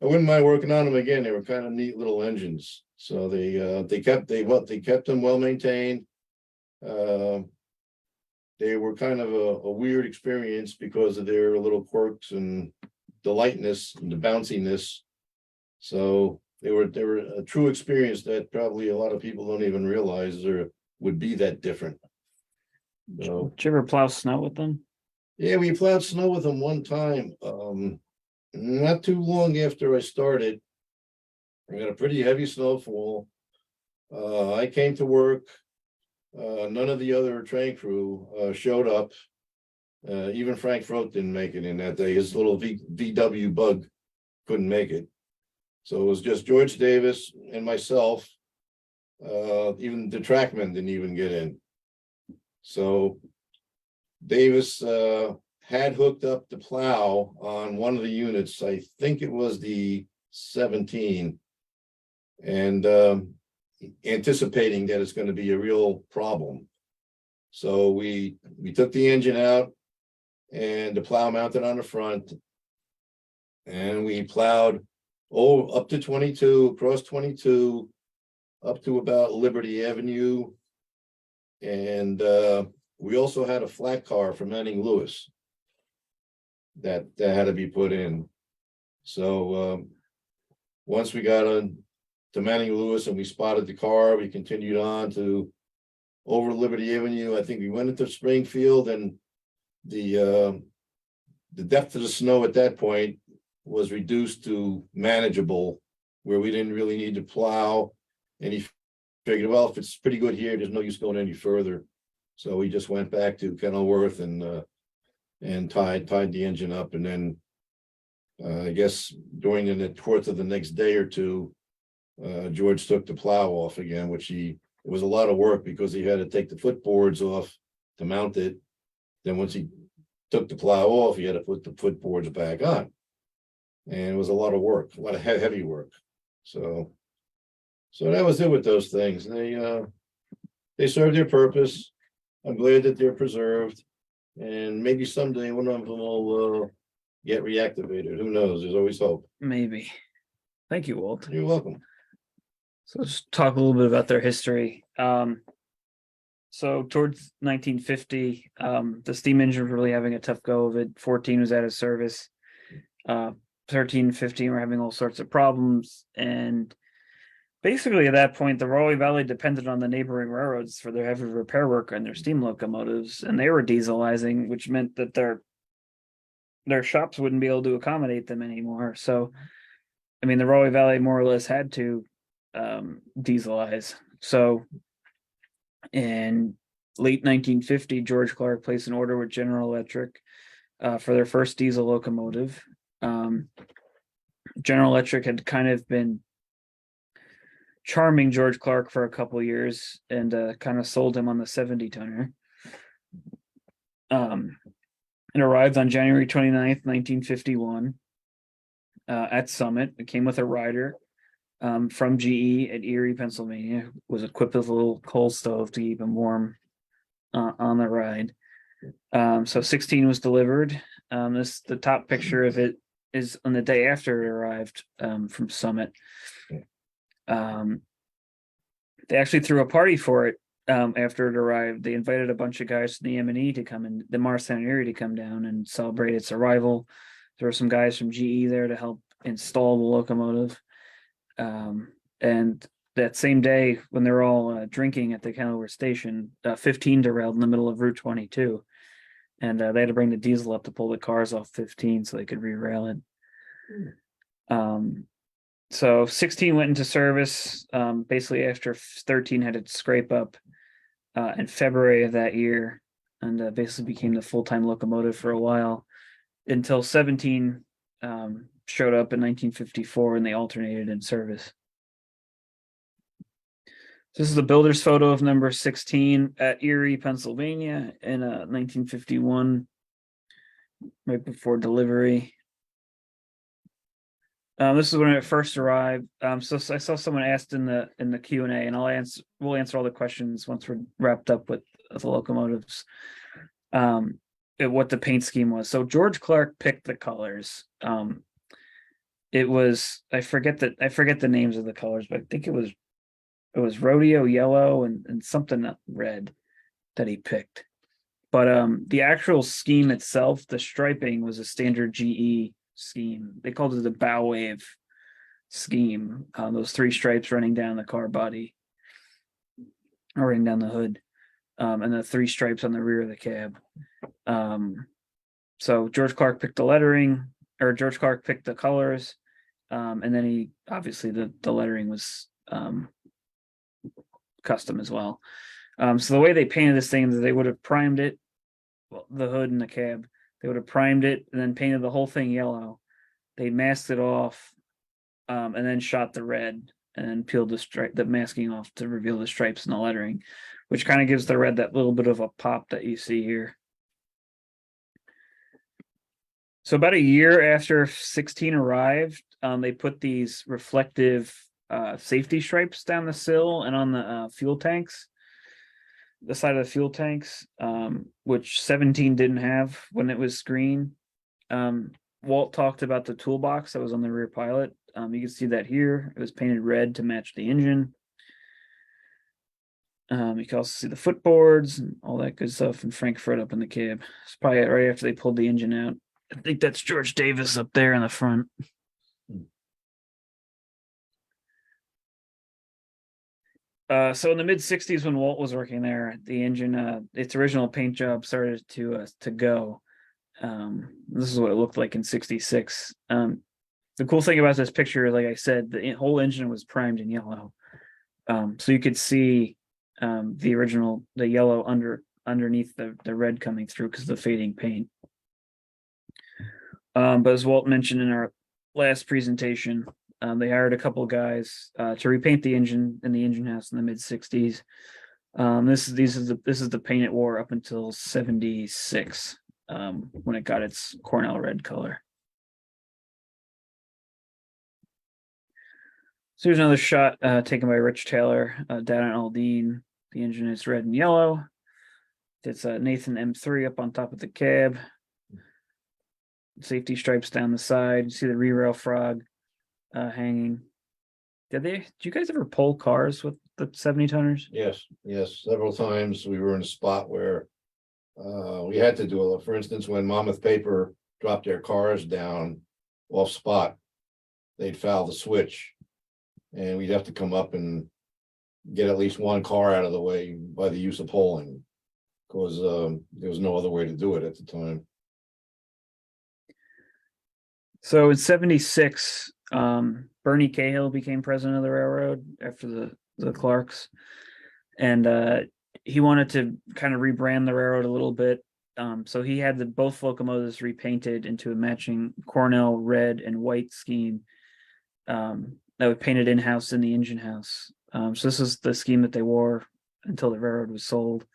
I wouldn't mind working on them again. They were kind of neat little engines. So they kept them well maintained. They were kind of a weird experience because of their little quirks and the lightness and the bounciness. So they were a true experience that probably a lot of people don't even realize or would be that different. So, Did you ever plow snow with them? yeah, we plowed snow with them one time. Not too long after I started, we had a pretty heavy snowfall. I came to work. None of the other train crew showed up. Even Frank Frote didn't make it in that day. His little VW bug couldn't make it. So it was just George Davis and myself. Even the trackmen didn't even get in. So Davis had hooked up the plow on one of the units. I think it was the 17, and anticipating that it's going to be a real problem. So we took the engine out and the plow mounted on the front, and we plowed up to 22, across 22, up to about Liberty Avenue. And we also had a flat car from Manning Lewis that had to be put in. So once we got on to Manning Lewis and we spotted the car, we continued on to over Liberty Avenue. I think we went into Springfield, and the depth of the snow at that point was reduced to manageable, where we didn't really need to plow. And he figured, well, if it's pretty good here, there's no use going any further. So we just went back to Kenilworth and tied the engine up. And then I guess during the course of the next day or two, George took the plow off again, it was a lot of work because he had to take the footboards off to mount it. Then once he took the plow off, he had to put the footboards back on. And it was a lot of work, a lot of heavy work. So that was it with those things. They served their purpose. I'm glad that they're preserved, and maybe someday one of them will get reactivated. Who knows? There's always hope. Maybe. Thank you, Walt. You're welcome. So let's talk a little bit about their history. So towards 1950, the steam engine was really having a tough go of it. 14 was out of service. 13, 15 were having all sorts of problems. And basically at that point, the Rahway Valley depended on the neighboring railroads for their heavy repair work on their steam locomotives. And they were dieselizing, which meant that their shops wouldn't be able to accommodate them anymore. So, I mean, the Rahway Valley more or less had to dieselize. So in late 1950, George Clark placed an order with General Electric for their first diesel locomotive. General Electric had kind of been charming George Clark for a couple years and kind of sold him on the 70-tonner. It arrived on January 29th, 1951 at Summit. It came with a rider from GE at Erie, Pennsylvania. It was equipped with a little coal stove to keep him warm on the ride. So 16 was delivered. The top picture of it is on the day after it arrived from Summit. They actually threw a party for it after it arrived. They invited a bunch of guys from the M&E to come in, the Morristown area to come down and celebrate its arrival. There were some guys from GE there to help install the locomotive. And that same day, when they're all drinking at the Kenilworth station, 15 derailed in the middle of Route 22. And they had to bring the diesel up to pull the cars off 15 so they could re-rail it. So 16 went into service basically after 13 had to scrape up in February of that year. and basically became the full-time locomotive for a while until 17 showed up in 1954 and they alternated in service. This is the builder's photo of number 16 at Erie, Pennsylvania in 1951, right before delivery. This is when it first arrived. So I saw someone asked in the Q&A, and we'll answer all the questions once we're wrapped up with the locomotives. What the paint scheme was. So George Clark picked the colors. It was I forget the names of the colors, but I think it was rodeo yellow and something red that he picked. But the actual scheme itself, the striping, was a standard GE scheme. They called it the bow wave scheme. Those 3 stripes running down the car body, or running down the hood, and the 3 stripes on the rear of the cab. So George Clark picked the lettering, or George Clark picked the colors, and then he obviously the lettering was custom as well. So the way they painted this thing is they would have primed it, well, the hood and the cab. They would have primed it and then painted the whole thing yellow. They masked it off, and then shot the red and then peeled the masking off to reveal the stripes and the lettering, which kind of gives the red that little bit of a pop that you see here. So about a year after 16 arrived, they put these reflective safety stripes down the sill and on the fuel tanks, the side of the fuel tanks, which 17 didn't have when it was green. Walt talked about the toolbox that was on the rear pilot. You can see that here. It was painted red to match the engine. You can also see the footboards and all that good stuff, and Frankfurt up in the cab. It's probably right after they pulled the engine out. I think that's George Davis up there in the front. So in the mid 60s, when Walt was working there, the engine, its original paint job started to go. This is what it looked like in 66. The cool thing about this picture, like I said, the whole engine was primed in yellow. So you could see the yellow underneath the red coming through because of the fading paint. But as Walt mentioned in our last presentation, they hired a couple guys to repaint the engine in the engine house in the mid 60s. This is the paint it wore up until 76, when it got its Cornell red color. So here's another shot taken by Rich Taylor down at Aldine. The engine is red and yellow. It's a Nathan M3 up on top of the cab. Safety stripes down the side. You see the re-rail frog hanging. Did you guys ever pull cars with the 70 tonners? Yes, several times we were in a spot where we had to do it. For instance, when Monmouth Paper dropped their cars down off spot, they'd foul the switch, and we'd have to come up and get at least one car out of the way by the use of polling, because there was no other way to do it at the time. So in 76, Bernie Cahill became president of the railroad after the Clarks, and he wanted to kind of rebrand the railroad a little bit. So he had both locomotives repainted into a matching Cornell red and white scheme that was painted in-house in the engine house. So this is the scheme that they wore until the railroad was sold.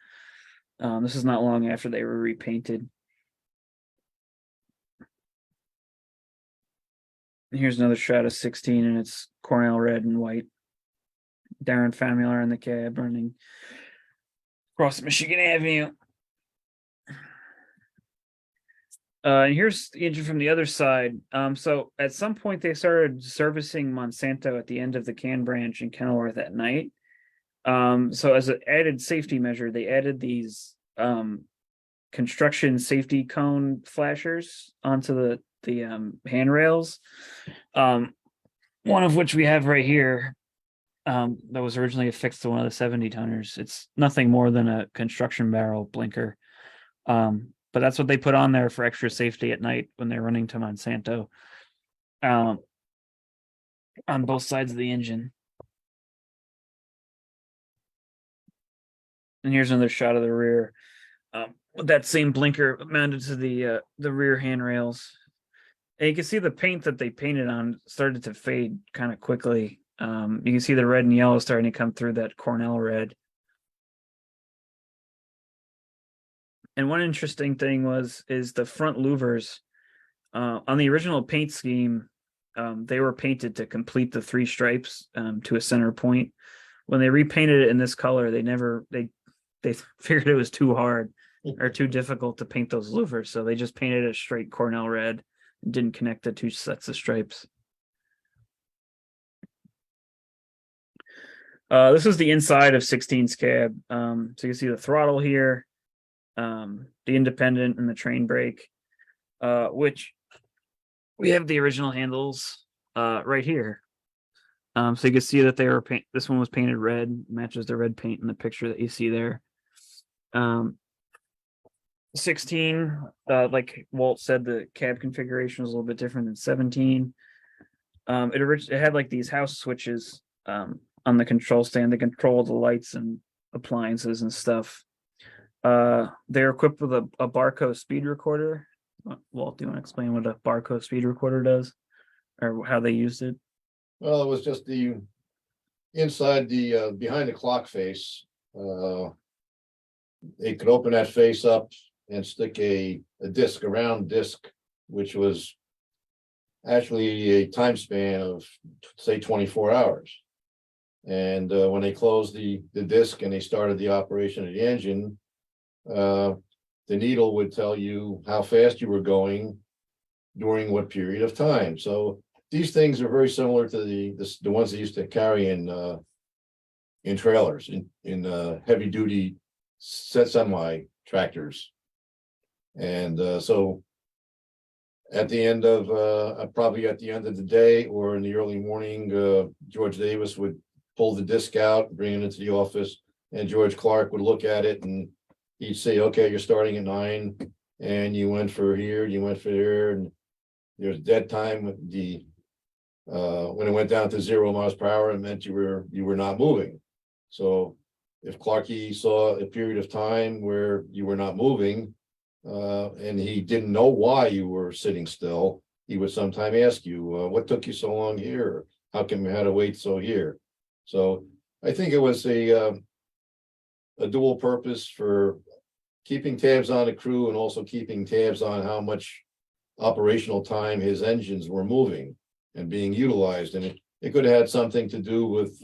This is not long after they were repainted. Here's another shot of 16, and it's Cornell red and white. Darren Famularo in the cab running across Michigan Avenue. And here's the engine from the other side. So at some point they started servicing Monsanto at the end of the Can Branch in Kenilworth at night. So as an added safety measure, they added these construction safety cone flashers onto the handrails. One of which we have right here, that was originally affixed to one of the 70 tonners. It's nothing more than a construction barrel blinker. But that's what they put on there for extra safety at night when they're running to Monsanto, on both sides of the engine. And here's another shot of the rear. with that same blinker mounted to the rear handrails. And you can see the paint that they painted on started to fade kind of quickly. You can see the red and yellow starting to come through that Cornell red. And one interesting thing is the front louvers on the original paint scheme. They were painted to complete the three stripes to a center point. When they repainted it in this color, they figured it was too hard or too difficult to paint those louvers, so they just painted a straight Cornell red and didn't connect the two sets of stripes. This is the inside of 16's cab. So you can see the throttle here, the independent and the train brake, which we have the original handles right here. So you can see that they were this one was painted red, matches the red paint in the picture that you see there. 16, like Walt said, the cab configuration was a little bit different than 17. It had like these house switches on the control stand to control the lights and appliances and stuff. They're equipped with a Barco speed recorder. Walt, do you want to explain what a Barco speed recorder does or how they used it? Well, it was just the inside the behind the clock face. They could open that face up and stick a round disc, which was actually a time span of say 24 hours. And when they closed the disc and they started the operation of the engine, the needle would tell you how fast you were going during what period of time. So these things are very similar to the ones they used to carry in trailers, in heavy duty semi tractors. And so at the end of probably at the end of the day or in the early morning, George Davis would pull the disc out, bring it into the office, and George Clark would look at it and he'd say, okay, you're starting at 9 and you went for here, you went for there, and there's dead time. When it went down to 0 miles per hour, it meant you were not moving. So if Clarky saw a period of time where you were not moving, and he didn't know why you were sitting still, he would sometime ask you, what took you so long here? How come you had to wait so here? So I think it was a dual purpose for keeping tabs on the crew and also keeping tabs on how much operational time his engines were moving and being utilized. And it could have had something to do with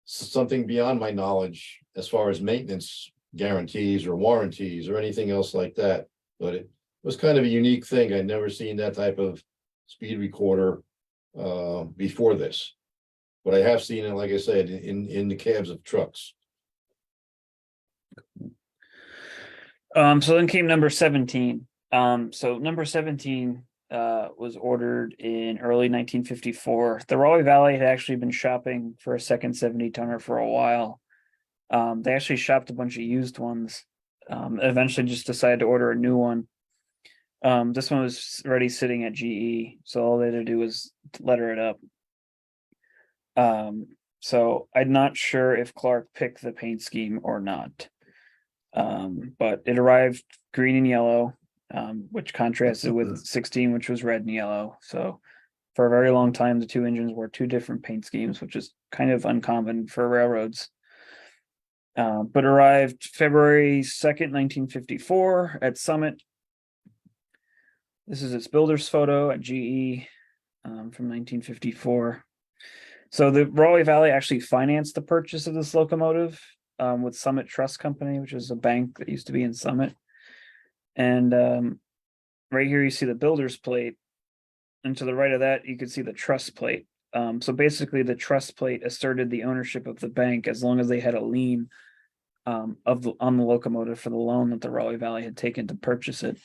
something beyond my knowledge as far as maintenance guarantees or warranties or anything else like that. But it was kind of a unique thing. I'd never seen that type of speed recorder before this. But I have seen it, like I said, in the cabs of trucks. So then came number 17. So number 17 was ordered in early 1954. The Rahway Valley had actually been shopping for a second 70-tonner for a while. They actually shopped a bunch of used ones. Eventually just decided to order a new one. This one was already sitting at GE, so all they had to do was letter it up. So I'm not sure if Clark picked the paint scheme or not. But it arrived green and yellow, which contrasted with 16, which was red and yellow. So for a very long time, the two engines were two different paint schemes, which is kind of uncommon for railroads. But arrived February 2nd, 1954 at Summit. This is its builder's photo at GE from 1954. So the Rahway Valley actually financed the purchase of this locomotive with Summit Trust Company, which is a bank that used to be in Summit. And right here, you see the builder's plate. And to the right of that, you can see the trust plate. So basically, the trust plate asserted the ownership of the bank as long as they had a lien on the locomotive for the loan that the Rahway Valley had taken to purchase it.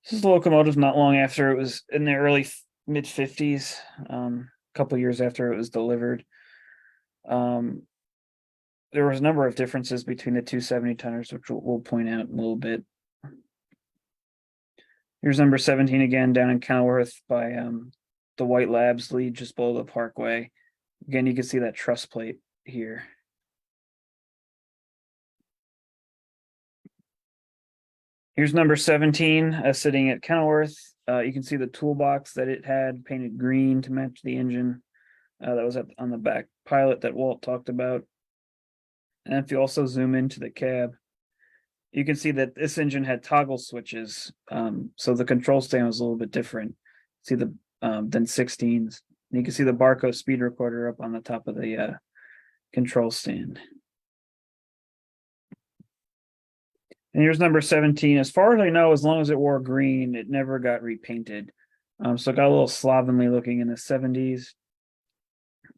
This is the locomotive not long after it was in the early mid 50s, a couple years after it was delivered. There was a number of differences between the two 70-tonners, which we'll point out in a little bit. Here's number 17 again down in Kenilworth by the White Labs lead just below the Parkway. Again, you can see that truss plate here. Here's number 17, sitting at Kenilworth. You can see the toolbox that it had painted green to match the engine. That was on the back pilot that Walt talked about. And if you also zoom into the cab, you can see that this engine had toggle switches. So the control stand was a little bit different. See the than 16s. And you can see the Barco speed recorder up on the top of the control stand. And here's number 17. As far as I know, as long as it wore green, it never got repainted. So it got a little slovenly looking in the 70s.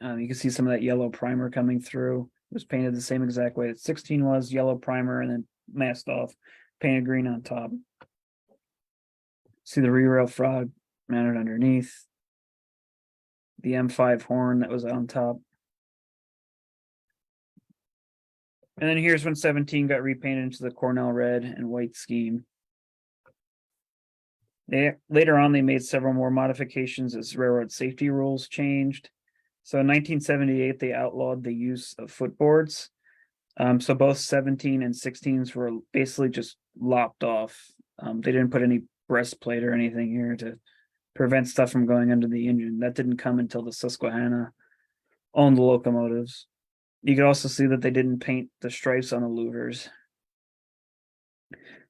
You can see some of that yellow primer coming through. It was painted the same exact way that 16 was, yellow primer and then masked off, painted green on top. See the rear rail frog mounted underneath. The M5 horn that was on top. And then here's when 17 got repainted into the Cornell red and white scheme. Later on, they made several more modifications as railroad safety rules changed. So in 1978, they outlawed the use of footboards. So both 17 and 16s were basically just lopped off. They didn't put any breastplate or anything here to prevent stuff from going under the engine. That didn't come until the Susquehanna owned the locomotives. You can also see that they didn't paint the stripes on the louvers.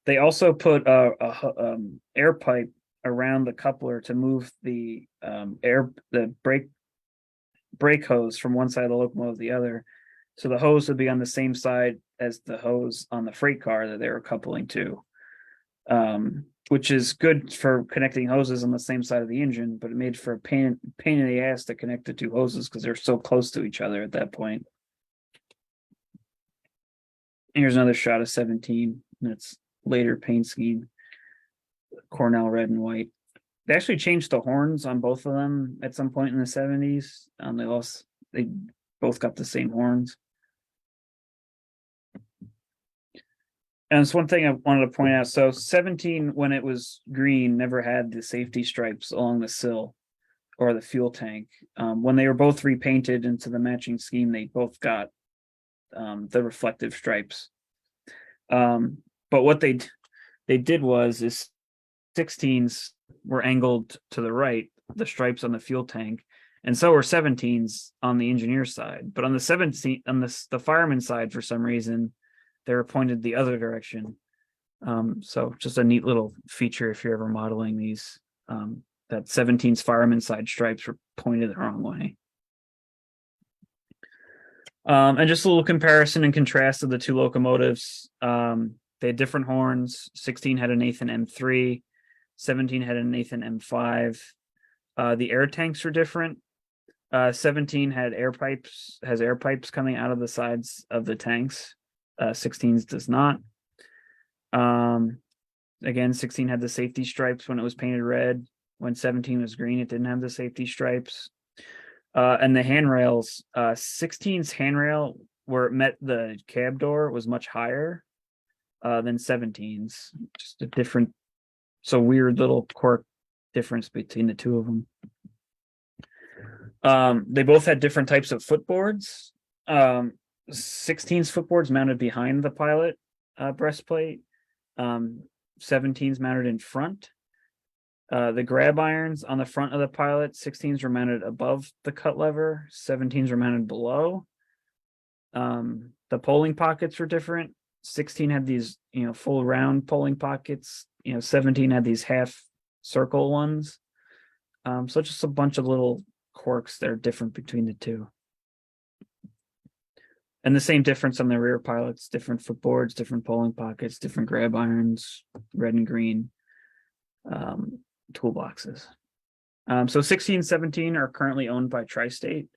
They also put a air pipe around the coupler to move the brake hose from one side of the locomotive to the other. So the hose would be on the same side as the hose on the freight car that they were coupling to, which is good for connecting hoses on the same side of the engine, but it made for a pain in the ass to connect the two hoses because they're so close to each other at that point. Here's another shot of 17. That's later paint scheme, Cornell red and white. They actually changed the horns on both of them at some point in the 70s. They both got the same horns. And it's one thing I wanted to point out. So 17, when it was green, never had the safety stripes along the sill or the fuel tank. When they were both repainted into the matching scheme, they both got the reflective stripes. But what they did was 16s were angled to the right, the stripes on the fuel tank, and so were 17s on the engineer side. But on the 17 on the fireman side, for some reason, they were pointed the other direction. So just a neat little feature if you're ever modeling these, that 17's fireman side stripes were pointed the wrong way. And just a little comparison and contrast of the two locomotives. They had different horns. 16 had a Nathan M3, 17 had a Nathan M5. The air tanks were different. 17 had air pipes coming out of the sides of the tanks. 16's does not. Again, 16 had the safety stripes when it was painted red. When 17 was green, it didn't have the safety stripes. And the handrails, 16's handrail where it met the cab door was much higher than 17's. Just a different, so weird little quirk difference between the two of them. They both had different types of footboards. 16's footboards mounted behind the pilot breastplate. 17's mounted in front. The grab irons on the front of the pilot, 16's were mounted above the cut lever, 17's were mounted below. The polling pockets were different. 16 had these, full round polling pockets. 17 had these half circle ones. So just a bunch of little quirks that are different between the two. And the same difference on the rear pilots, different footboards, different polling pockets, different grab irons, red and green toolboxes. So 16, 17 are currently owned by Tri-State.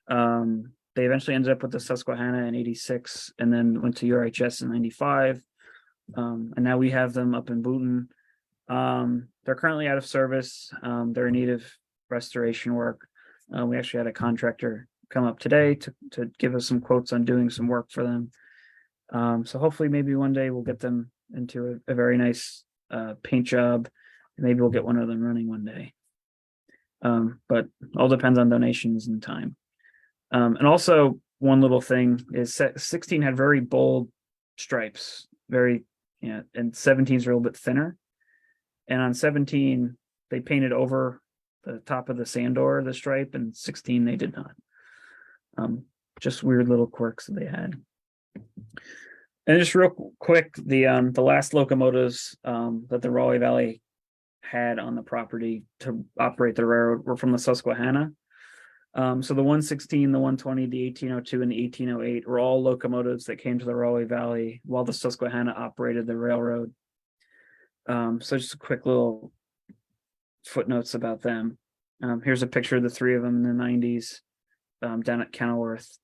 They eventually ended up with the Susquehanna in 86 and then went to URHS in 95. And now we have them up in Boonton. They're currently out of service. They're in need of restoration work. We actually had a contractor come up today to give us some quotes on doing some work for them. So hopefully maybe one day we'll get them into a very nice paint job. Maybe we'll get one of them running one day. But all depends on donations and time. And also one little thing is 16 had very bold stripes, very, Yeah, and 17s are a little bit thinner. And on 17, they painted over the top of the sandor, the stripe, and 16 they did not. Just weird little quirks that they had. And just real quick, the last locomotives that the Rahway Valley had on the property to operate the railroad were from the Susquehanna. So the 116, the 120, the 1802, and the 1808 were all locomotives that came to the Rahway Valley while the Susquehanna operated the railroad. So just a quick little footnotes about them. Here's a picture of the three of them in the 90s down at Kenilworth.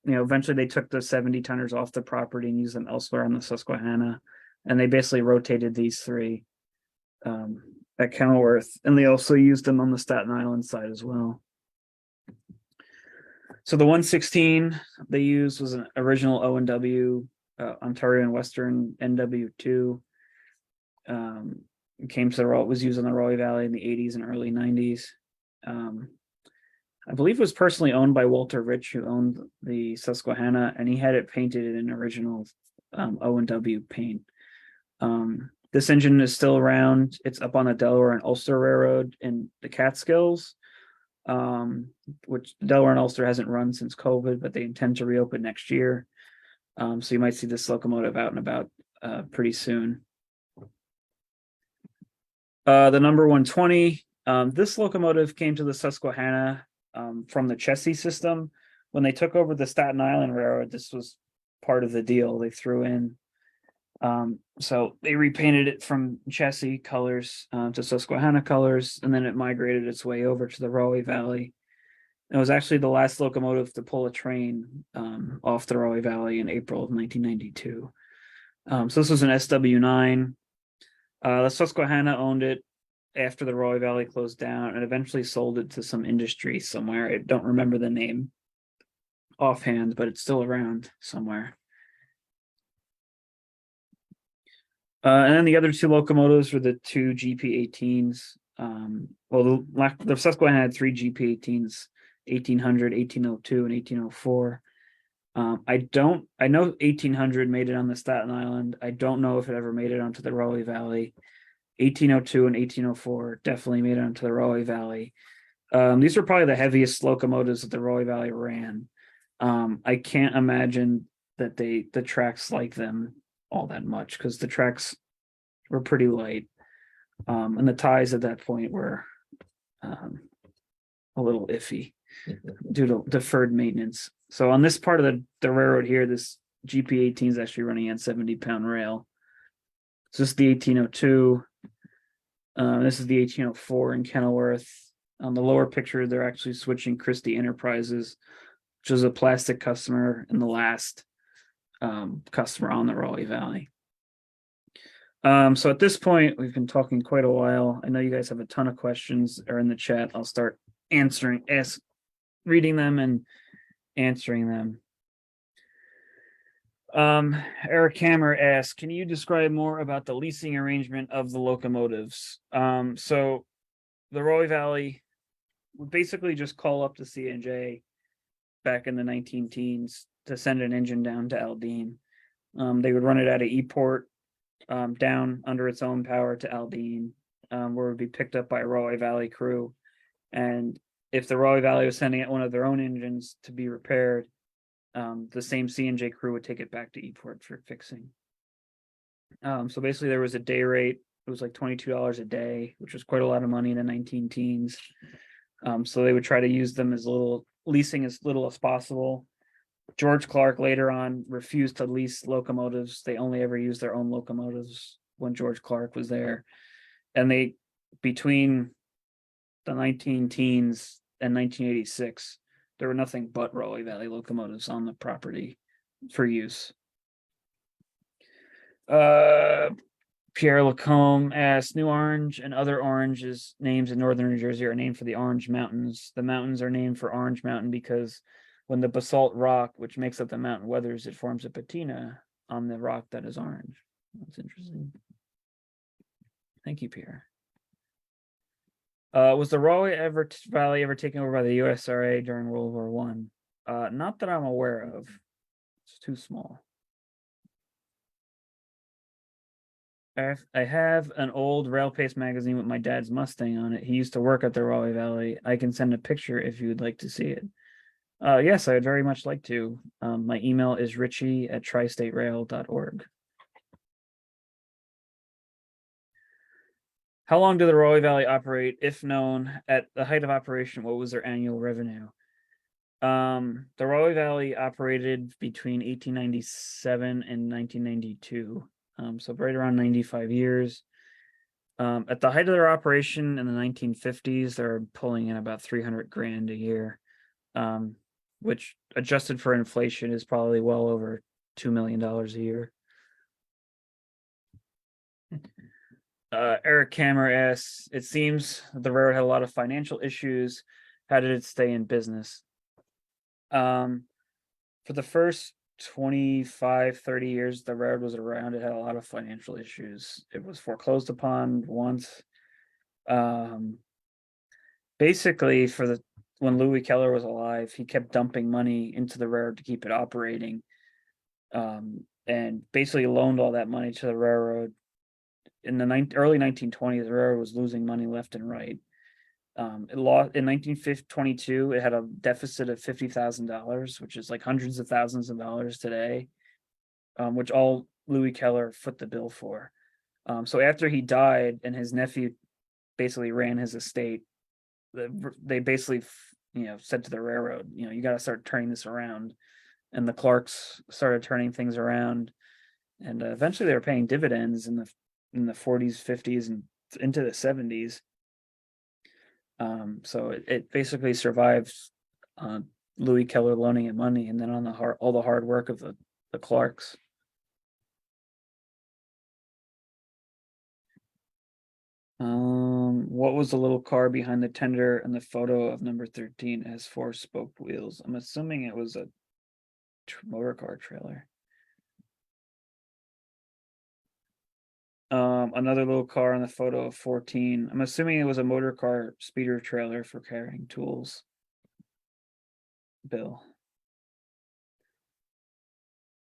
Eventually they took the 70 tonners off the property and used them elsewhere on the Susquehanna. And they basically rotated these three at Kenilworth. And they also used them on the Staten Island side as well. So the 116 they used was an original O&W, Ontario and Western NW2. It came to the was used on the Rahway Valley in the 80s and early 90s. I believe it was personally owned by Walter Rich, who owned the Susquehanna, and he had it painted in an original O&W paint. This engine is still around. It's up on the Delaware and Ulster Railroad in the Catskills, which Delaware and Ulster hasn't run since COVID, but they intend to reopen next year. So you might see this locomotive out and about pretty soon. The number 120, this locomotive came to the Susquehanna from the Chessie system. When they took over the Staten Island Railroad, this was part of the deal they threw in. So they repainted it from Chessie colors to Susquehanna colors, and then it migrated its way over to the Rahway Valley. It was actually the last locomotive to pull a train off the Rahway Valley in April of 1992. So this was an SW9. The Susquehanna owned it after the Rahway Valley closed down and eventually sold it to some industry somewhere. I don't remember the name offhand, but it's still around somewhere. And then the other two locomotives were the two GP18s. Well, the Susquehanna had three GP18s, 1800, 1802, and 1804. I know 1800 made it on the Staten Island. I don't know if it ever made it onto the Rahway Valley. 1802 and 1804 definitely made it onto the Rahway Valley. These were probably the heaviest locomotives that the Rahway Valley ran. I can't imagine that the tracks like them all that much because the tracks were pretty light. And the ties at that point were a little iffy due to deferred maintenance. So on this part of the railroad here, this GP18 is actually running on 70-pound rail. So this is the 1802. This is the 1804 in Kenilworth. On the lower picture, they're actually switching Christie Enterprises, which was a plastic customer and the last customer on the Rahway Valley. So at this point, we've been talking quite a while. I know you guys have a ton of questions are in the chat. I'll start reading them and answering them. Eric Hammer asks, can you describe more about the leasing arrangement of the locomotives? So the Rahway Valley would basically just call up the C&J back in the 19-teens to send an engine down to Aldine. They would run it out of Eport down under its own power to Aldine, where it would be picked up by a Rahway Valley crew. And if the Rahway Valley was sending out one of their own engines to be repaired, the same C&J crew would take it back to Eport for fixing. So basically there was a day rate. It was like $22 a day, which was quite a lot of money in the 19-teens. So they would try to use them leasing as little as possible. George Clark later on refused to lease locomotives. They only ever used their own locomotives when George Clark was there. And they, between the 19-teens and 1986, there were nothing but Rahway Valley locomotives on the property for use. Pierre Lacombe asks, New Orange and other oranges names in northern New Jersey are named for the Orange Mountains. The mountains are named for Orange Mountain because when the basalt rock, which makes up the mountain, weathers, it forms a patina on the rock that is orange. That's interesting. Thank you, Pierre. Was the Rahway Valley ever taken over by the USRA during World War I? Not that I'm aware of. It's too small. I have an old Rail Pace magazine with my dad's Mustang on it. He used to work at the Rahway Valley. I can send a picture if you'd like to see it. Yes, I would very much like to. My email is richie@tristaterail.org. How long did the Rahway Valley operate? If known, at the height of operation, what was their annual revenue? The Rahway Valley operated between 1897 and 1992. So right around 95 years. At the height of their operation in the 1950s, they're pulling in about 300 grand a year, which adjusted for inflation is probably well over $2 million a year. Eric Kammer asks, it seems the railroad had a lot of financial issues. How did it stay in business? For the first 25, 30 years the railroad was around, it had a lot of financial issues. It was foreclosed upon once. Basically, when Louis Keller was alive, he kept dumping money into the railroad to keep it operating, and basically loaned all that money to the railroad. In the early 1920s, the railroad was losing money left and right. It lost in 1922. It had a deficit of $50,000, which is like hundreds of thousands of dollars today, which all Louis Keller foot the bill for. So after he died and his nephew basically ran his estate, they basically, said to the railroad, you got to start turning this around. And the Clarks started turning things around, and eventually they were paying dividends in the 40s, 50s, and into the 70s. So it basically survived Louis Keller loaning it money, and then on all the hard work of the Clarks. What was the little car behind the tender and the photo of number 13 has 4 spoked wheels? I'm assuming it was a motor car trailer. Another little car on the photo of 14. I'm assuming it was a motor car speeder trailer for carrying tools. Bill.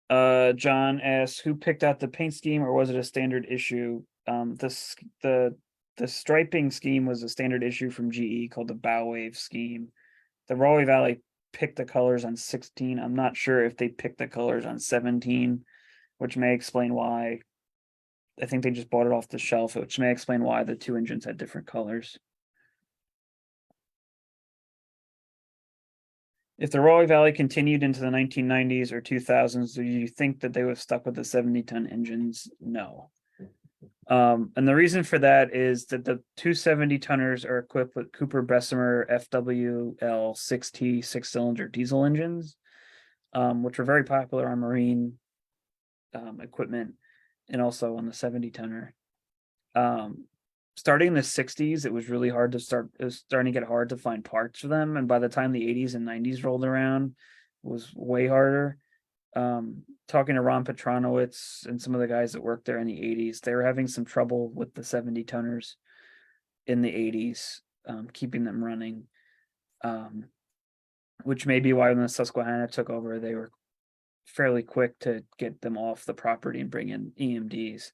John asks, who picked out the paint scheme, or was it a standard issue? The striping scheme was a standard issue from GE called the Bow Wave scheme. The Rahway Valley picked the colors on 16. I'm not sure if they picked the colors on 17, which may explain why. I think they just bought it off the shelf, which may explain why the 2 engines had different colors. If the Rahway Valley continued into the 1990s or 2000s, do you think that they would have stuck with the 70-ton engines? No. And the reason for that is that the 270-tonners are equipped with Cooper Bessemer FWL 6T 6-cylinder diesel engines, which were very popular on marine equipment and also on the 70-tonner. Starting in the 60s, it was really hard to start. It was starting to get hard to find parts for them, and by the time the 80s and 90s rolled around, it was way harder. Talking to Ron Petronowitz and some of the guys that worked there in the 80s, they were having some trouble with the 70-tonners in the 80s, keeping them running, which may be why when the Susquehanna took over, they were fairly quick to get them off the property and bring in EMDs.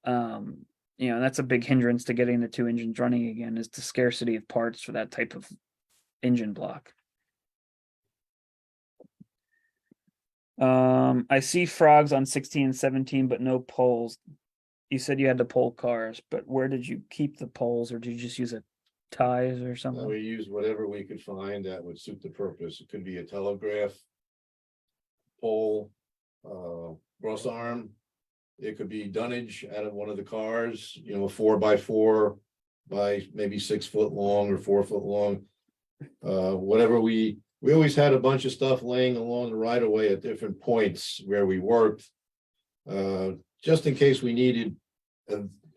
That's a big hindrance to getting the 2 engines running again, is the scarcity of parts for that type of engine block. I see frogs on 16 and 17, but no poles. You said you had to pull cars, but where did you keep the poles, or did you just use ties or something? We used whatever we could find that would suit the purpose. It could be a telegraph pole, cross arm. It could be dunnage out of one of the cars, a 4x4 by maybe 6 foot long or 4 foot long. Whatever we always had a bunch of stuff laying along the right of way at different points where we worked, just in case we needed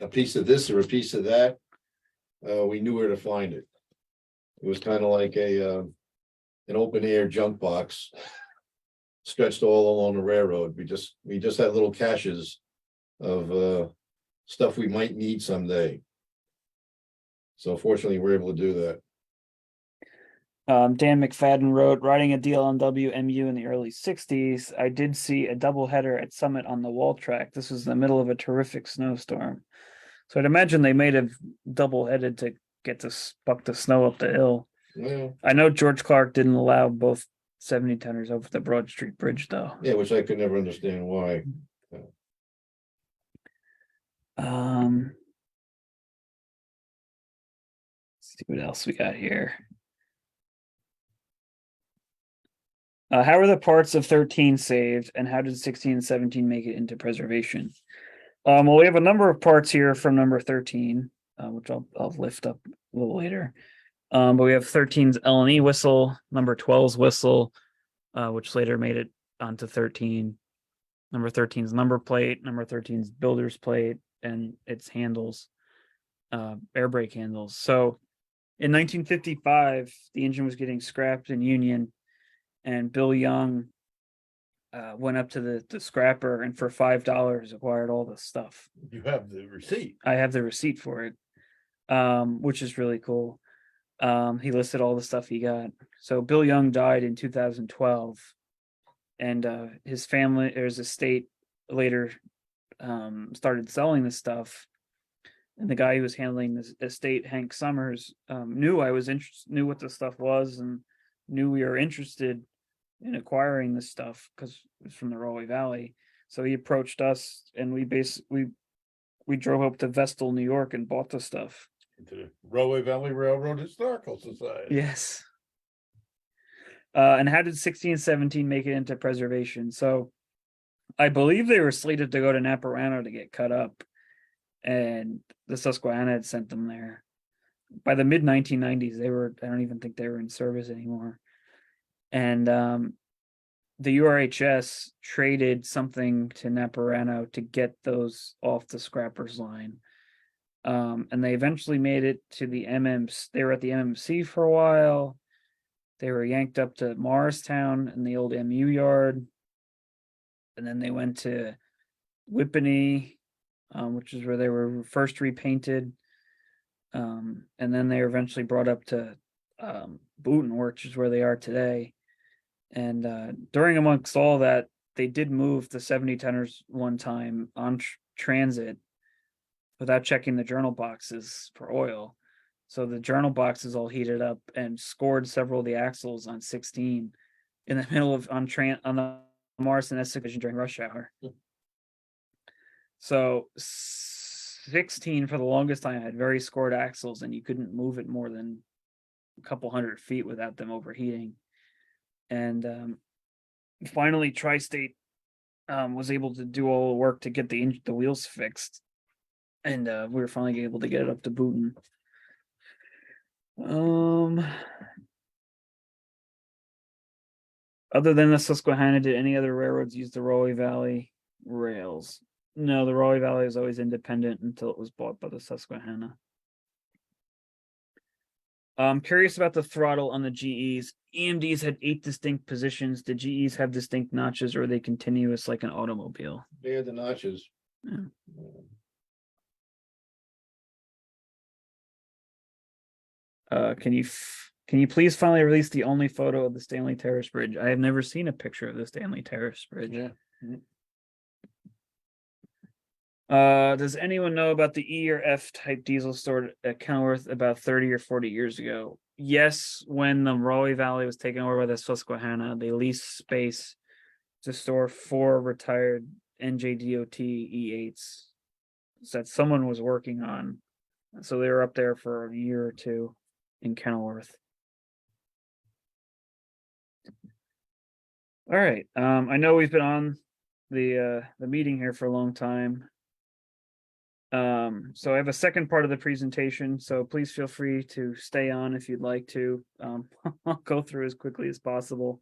a piece of this or a piece of that. We knew where to find it. It was kind of like an open air junk box stretched all along the railroad. We just had little caches of stuff we might need someday. So fortunately, we're able to do that. Dan McFadden wrote, riding a DLNW MU in the early 60s, I did see a doubleheader at Summit on the wall track. This was in the middle of a terrific snowstorm. So I'd imagine they may have double-headed to get to buck the snow up the hill. Yeah, I know George Clark didn't allow both 70-tonners over the Broad Street Bridge, though. yeah, which I could never understand why. Let's see what else we got here. How were the parts of 13 saved, and how did 16 and 17 make it into preservation? Well, we have a number of parts here from number 13, which I'll lift up a little later. But we have 13's L&E whistle, number 12's whistle, which later made it onto 13. Number 13's number plate, number 13's builder's plate, and its handles, air brake handles. So in 1955, the engine was getting scrapped in Union, and Bill Young went up to the scrapper and for $5 acquired all the stuff. You have the receipt. I have the receipt for it, which is really cool. He listed all the stuff he got. So Bill Young died in 2012, and his family, or his estate, later started selling the stuff. And the guy who was handling this estate, Hank Summers, knew I was interested, knew what the stuff was, and knew we were interested in acquiring this stuff because it was from the Rahway Valley. So he approached us, and we drove up to Vestal, New York, and bought the stuff. To the Rahway Valley Railroad Historical Society. Yes. And how did 16 and 17 make it into preservation? So I believe they were slated to go to Naparano to get cut up, and the Susquehanna had sent them there. By the mid 1990s, I don't even think they were in service anymore. And the URHS traded something to Naparano to get those off the scrappers line. And they eventually made it to the MMC. They were at the MMC for a while. They were yanked up to Morristown in the old MU yard. And then they went to Whippany, which is where they were first repainted. And then they were eventually brought up to Booton, which is where they are today. And during amongst all that, they did move the 70-tonners one time on transit without checking the journal boxes for oil. So the journal boxes all heated up and scored several of the axles on 16 in the middle of on the Morrison S division during rush hour. So 16 for the longest time had very scored axles, and you couldn't move it more than a couple 100 feet without them overheating. And finally, Tri-State was able to do all the work to get the wheels fixed, and we were finally able to get it up to Booton. Other than the Susquehanna, did any other railroads use the Rahway Valley rails? No, the Rahway Valley was always independent until it was bought by the Susquehanna. I'm curious about the throttle on the GEs. EMDs had 8 distinct positions. Did GEs have distinct notches, or are they continuous like an automobile? They had the notches. Yeah. Can you please finally release the only photo of the Stanley Terrace Bridge? I have never seen a picture of the Stanley Terrace Bridge. Yeah. Does anyone know about the E or F type diesel stored at Kenilworth about 30 or 40 years ago? Yes, when the Rahway Valley was taken over by the Susquehanna, they leased space to store 4 retired NJDOT E8s that someone was working on. So they were up there for a year or two in Kenilworth. All right. I know we've been on the meeting here for a long time. So I have a second part of the presentation, so please feel free to stay on if you'd like to. I'll go through as quickly as possible.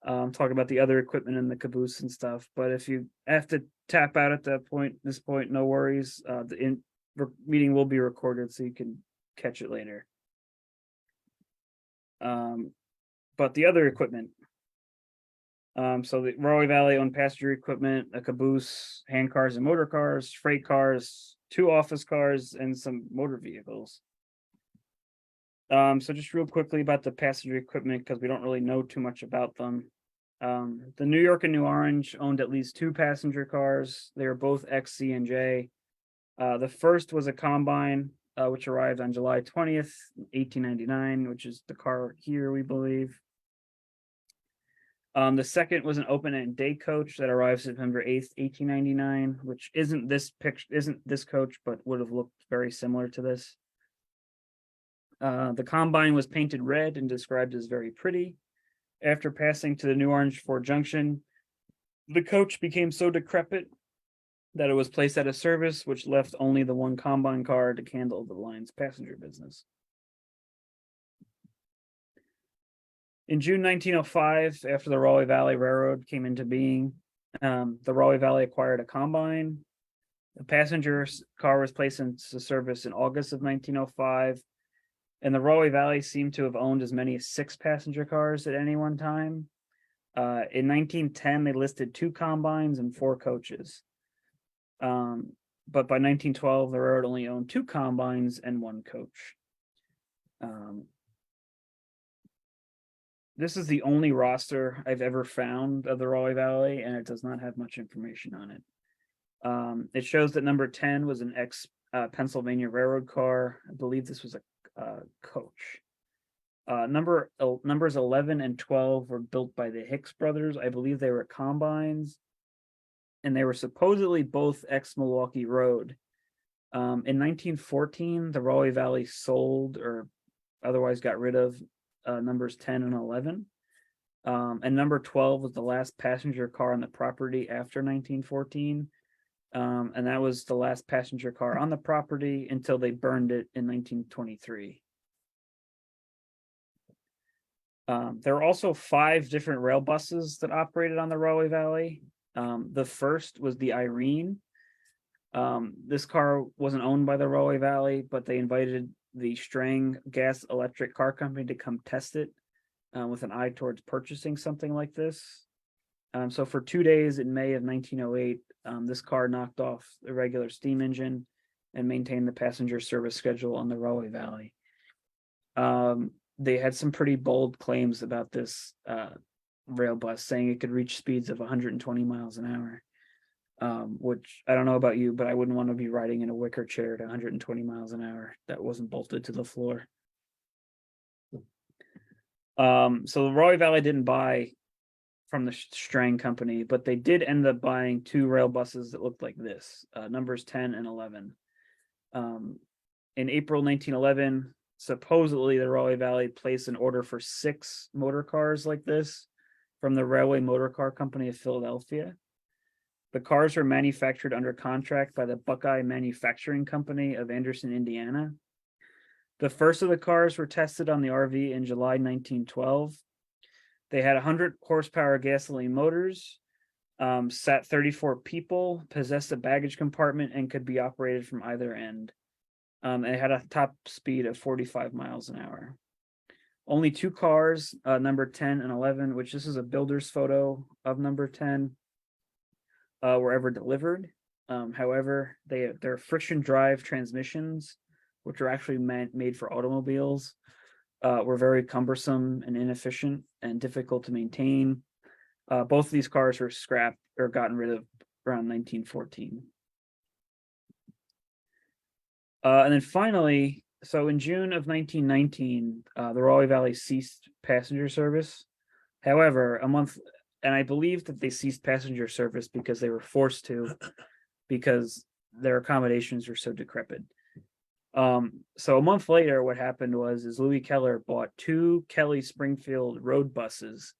Talk about the other equipment in the caboose and stuff. But if you have to tap out at this point, no worries. The meeting will be recorded, so you can catch it later. But the other equipment. So the Rahway Valley owned passenger equipment, a caboose, hand cars and motor cars, freight cars, 2 office cars, and some motor vehicles. So just real quickly about the passenger equipment, because we don't really know too much about them. The New York and New Orange owned at least 2 passenger cars. They were both XC and J. The first was a combine, which arrived on July 20th, 1899, which is the car here, we believe. The second was an open-end day coach that arrived September 8th, 1899, which isn't this coach, but would have looked very similar to this. The combine was painted red and described as very pretty. After passing to the New Orange Ford Junction, the coach became so decrepit that it was placed out of service, which left only the one combine car to handle the line's passenger business. In June 1905, after the Rahway Valley Railroad came into being, the Rahway Valley acquired a combine. The passenger car was placed into service in August of 1905, and the Rahway Valley seemed to have owned as many as 6 passenger cars at any one time. In 1910, they listed 2 combines and 4 coaches. But by 1912, the railroad only owned 2 combines and 1 coach. This is the only roster I've ever found of the Rahway Valley, and it does not have much information on it. It shows that number 10 was an Pennsylvania Railroad car. I believe this was a coach. Numbers 11 and 12 were built by the Hicks brothers. I believe they were combines, and they were supposedly both ex-Milwaukee Road. In 1914, the Rahway Valley sold or otherwise got rid of numbers 10 and 11. And number 12 was the last passenger car on the property after 1914. And that was the last passenger car on the property until they burned it in 1923. There were also 5 different rail buses that operated on the Rahway Valley. The first was the Irene. This car wasn't owned by the Rahway Valley, but they invited the Strang Gas Electric Car Company to come test it with an eye towards purchasing something like this. So for 2 days in May of 1908, this car knocked off the regular steam engine and maintained the passenger service schedule on the Rahway Valley. They had some pretty bold claims about this rail bus, saying it could reach speeds of 120 miles an hour. Which I don't know about you, but I wouldn't want to be riding in a wicker chair at 120 miles an hour that wasn't bolted to the floor. So the Rahway Valley didn't buy from the Strang company, but they did end up buying 2 rail buses that looked like this, numbers 10 and 11. In April 1911, supposedly the Rahway Valley placed an order for 6 motor cars like this from the Railway Motor Car Company of Philadelphia. The cars were manufactured under contract by the Buckeye Manufacturing Company of Anderson, Indiana. The first of the cars were tested on the RV in July 1912. They had 100 horsepower gasoline motors, sat 34 people, possessed a baggage compartment, and could be operated from either end. It had a top speed of 45 miles an hour. Only 2 cars, number 10 and 11, which this is a builder's photo of number 10, were ever delivered. However, their friction drive transmissions, which are actually made for automobiles, were very cumbersome and inefficient and difficult to maintain. Both of these cars were scrapped or gotten rid of around 1914. And then finally, so in June of 1919, the Rahway Valley ceased passenger service. However, and I believe that they ceased passenger service because they were forced to, because their accommodations were so decrepit. So a month later, what happened was Louis Keller bought 2 Kelly Springfield road buses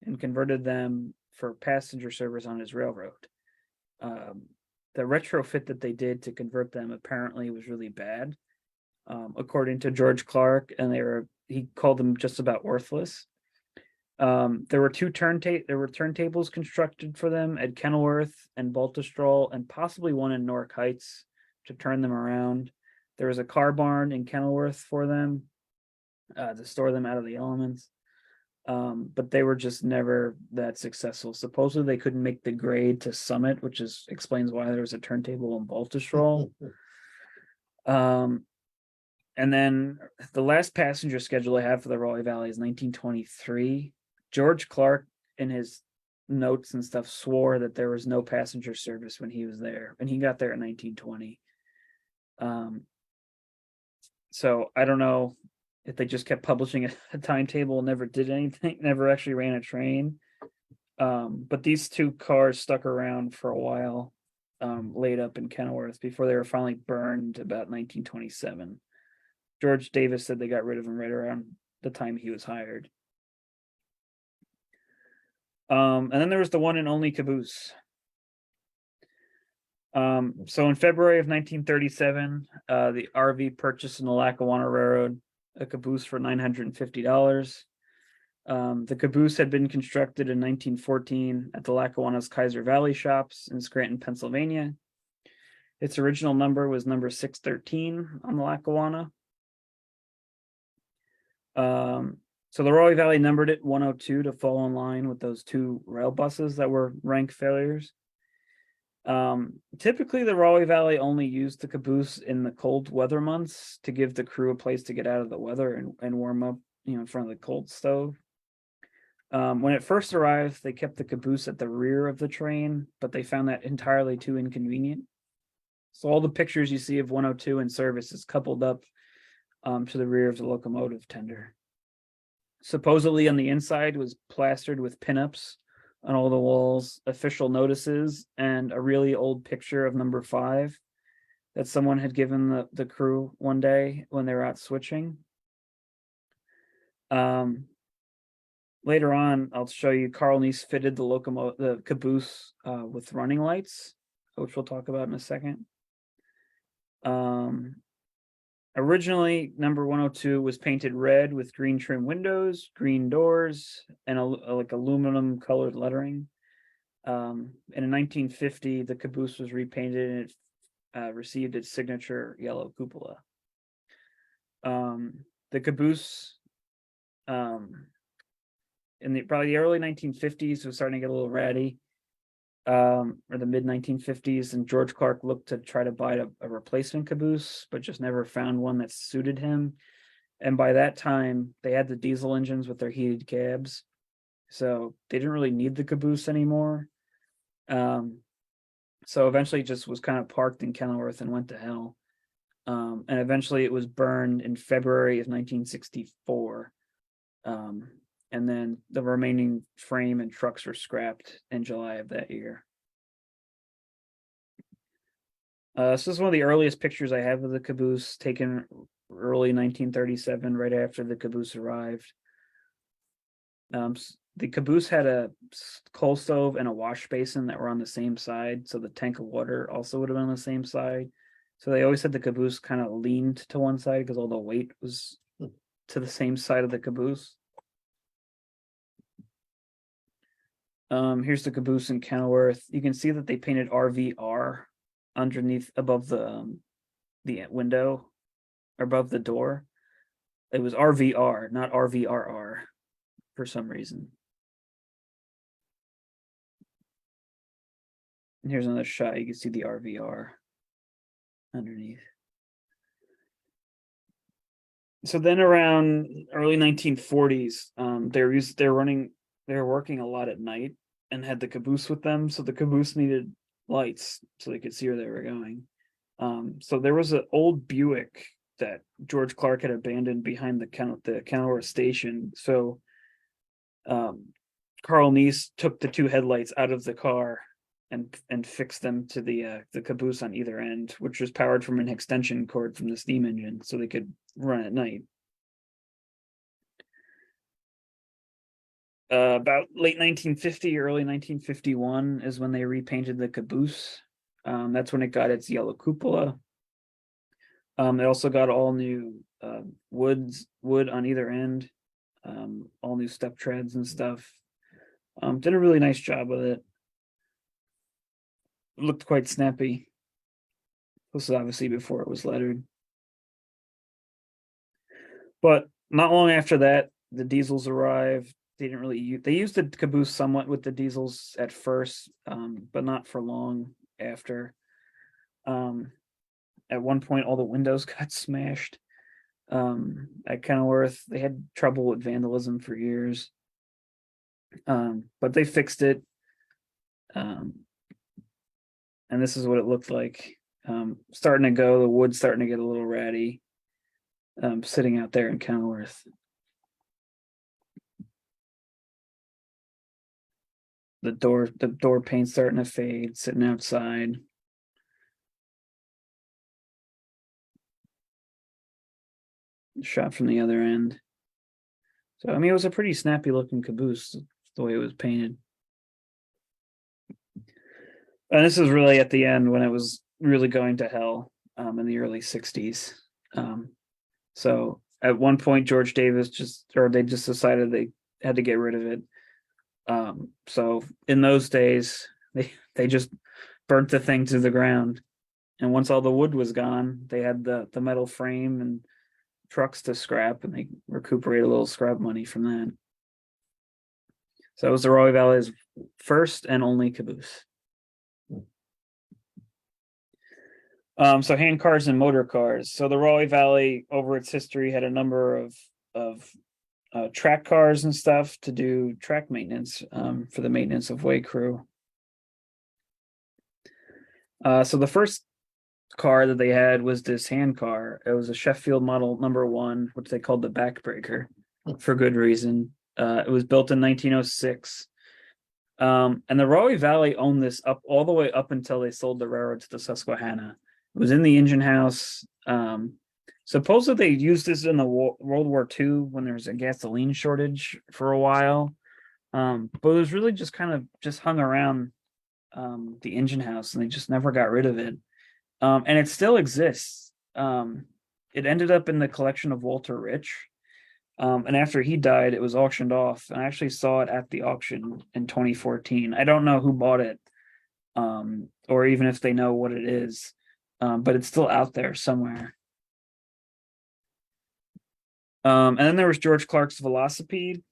and converted them for passenger service on his railroad. The retrofit that they did to convert them apparently was really bad, according to George Clark, and he called them just about worthless. There were turntables constructed for them at Kenilworth and Baltusrol, and possibly one in Newark Heights to turn them around. There was a car barn in Kenilworth for them to store them out of the elements. But they were just never that successful. Supposedly they couldn't make the grade to Summit, which explains why there was a turntable in Baltusrol. And then the last passenger schedule I have for the Rahway Valley is 1923. George Clark, in his notes and stuff, swore that there was no passenger service when he was there, and he got there in 1920. So I don't know if they just kept publishing a timetable and never did anything, never actually ran a train. But these two cars stuck around for a while, laid up in Kenilworth before they were finally burned about 1927. George Davis said they got rid of them right around the time he was hired. And then there was the one and only caboose. So in February of 1937, the RV purchased in the Lackawanna Railroad a caboose for $950. The caboose had been constructed in 1914 at the Lackawanna's Kaiser Valley shops in Scranton, Pennsylvania. Its original number was number 613 on the Lackawanna. So the Rahway Valley numbered it 102 to fall in line with those two rail buses that were rank failures. Typically the Rahway Valley only used the caboose in the cold weather months to give the crew a place to get out of the weather and warm up, in front of the cold stove. When it first arrived, they kept the caboose at the rear of the train, but they found that entirely too inconvenient. So all the pictures you see of 102 in service is coupled up to the rear of the locomotive tender. Supposedly on the inside was plastered with pinups on all the walls, official notices, and a really old picture of number 5 that someone had given the crew one day when they were out switching. Later on, I'll show you Carl Neese fitted the caboose with running lights, which we'll talk about in a second. Originally, number 102 was painted red with green trim windows, green doors, and like aluminum colored lettering. And in 1950, the caboose was repainted and it received its signature yellow cupola. The caboose, in probably the early 1950s, was starting to get a little ratty. Or the mid 1950s, and George Clark looked to try to buy a replacement caboose, but just never found one that suited him. And by that time, they had the diesel engines with their heated cabs, so they didn't really need the caboose anymore. So eventually, it just was kind of parked in Kenilworth and went to hell. And eventually, it was burned in February of 1964. And then the remaining frame and trucks were scrapped in July of that year. This is one of the earliest pictures I have of the caboose, taken early 1937, right after the caboose arrived. The caboose had a coal stove and a wash basin that were on the same side, so the tank of water also would have been on the same side. So they always had the caboose kind of leaned to one side because all the weight was to the same side of the caboose. Here's the caboose in Kenilworth. You can see that they painted RVR underneath above the window or above the door. It was RVR, not RVRR for some reason. And here's another shot. You can see the RVR underneath. So then around early 1940s, they were working a lot at night and had the caboose with them. So the caboose needed lights so they could see where they were going. So there was an old Buick that George Clark had abandoned behind the Kenilworth station. So Carl Neese took the two headlights out of the car and fixed them to the caboose on either end, which was powered from an extension cord from the steam engine, so they could run at night. About late 1950, early 1951 is when they repainted the caboose. That's when it got its yellow cupola. They also got all new wood on either end, all new step treads and stuff. Did a really nice job with it. Looked quite snappy. This is obviously before it was lettered. But not long after that, the diesels arrived. They used the caboose somewhat with the diesels at first, but not for long after. At one point, all the windows got smashed. at Kenilworth. They had trouble with vandalism for years. But they fixed it. And this is what it looked like. Starting to go, the wood's starting to get a little ratty. Sitting out there in Kenilworth. The door paint's starting to fade, sitting outside. Shot from the other end. So, I mean, it was a pretty snappy looking caboose, the way it was painted. And this is really at the end when it was really going to hell, in the early 60s. So at one point, George Davis they just decided they had to get rid of it. So in those days, they just burnt the thing to the ground. And once all the wood was gone, they had the metal frame and trucks to scrap, and they recuperate a little scrap money from that. So it was the Rahway Valley's first and only caboose. So hand cars and motor cars. So the Rahway Valley, over its history, had a number of track cars and stuff to do track maintenance, for the maintenance of way crew. So the first car that they had was this hand car. It was a Sheffield model #1, which they called the backbreaker for good reason. It was built in 1906. And the Rahway Valley owned this all the way up until they sold the railroad to the Susquehanna. It was in the engine house. Supposedly they used this in the World War II when there was a gasoline shortage for a while. But it was really just kind of just hung around the engine house, and they just never got rid of it. And it still exists. It ended up in the collection of Walter Rich. And after he died, it was auctioned off. And I actually saw it at the auction in 2014. I don't know who bought it, or even if they know what it is, but it's still out there somewhere. And then there was George Clark's Velocipede,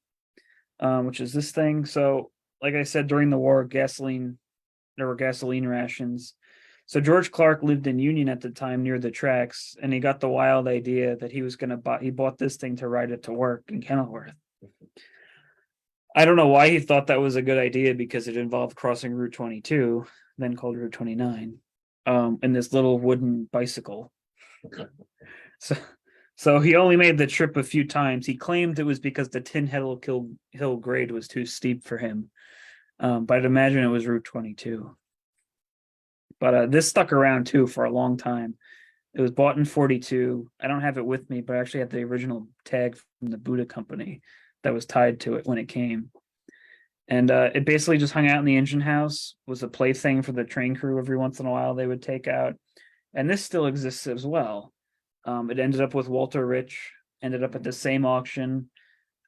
which is this thing. So, like I said, during the war, there were gasoline rations. So George Clark lived in Union at the time near the tracks, and he got the wild idea that he bought this thing to ride it to work in Kenilworth. I don't know why he thought that was a good idea, because it involved crossing Route 22, then called Route 29, in this little wooden bicycle. So he only made the trip a few times. He claimed it was because the Tin Hill grade was too steep for him. But I'd imagine it was Route 22. But this stuck around too for a long time. It was bought in 42. I don't have it with me, but I actually had the original tag from the Buddha company that was tied to it when it came. And it basically just hung out in the engine house, was a plaything for the train crew every once in a while they would take out. And this still exists as well. It ended up with Walter Rich, ended up at the same auction,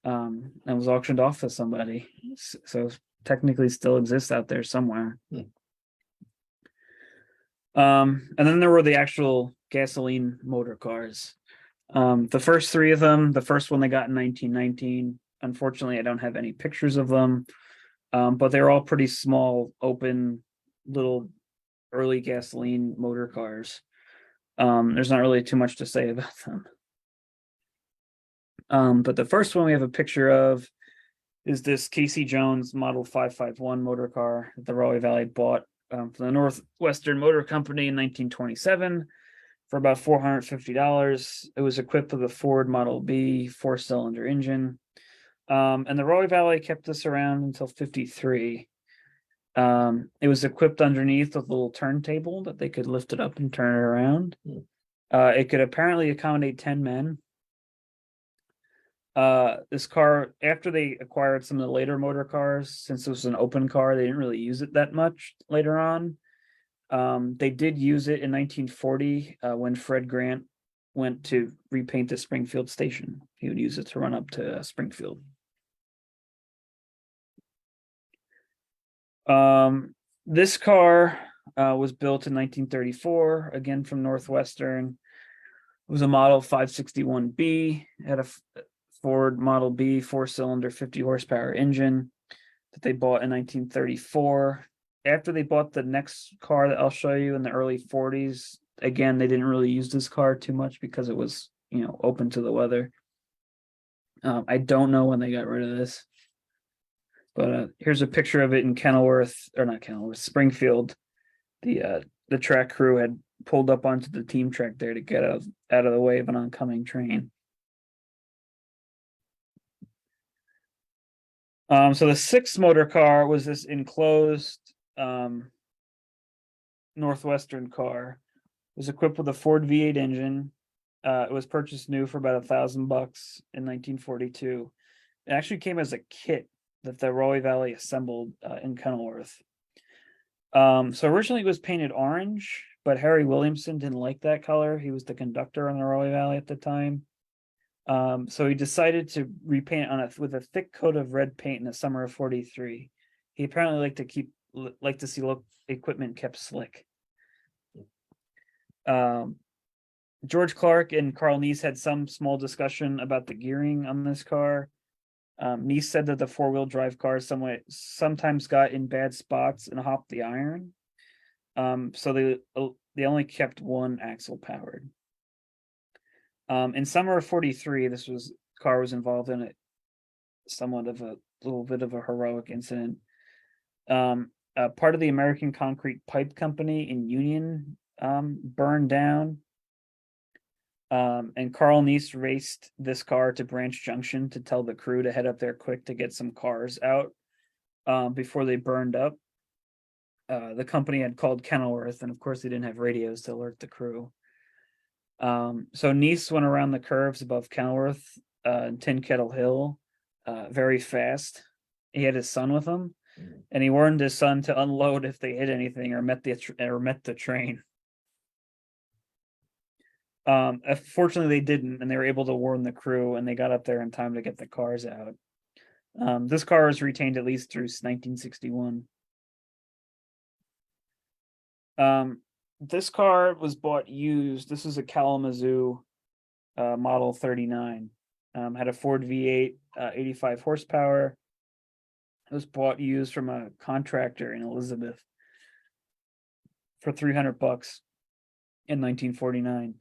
and was auctioned off to somebody. So technically still exists out there somewhere. And then there were the actual gasoline motor cars. The first three of them, the first one they got in 1919. Unfortunately, I don't have any pictures of them, but they're all pretty small, open, little early gasoline motor cars. There's not really too much to say about them. But the first one we have a picture of is this Casey Jones Model 551 motor car that the Rahway Valley bought from the Northwestern Motor Company in 1927 for about $450. It was equipped with a Ford Model B 4-cylinder engine. And the Rahway Valley kept this around until 53. It was equipped underneath with a little turntable that they could lift it up and turn it around. It could apparently accommodate 10 men. This car, after they acquired some of the later motor cars, since it was an open car, they didn't really use it that much later on. They did use it in 1940 when Fred Grant went to repaint the Springfield station. He would use it to run up to Springfield. This car was built in 1934, again from Northwestern. It was a model 561B, had a Ford Model B 4-cylinder 50 horsepower engine that they bought in 1934. After they bought the next car that I'll show you in the early 40s, again, they didn't really use this car too much because it was open to the weather. I don't know when they got rid of this, but here's a picture of it in Kenilworth, or not Kenilworth, Springfield. The track crew had pulled up onto the team track there to get out of the way of an oncoming train. So the sixth motor car was this enclosed Northwestern car. It was equipped with a Ford V8 engine. It was purchased new for about $1,000 in 1942. It actually came as a kit that the Rahway Valley assembled in Kenilworth. So originally it was painted orange, but Harry Williamson didn't like that color. He was the conductor on the Rahway Valley at the time. So he decided to repaint it with a thick coat of red paint in the summer of 43. He apparently liked to see equipment kept slick. George Clark and Carl Neese had some small discussion about the gearing on this car. Neese said that the four-wheel drive cars sometimes got in bad spots and hopped the iron. So they only kept one axle powered. In summer of 43, car was involved in somewhat of a little bit of a heroic incident. Part of the American Concrete Pipe Company in Union burned down. And Carl Neese raced this car to Branch Junction to tell the crew to head up there quick to get some cars out before they burned up. The company had called Kenilworth, and of course they didn't have radios to alert the crew. So Neese went around the curves above Kenilworth and Tin Kettle Hill very fast. He had his son with him, and he warned his son to unload if they hit anything or met the train. Fortunately, they didn't, and they were able to warn the crew, and they got up there in time to get the cars out. This car was retained at least through 1961. This car was bought used. This is a Kalamazoo Model 39. Had a Ford V8, 85 horsepower. It was bought used from a contractor in Elizabeth for $300 in 1949.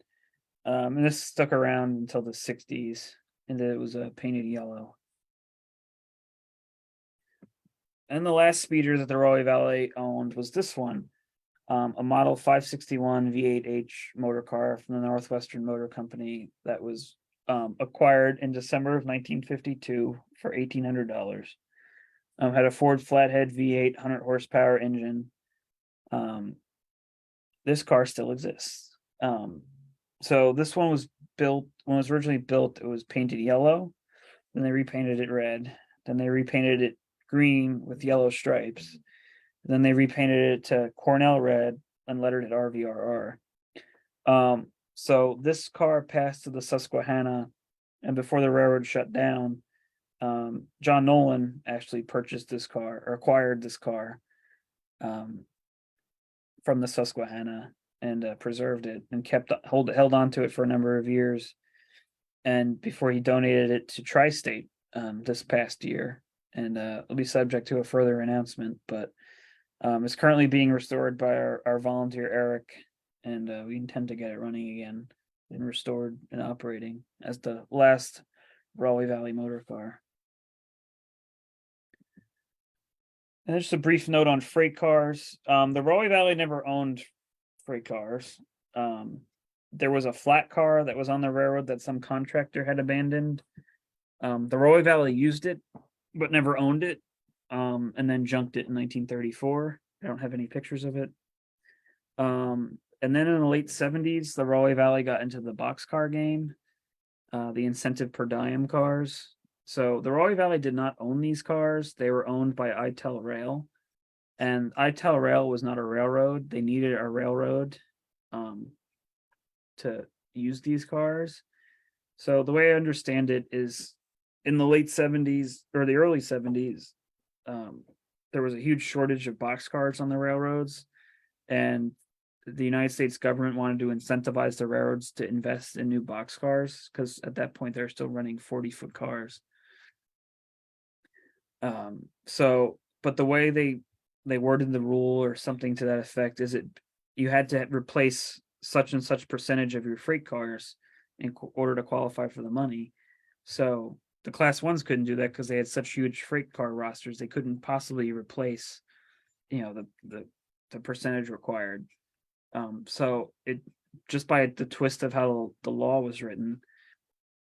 And this stuck around until the 60s, and then it was painted yellow. And the last speeder that the Rahway Valley owned was this one, a Model 561 V8H motor car from the Northwestern Motor Company that was acquired in December of 1952 for $1,800. Had a Ford flathead V8 100 horsepower engine. This car still exists. So this one was built, when it was originally built, it was painted yellow. Then they repainted it red. Then they repainted it green with yellow stripes. Then they repainted it to Cornell red and lettered it RVRR. So this car passed to the Susquehanna, and before the railroad shut down, John Nolan actually purchased this car, or acquired this car from the Susquehanna, and preserved it and held on to it for a number of years, and before he donated it to Tri-State this past year, and it'll be subject to a further announcement, but it's currently being restored by our volunteer Eric, and we intend to get it running again and restored and operating as the last Rahway Valley motor car. And just a brief note on freight cars. The Rahway Valley never owned freight cars. There was a flat car that was on the railroad that some contractor had abandoned. The Rahway Valley used it, but never owned it, and then junked it in 1934. I don't have any pictures of it. And then in the late 70s, the Rahway Valley got into the boxcar game, the incentive per diem cars. So the Rahway Valley did not own these cars. They were owned by Itel Rail. And Itel Rail was not a railroad. They needed a railroad to use these cars. So the way I understand it is in the late 70s or the early 70s, there was a huge shortage of boxcars on the railroads. And the United States government wanted to incentivize the railroads to invest in new boxcars because at that point they're still running 40-foot cars. But the way they worded the rule or something to that effect is you had to replace such and such percentage of your freight cars in order to qualify for the money. So the class ones couldn't do that because they had such huge freight car rosters. They couldn't possibly replace, the percentage required. So it just by the twist of how the law was written,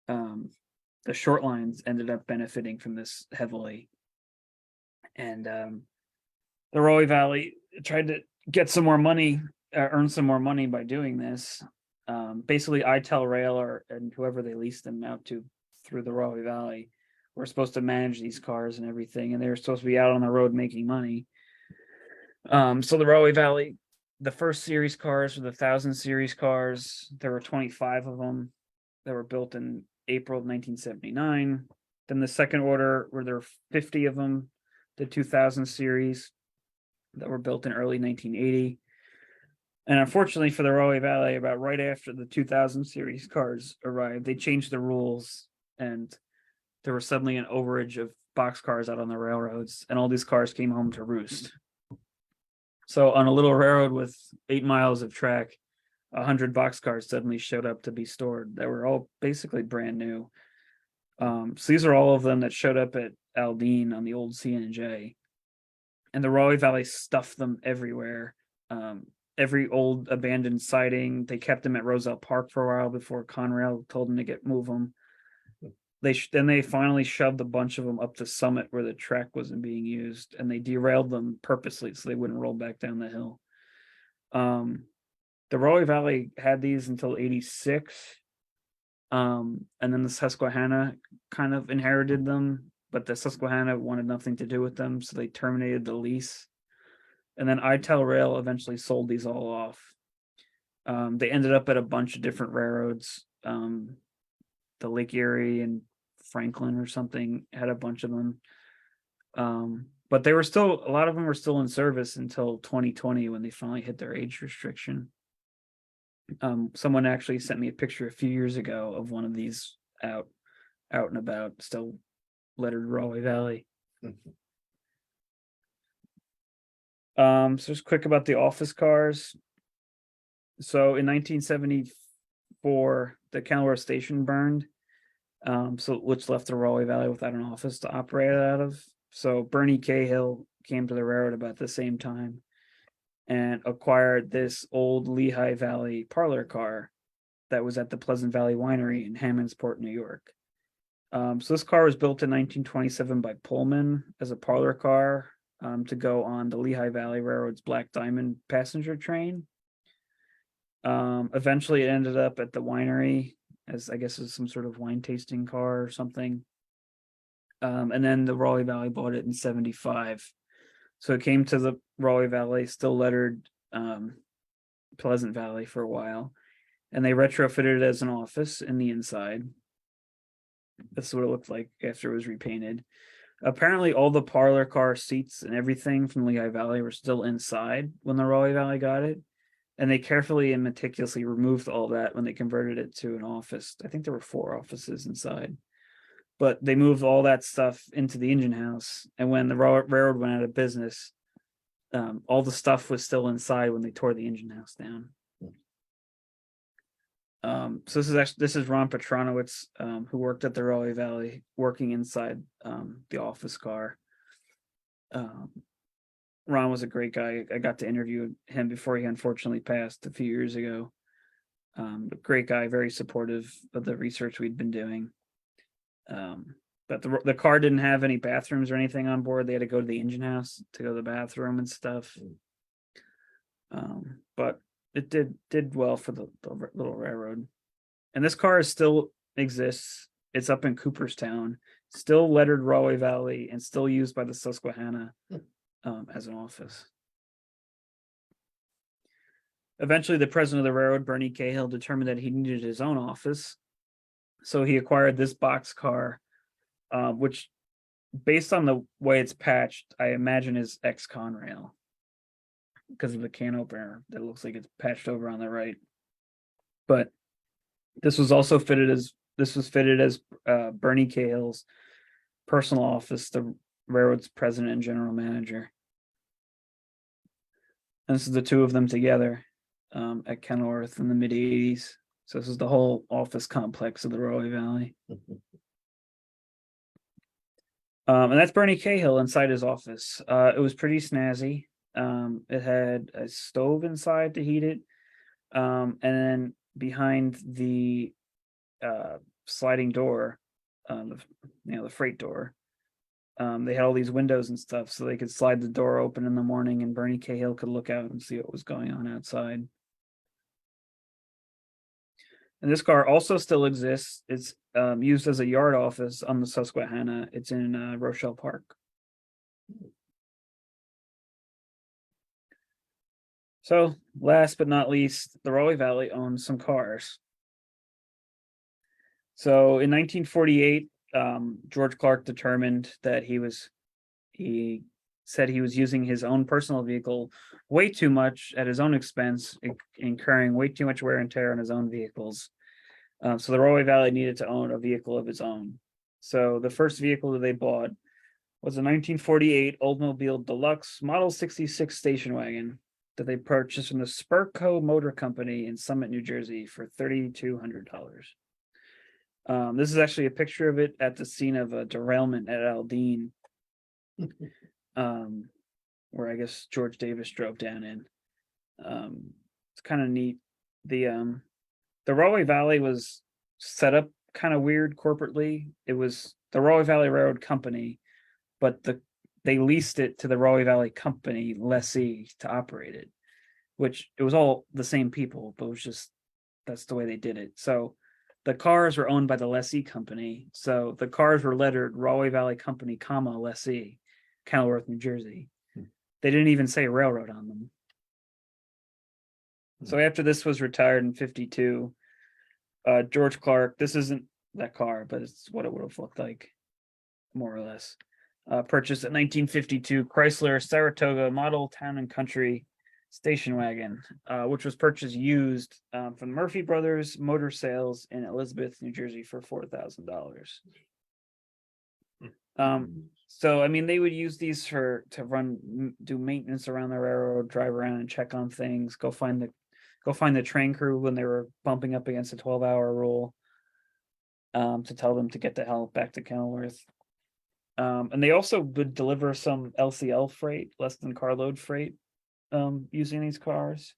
the short lines ended up benefiting from this heavily. And the Rahway Valley tried to get some more money, earn some more money by doing this. Basically, ITEL Rail and whoever they leased them out to through the Rahway Valley were supposed to manage these cars and everything, and they were supposed to be out on the road making money. So the Rahway Valley, the first series cars were the 1,000 series cars. There were 25 of them that were built in April of 1979. Then the second order were there 50 of them, the 2000 series that were built in early 1980. And unfortunately for the Rahway Valley, about right after the 2000 series cars arrived, they changed the rules, and there was suddenly an overage of boxcars out on the railroads, and all these cars came home to roost. So on a little railroad with 8 miles of track, 100 boxcars suddenly showed up to be stored that were all basically brand new. So these are all of them that showed up at Aldine on the old CNJ, and the Rahway Valley stuffed them everywhere. Every old abandoned siding, they kept them at Roselle Park for a while before Conrail told them to move them. Then they finally shoved a bunch of them up the summit where the track wasn't being used, and they derailed them purposely so they wouldn't roll back down the hill. The Rahway Valley had these until 86. And then the Susquehanna kind of inherited them, but the Susquehanna wanted nothing to do with them, so they terminated the lease. And then ITEL Rail eventually sold these all off. They ended up at a bunch of different railroads. The Lake Erie and Franklin or something had a bunch of them. But they were still, a lot of them were still in service until 2020 when they finally hit their age restriction. Someone actually sent me a picture a few years ago of one of these out and about, still lettered Rahway Valley. So just quick about the office cars. So in 1974, the Kenilworth station burned, which left the Rahway Valley without an office to operate out of. So Bernie Cahill came to the railroad about the same time and acquired this old Lehigh Valley parlor car that was at the Pleasant Valley Winery in Hammondsport, New York. So this car was built in 1927 by Pullman as a parlor car to go on the Lehigh Valley Railroad's Black Diamond passenger train. Eventually it ended up at the winery as, I guess, as some sort of wine tasting car or something. And then the Rahway Valley bought it in 75. So it came to the Rahway Valley, still lettered Pleasant Valley for a while. And they retrofitted it as an office in the inside. This is what it looked like after it was repainted. Apparently all the parlor car seats and everything from Lehigh Valley were still inside when the Rahway Valley got it. And they carefully and meticulously removed all that when they converted it to an office. I think there were 4 offices inside. But they moved all that stuff into the engine house. And when the railroad went out of business, all the stuff was still inside when they tore the engine house down. So this is Ron Petronowitz, who worked at the Rahway Valley, working inside the office car. Ron was a great guy. I got to interview him before he unfortunately passed a few years ago. Great guy, very supportive of the research we'd been doing. But the car didn't have any bathrooms or anything on board. They had to go to the engine house to go to the bathroom and stuff. But it did well for the little railroad. And this car still exists. It's up in Cooperstown, still lettered Rahway Valley, and still used by the Susquehanna as an office. Eventually, the president of the railroad, Bernie Cahill, determined that he needed his own office. So he acquired this box car, which, based on the way it's patched, I imagine is ex-Conrail because of the can opener that looks like it's patched over on the right. But this was fitted as Bernie Cahill's personal office, the railroad's president and general manager. And this is the two of them together at Kenilworth in the mid-80s. So this is the whole office complex of the Rahway Valley. And that's Bernie Cahill inside his office. It was pretty snazzy. It had a stove inside to heat it. And then behind the sliding door, the freight door, they had all these windows and stuff, so they could slide the door open in the morning, and Bernie Cahill could look out and see what was going on outside. And this car also still exists. It's used as a yard office on the Susquehanna. It's in Rochelle Park. So, last but not least, the Rahway Valley owns some cars. So, in 1948, George Clark determined that he said he was using his own personal vehicle way too much at his own expense, incurring way too much wear and tear on his own vehicles. So the Rahway Valley needed to own a vehicle of its own. So the first vehicle that they bought was a 1948 Oldsmobile Deluxe Model 66 station wagon that they purchased from the Spurco Motor Company in Summit, New Jersey for $3,200. This is actually a picture of it at the scene of a derailment at Aldine, where I guess George Davis drove down in. It's kind of neat. The Rahway Valley was set up kind of weird corporately. It was the Rahway Valley Railroad Company, but they leased it to the Rahway Valley Company lessee to operate it, which it was all the same people, but it was just that's the way they did it. So the cars were owned by the lessee company. So the cars were lettered Rahway Valley Company, lessee, Kenilworth, New Jersey. They didn't even say railroad on them. So after this was retired in 52, George Clark, this isn't that car, but it's what it would have looked like, more or less. Purchased a 1952 Chrysler Saratoga Model Town and Country station wagon, which was purchased used from Murphy Brothers Motor Sales in Elizabeth, New Jersey for $4,000. So I mean, they would use these to do maintenance around the railroad, drive around and check on things, go find the train crew when they were bumping up against a 12-hour rule, to tell them to get the hell back to Kenilworth. And they also would deliver some LCL freight, less than carload freight, using these cars,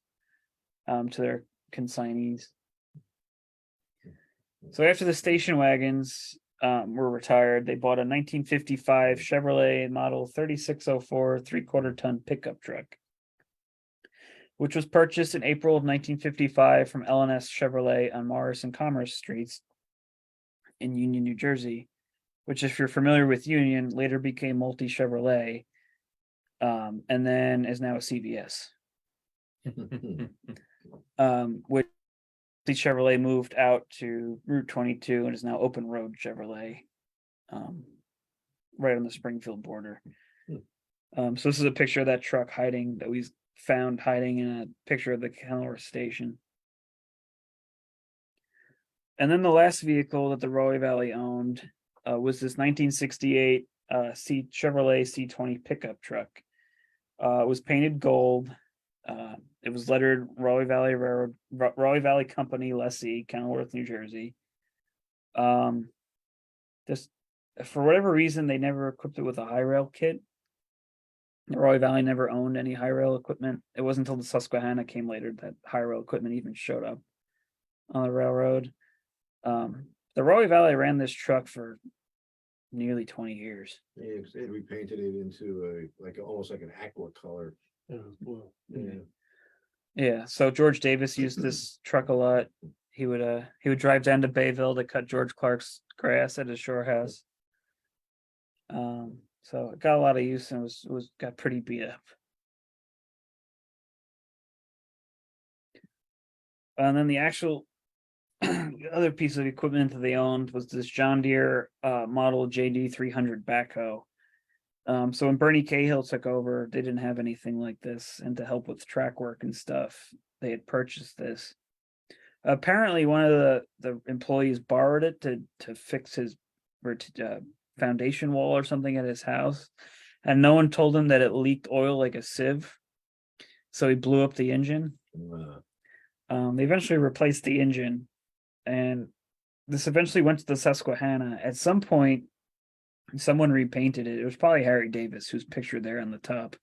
to their consignees. So after the station wagons were retired, they bought a 1955 Chevrolet Model 3604 3/4 ton pickup truck, which was purchased in April of 1955 from L&S Chevrolet on Morris and Commerce Streets in Union, New Jersey, which, if you're familiar with Union, later became Multi Chevrolet, and then is now a CVS. Which the Chevrolet moved out to Route 22 and is now Open Road Chevrolet, right on the Springfield border. So this is a picture of that truck that we found hiding in a picture of the Kenilworth station. And then the last vehicle that the Rahway Valley owned was this 1968 Chevrolet C20 pickup truck. It was painted gold. It was lettered Rahway Valley Railroad, Rahway Valley Company lessee, Kenilworth, New Jersey. This, for whatever reason, they never equipped it with a high rail kit. The Rahway Valley never owned any high rail equipment. It wasn't until the Susquehanna came later that high rail equipment even showed up on the railroad. The Rahway Valley ran this truck for nearly 20 years. Yeah, they repainted it into almost like an aqua color. Yeah, so George Davis used this truck a lot. He would drive down to Bayville to cut George Clark's grass at his shore house. So it got a lot of use and got pretty beat up. And then the actual other piece of equipment that they owned was this John Deere model JD 300 backhoe. So when Bernie Cahill took over, they didn't have anything like this, and to help with track work and stuff, they had purchased this. Apparently, one of the employees borrowed it to fix his foundation wall or something at his house, and no one told him that it leaked oil like a sieve, so he blew up the engine. They eventually replaced the engine, and this eventually went to the Susquehanna. At some point, someone repainted it. It was probably Harry Davis, who's pictured there on the top,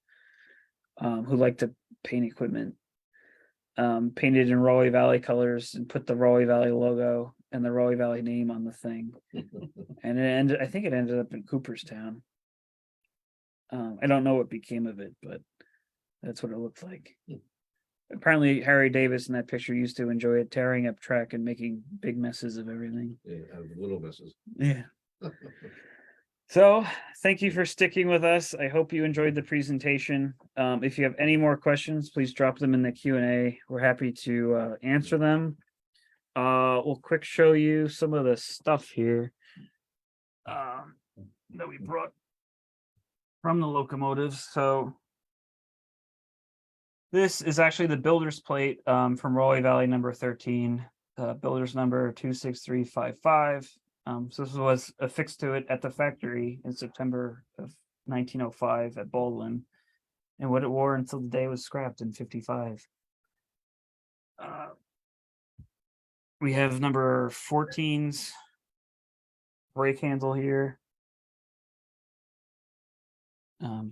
who liked to paint equipment. Painted in Rahway Valley colors and put the Rahway Valley logo and the Rahway Valley name on the thing. And I think it ended up in Cooperstown. I don't know what became of it, but that's what it looked like. Apparently, Harry Davis in that picture used to enjoy it, tearing up track and making big messes of everything. Yeah, have little misses. Yeah. So thank you for sticking with us. I hope you enjoyed the presentation. If you have any more questions, please drop them in the Q&A. We're happy to answer them. We'll quick show you some of the stuff here that we brought from the locomotives. So this is actually the builder's plate from Rahway Valley number 13, builder's number 26355. So this was affixed to it at the factory in September of 1905 at Baldwin, and what it wore until the day it was scrapped in 55. We have number 14's brake handle here.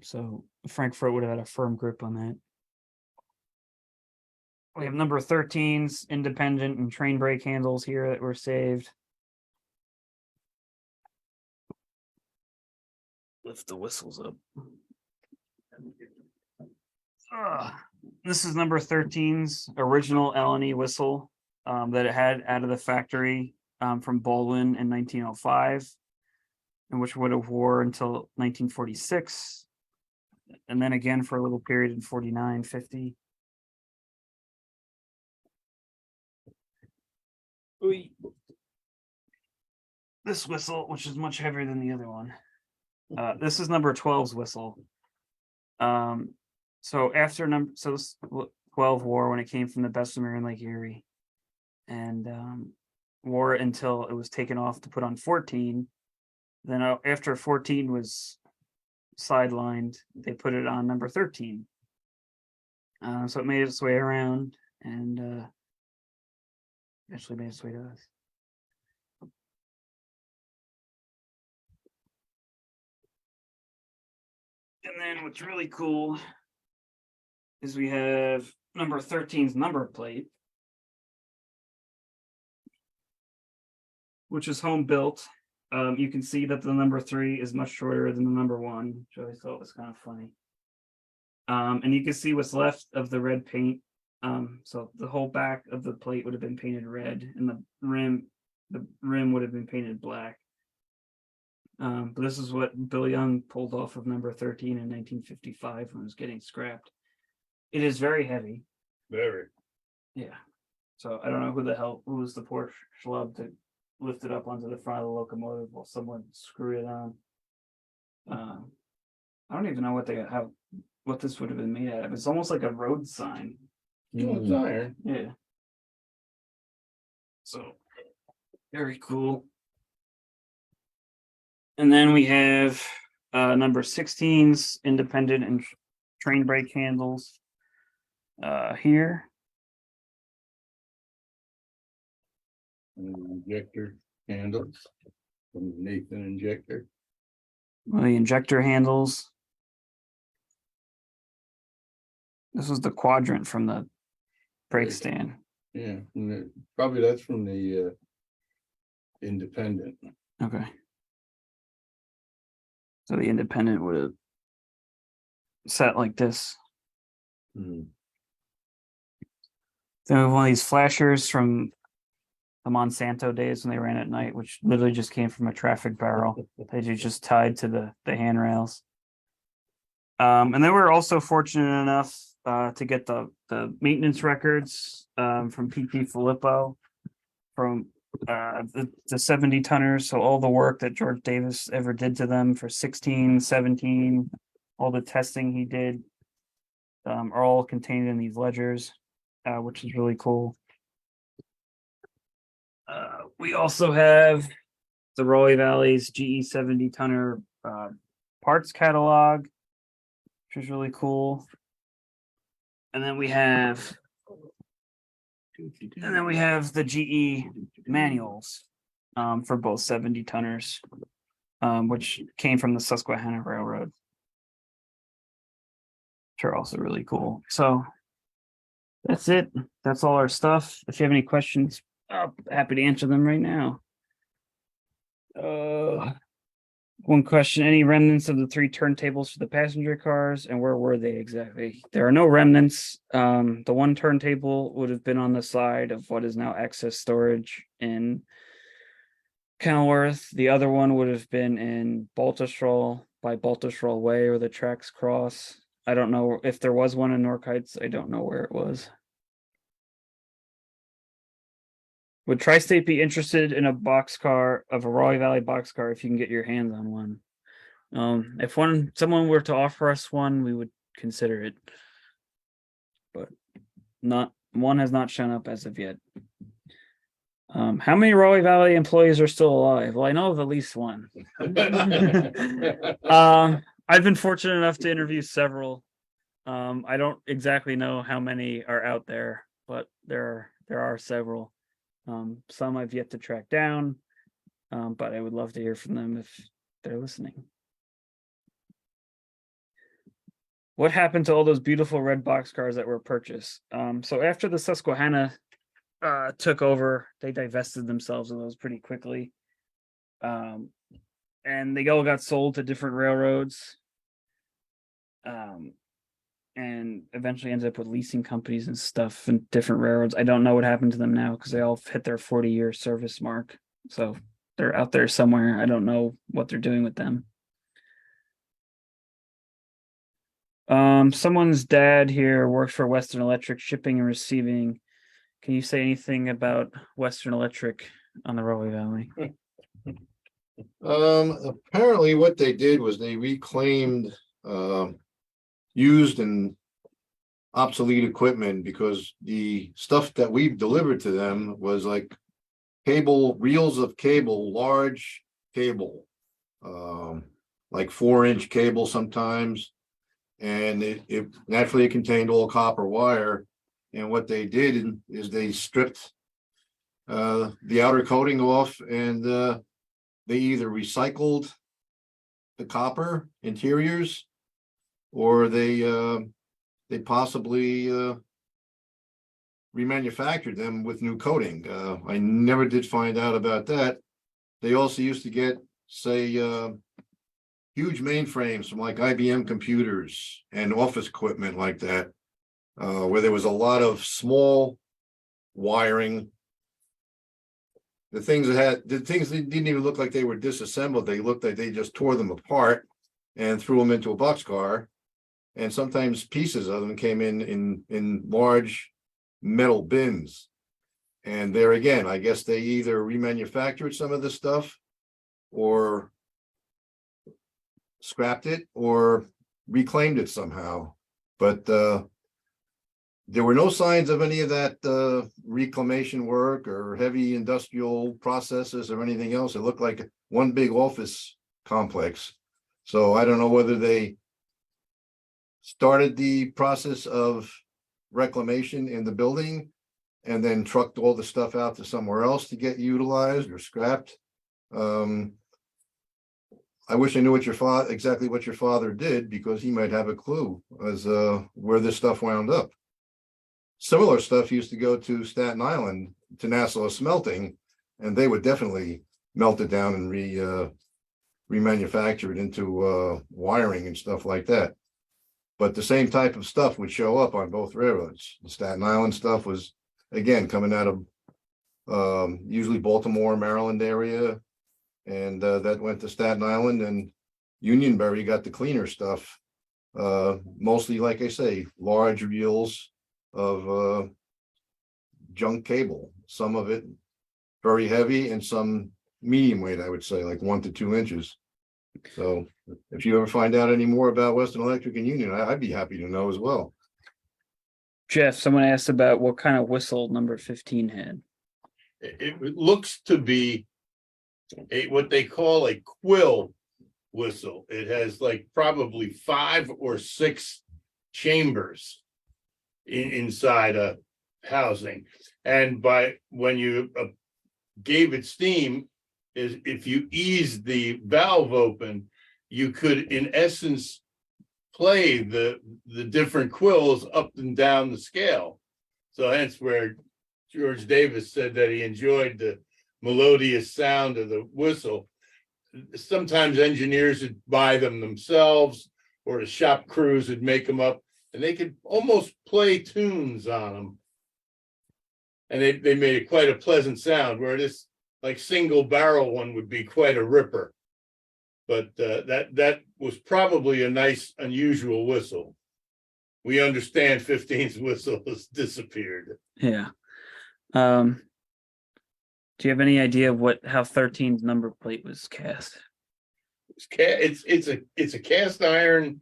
So Frankfurt would have had a firm grip on that. We have number 13's independent and train brake handles here that were saved. Lift the whistles up. This is number 13's original L&E whistle that it had out of the factory from Baldwin in 1905, and which would have wore until 1946, and then again for a little period in 49, 50. This whistle, which is much heavier than the other one. This is number 12's whistle. So after this 12 wore when it came from the Bessemer in Lake Erie, and wore it until it was taken off to put on 14. Then after 14 was sidelined, they put it on number 13. So it made its way around and eventually made its way to us. And then what's really cool is we have number 13's number plate, which is home built. You can see that the number 3 is much shorter than the number 1, which I always thought was kind of funny. And you can see what's left of the red paint. So the whole back of the plate would have been painted red, and the rim would have been painted black. But this is what Bill Young pulled off of number 13 in 1955 when it was getting scrapped. It is very heavy. Very. Yeah. So I don't know who was the poor schlub to lift it up onto the front of the locomotive while someone screwed it on. I don't even know what this would have been made out of. It's almost like a road sign. It's iron. Yeah. So very cool. And then we have number 16's independent and train brake handles here. And injector handles from the Nathan injector. Well, the injector handles. This was the quadrant from the brake stand. Yeah, probably that's from the independent. Okay. So the independent would have sat like this. Hmm. Then we have one of these flashers from the Monsanto days when they ran at night, which literally just came from a traffic barrel. They just tied to the handrails. And then we were also fortunate enough to get the maintenance records from P.T. Filippo from the 70 tonners. So all the work that George Davis ever did to them for 16, 17, all the testing he did are all contained in these ledgers, which is really cool. We also have the Rahway Valley's GE 70 tonner parts catalog, which is really cool. And then we have And then we have the GE manuals for both 70 tonners, which came from the Susquehanna Railroad. Which are also really cool. So that's it. That's all our stuff. If you have any questions, I'm happy to answer them right now. One question, any remnants of the 3 turntables for the passenger cars, and where were they exactly? There are no remnants. The one turntable would have been on the side of what is now excess storage in Kenilworth. The other one would have been in Baltusrol by Baltusrol Way, where the tracks cross. I don't know if there was one in Nork Heights. I don't know where it was. Would Tri-State be interested in a boxcar of a Rahway Valley boxcar if you can get your hands on one? If someone were to offer us one, we would consider it. But one has not shown up as of yet. How many Rahway Valley employees are still alive? Well, I know of at least one. I've been fortunate enough to interview several. I don't exactly know how many are out there, but there are several. Some I've yet to track down, but I would love to hear from them if they're listening. What happened to all those beautiful red boxcars that were purchased? So after the Susquehanna took over, they divested themselves of those pretty quickly. And they all got sold to different railroads. And eventually ended up with leasing companies and stuff and different railroads. I don't know what happened to them now because they all hit their 40-year service mark. So they're out there somewhere. I don't know what they're doing with them. Someone's dad here works for Western Electric shipping and receiving. Can you say anything about Western Electric on the Rahway Valley? Apparently what they did was they reclaimed used and obsolete equipment, because the stuff that we've delivered to them was like reels of cable, large cable, like 4-inch cable sometimes. And it naturally contained all copper wire. And what they did is they stripped the outer coating off, and they either recycled the copper interiors, or they possibly remanufactured them with new coating. I never did find out about that. They also used to get, say, huge mainframes from like IBM computers and office equipment like that, where there was a lot of small wiring. The things that didn't even look like they were disassembled. They looked like they just tore them apart and threw them into a boxcar. And sometimes pieces of them came in large metal bins. And there again, I guess they either remanufactured some of the stuff or scrapped it or reclaimed it somehow. But there were no signs of any of that reclamation work or heavy industrial processes or anything else. It looked like one big office complex. So I don't know whether they started the process of reclamation in the building and then trucked all the stuff out to somewhere else to get utilized or scrapped. I wish I knew exactly what your father did, because he might have a clue as where this stuff wound up. Similar stuff used to go to Staten Island, to Nassau Smelting, and they would definitely melt it down and remanufacture it into wiring and stuff like that. But the same type of stuff would show up on both railroads. The Staten Island stuff was, again, coming out of usually Baltimore, Maryland area. And that went to Staten Island, and Unionbury got the cleaner stuff. Mostly, like I say, large reels of junk cable. Some of it very heavy and some medium weight, I would say, like 1 to 2 inches. So if you ever find out any more about Western Electric and Union, I'd be happy to know as well. Jeff, someone asked about what kind of whistle number 15 had. It looks to be what they call a quill whistle. It has like probably 5 or 6 chambers inside housing. And when you gave it steam, is if you eased the valve open, you could in essence play the different quills up and down the scale. So hence where George Davis said that he enjoyed the melodious sound of the whistle. Sometimes engineers would buy them themselves, or the shop crews would make them up, and they could almost play tunes on them. And they made it quite a pleasant sound, where this like single barrel one would be quite a ripper. But that was probably a nice, unusual whistle. We understand 15's whistle has disappeared. Yeah. Do you have any idea of how 13's number plate was cast? It's a cast iron,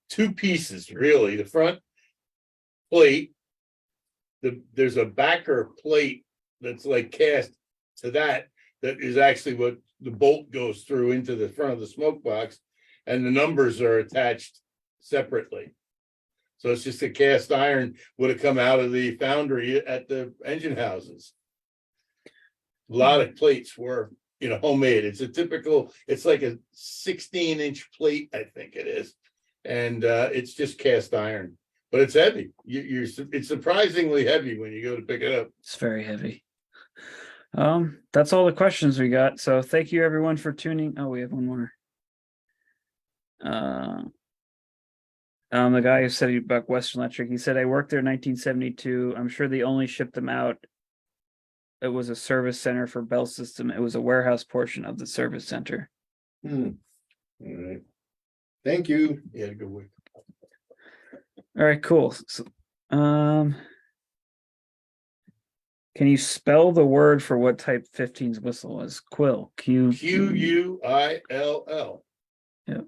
two pieces really. The front plate, there's a backer plate that's like cast to that is actually what the bolt goes through into the front of the smoke box, and the numbers are attached separately. So it's just a cast iron would have come out of the foundry at the engine houses. A lot of plates were, homemade. It's like a 16-inch plate, I think it is. And it's just cast iron, but it's heavy. It's surprisingly heavy when you go to pick it up. It's very heavy. That's all the questions we got. So thank you everyone for tuning. Oh, we have one more. The guy who said about Western Electric, he said, I worked there in 1972. I'm sure they only shipped them out. It was a service center for Bell System. It was a warehouse portion of the service center. All right. Thank you. You had a good week. All right, cool. So, can you spell the word for what type 15's whistle was? Quill. Quill. Yeah. All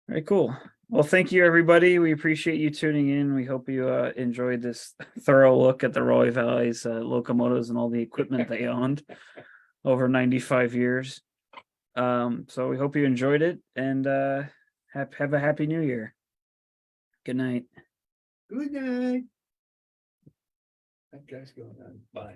right, cool. Well, thank you, everybody. We appreciate you tuning in. We hope you enjoyed this thorough look at the Rahway Valley's locomotives and all the equipment they owned over 95 years. So we hope you enjoyed it, and have a happy new year. Good night. Good night. That guy's going on by.